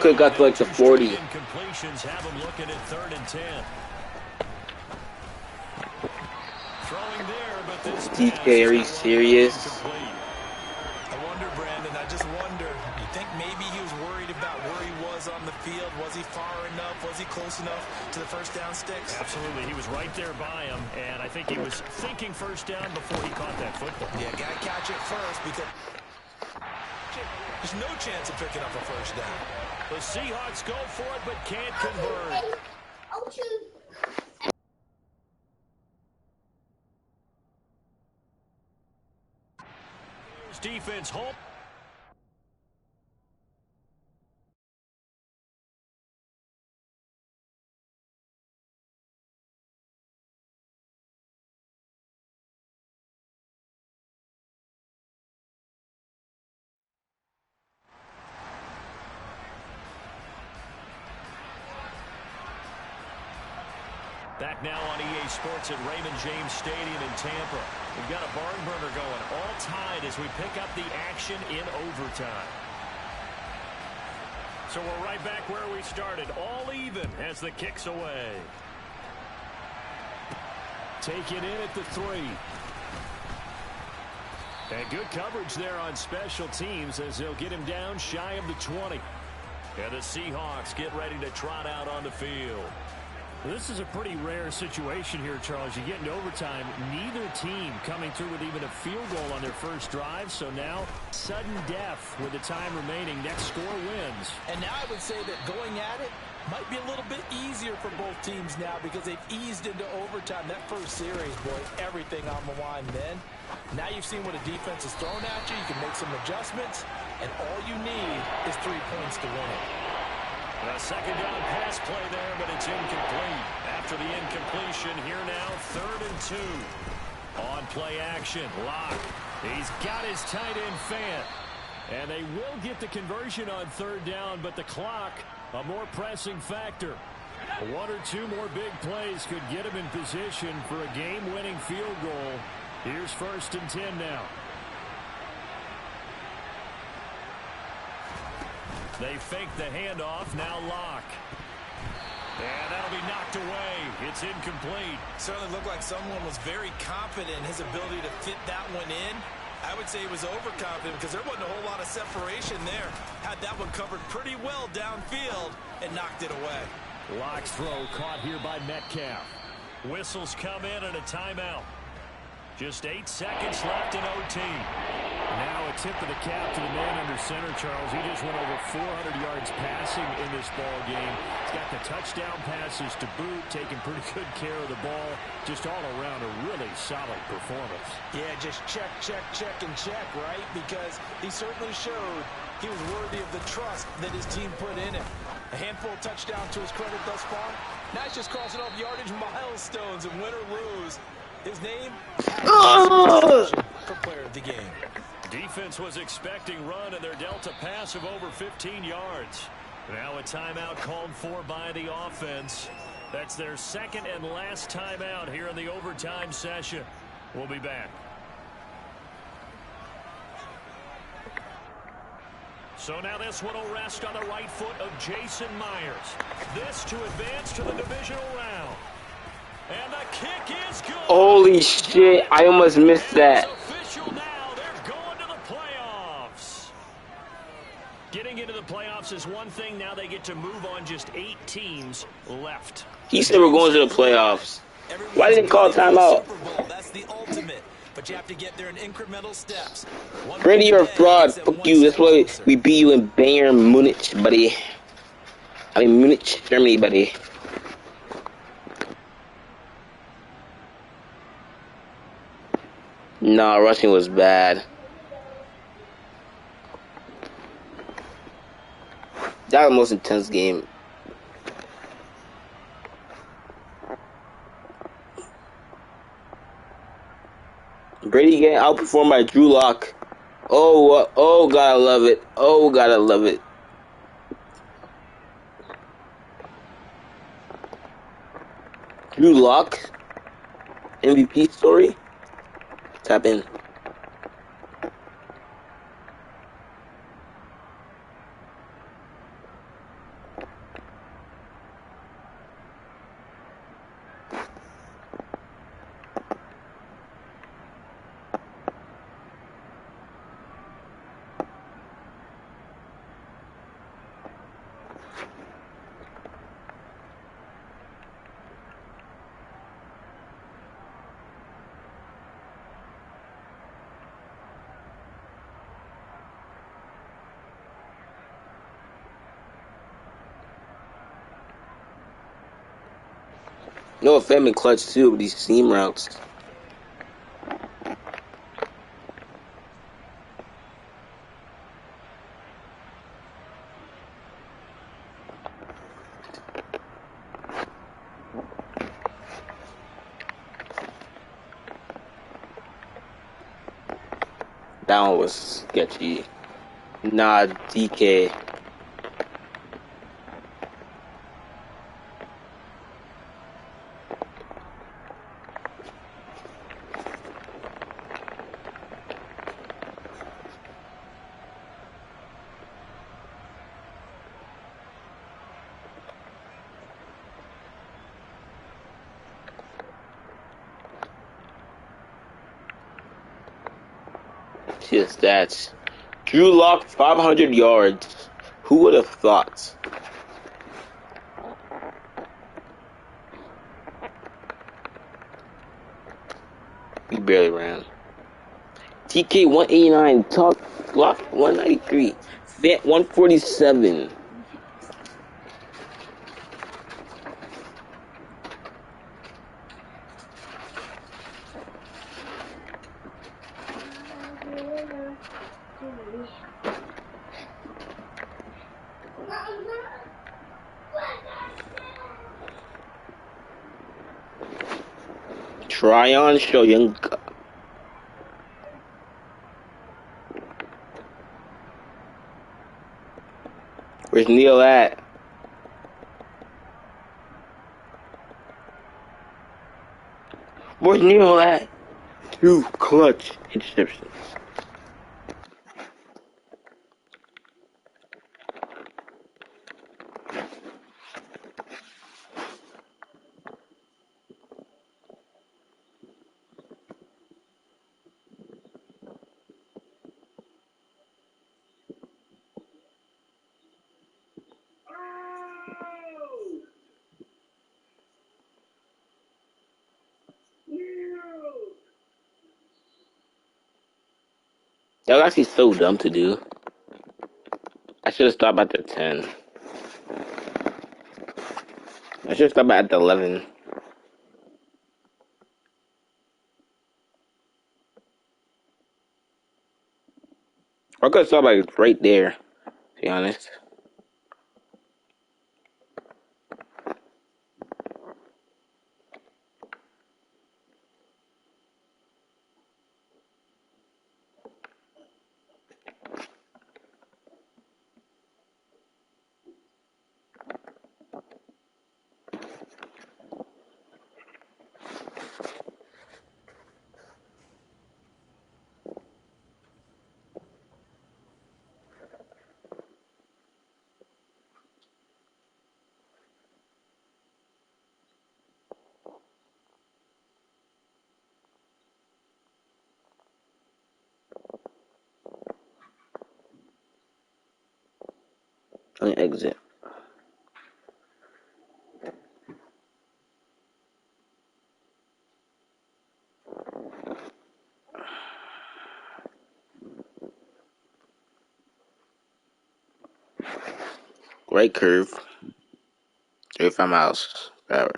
Could have got to like the 40. Incompletions have him looking at 3rd and 10. Throwing there, but this DK, are you serious? I wonder, Brandon, I just wonder. You think maybe he was worried about where he was on the field? Was he far enough? Was he close enough to the first down sticks? Absolutely. He was right there by him, and I think he was thinking first down before he caught that football. Yeah, got to catch it first, because there's no chance of picking up a first down. The Seahawks go for it, but can't convert. Here's defense, Holt. Back now on EA Sports at Raymond James Stadium in Tampa. We've got a barn burner going, all tied as we pick up the action in overtime. So we're right back where we started, all even as the kick's away. Taken in at the 3. And good coverage there on special teams as they'll get him down shy of the 20. And the Seahawks get ready to trot out on the field. This is a pretty rare situation here, Charles. You get into overtime, neither team coming through with even a field goal on their first drive. So now, sudden death with the time remaining. Next score wins. And now I would say that going at it might be a little bit easier for both teams now because they've eased into overtime. That first series, boy, everything on the line then. Now you've seen what a defense is thrown at you. You can make some adjustments, and all you need is 3 points to win it. A second down pass play there, but it's incomplete. After the incompletion, here now, 3rd and 2. On play action, Locke. He's got his tight end Fant. And they will get the conversion on 3rd down, but the clock, a more pressing factor. 1 or 2 more big plays could get him in position for a game-winning field goal. Here's 1st and 10 now. They fake the handoff, now Locke. And that'll be knocked away. It's incomplete. Certainly looked like someone was very confident in his ability to fit that one in. I would say he was overconfident because there wasn't a whole lot of separation there. Had that one covered pretty well downfield and knocked it away. Locke's throw caught here by Metcalf. Whistles come in and a timeout. Just 8 seconds left in OT. Now a tip of the cap to the man under center, Charles. He just went over 400 yards passing in this ball game. He's got the touchdown passes to boot, taking pretty good care of the ball. Just all around a really solid performance. Yeah, just check, and check, right? Because he certainly showed he was worthy of the trust that his team put in him. A handful of touchdowns to his credit thus far. Now he's just crossing off yardage milestones, and win or lose, his name for player of the game. Defense was expecting run, and their dealt a pass of over 15 yards. Now a timeout called for by the offense. That's their second and last timeout here in the overtime session. We'll be back. So now this one will rest on the right foot of Jason Myers. This to advance to the divisional round. And the kick is good. Holy shit, I almost missed that. It's official now. They're going to the playoffs. Getting into the playoffs is one thing. Now they get to move on. Just 8 teams left. He said we're going to the playoffs. Why didn't he call timeout? That's the ultimate. But you have to get there in incremental steps. Brady, you're a fraud. Fuck you. That's why we beat you in Bayern Munich, buddy. I mean, Munich, Germany, buddy. Nah, rushing was bad. That was the most intense game. Brady getting outperformed by Drew Lock. Oh, gotta love it. Oh, gotta love it. Drew Lock, MVP story. Tap in. No, Fetman clutch too with these seam routes. That one was sketchy. Nah, DK. His stats. Drew Lock 500 yards. Who would have thought? We barely ran. TK 189, Talk Block 193, Fat 147. Tryon Shoyunga. Where's Neil at? Where's Neil at? 2 clutch interceptions. That was actually so dumb to do. I should have stopped at the 10. I should have stopped at the 11. I could have stopped like right there, to be honest. On exit. Right curve. 35 miles per hour.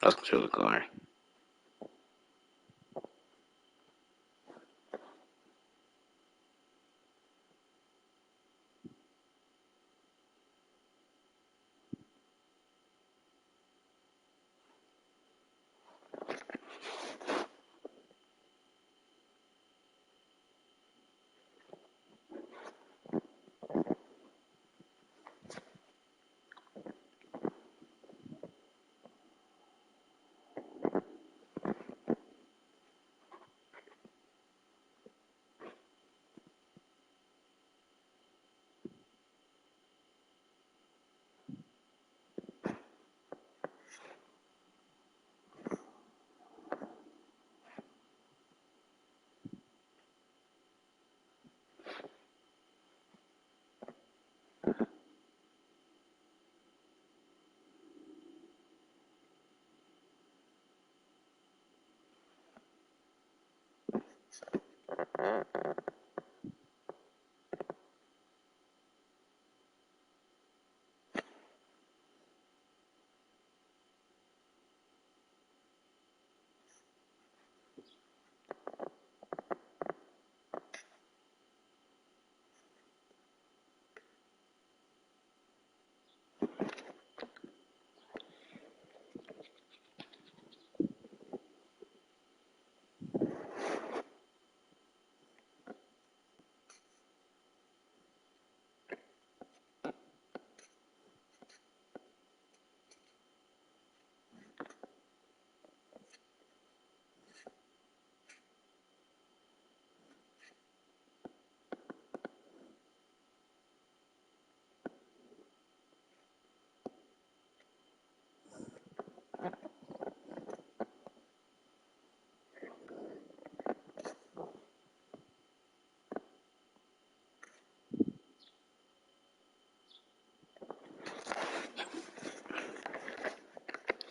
Let's control the car.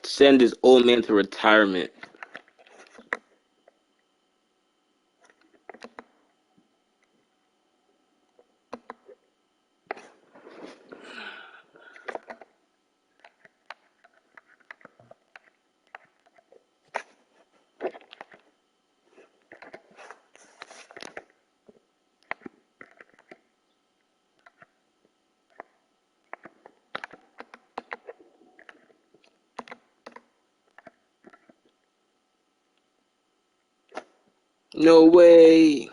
Send this old man to retirement. No way.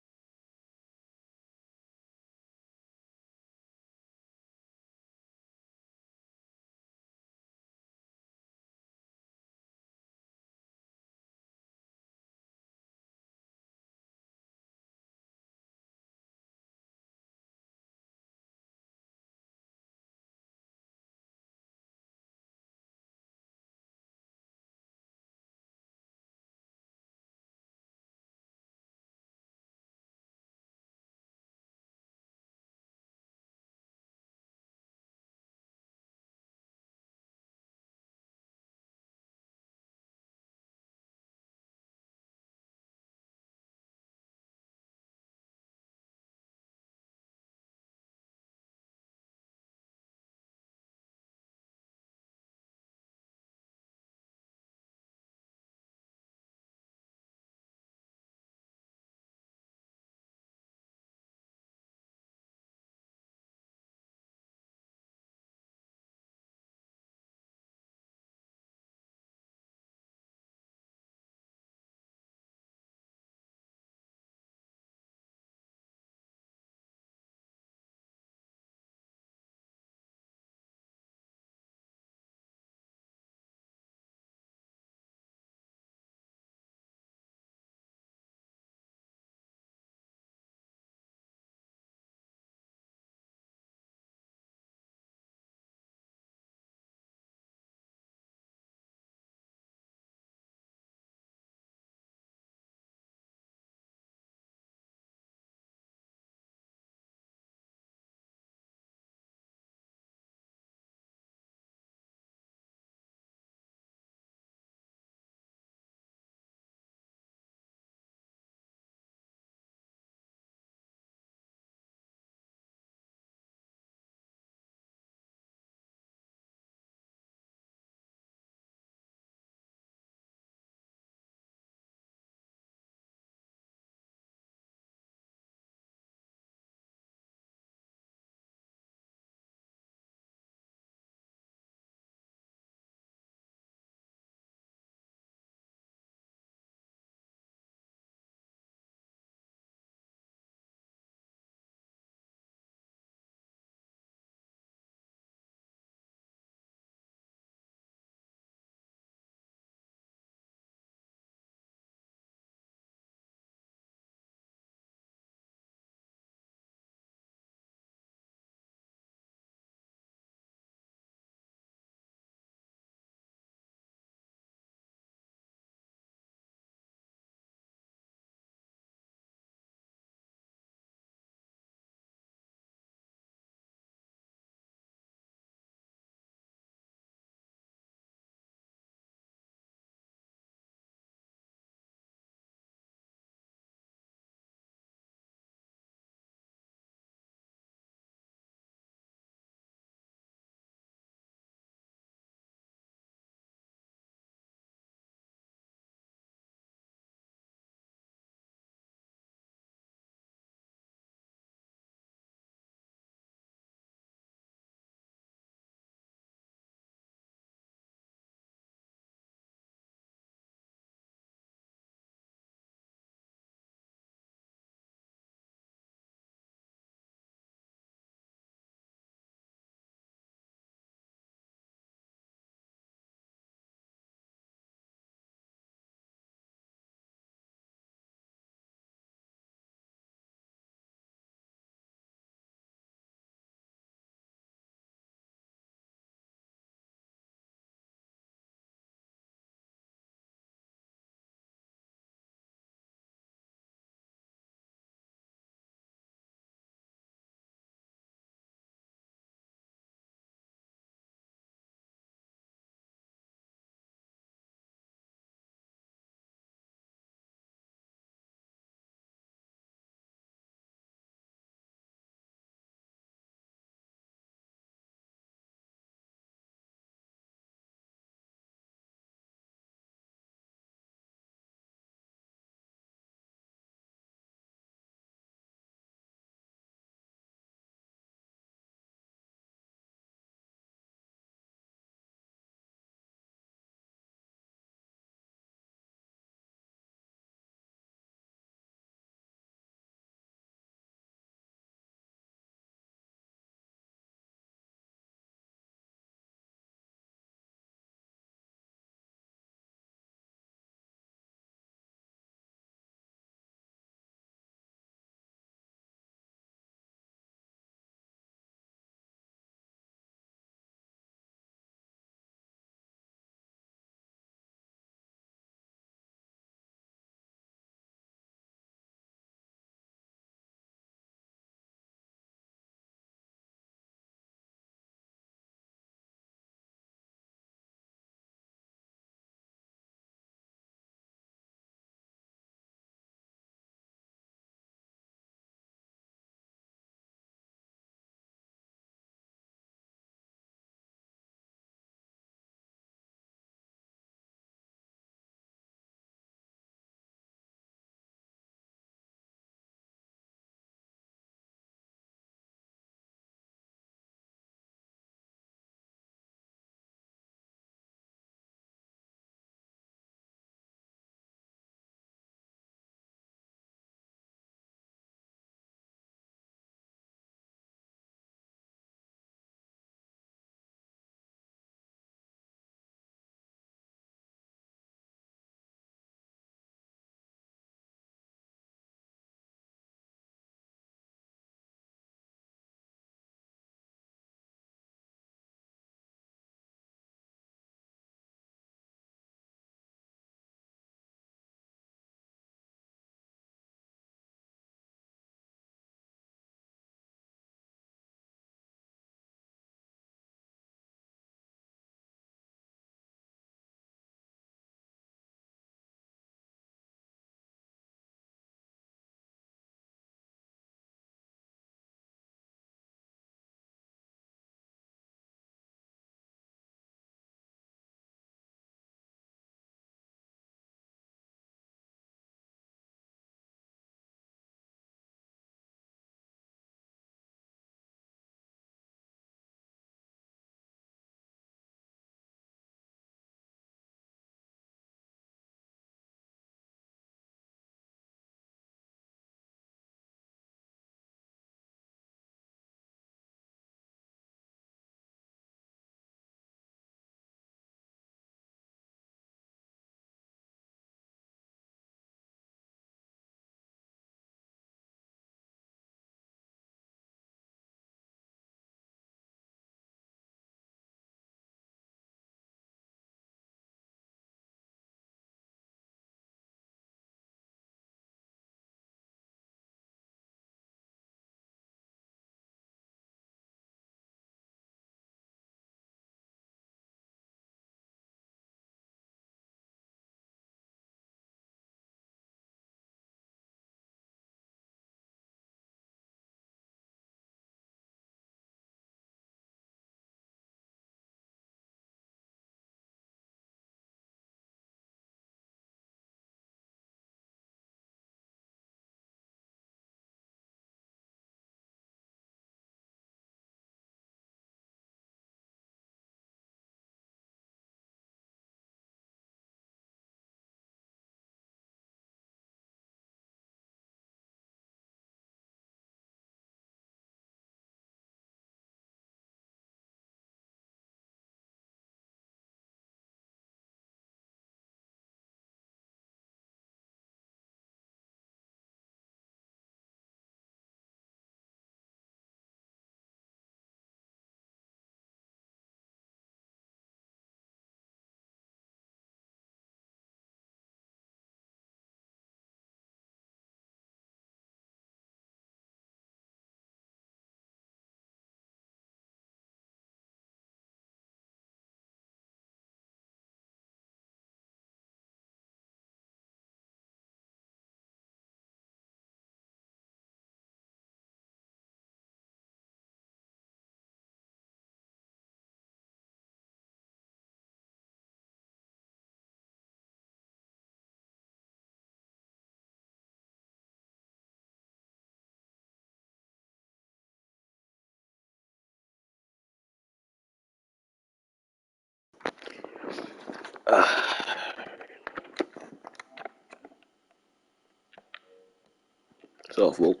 So, folks.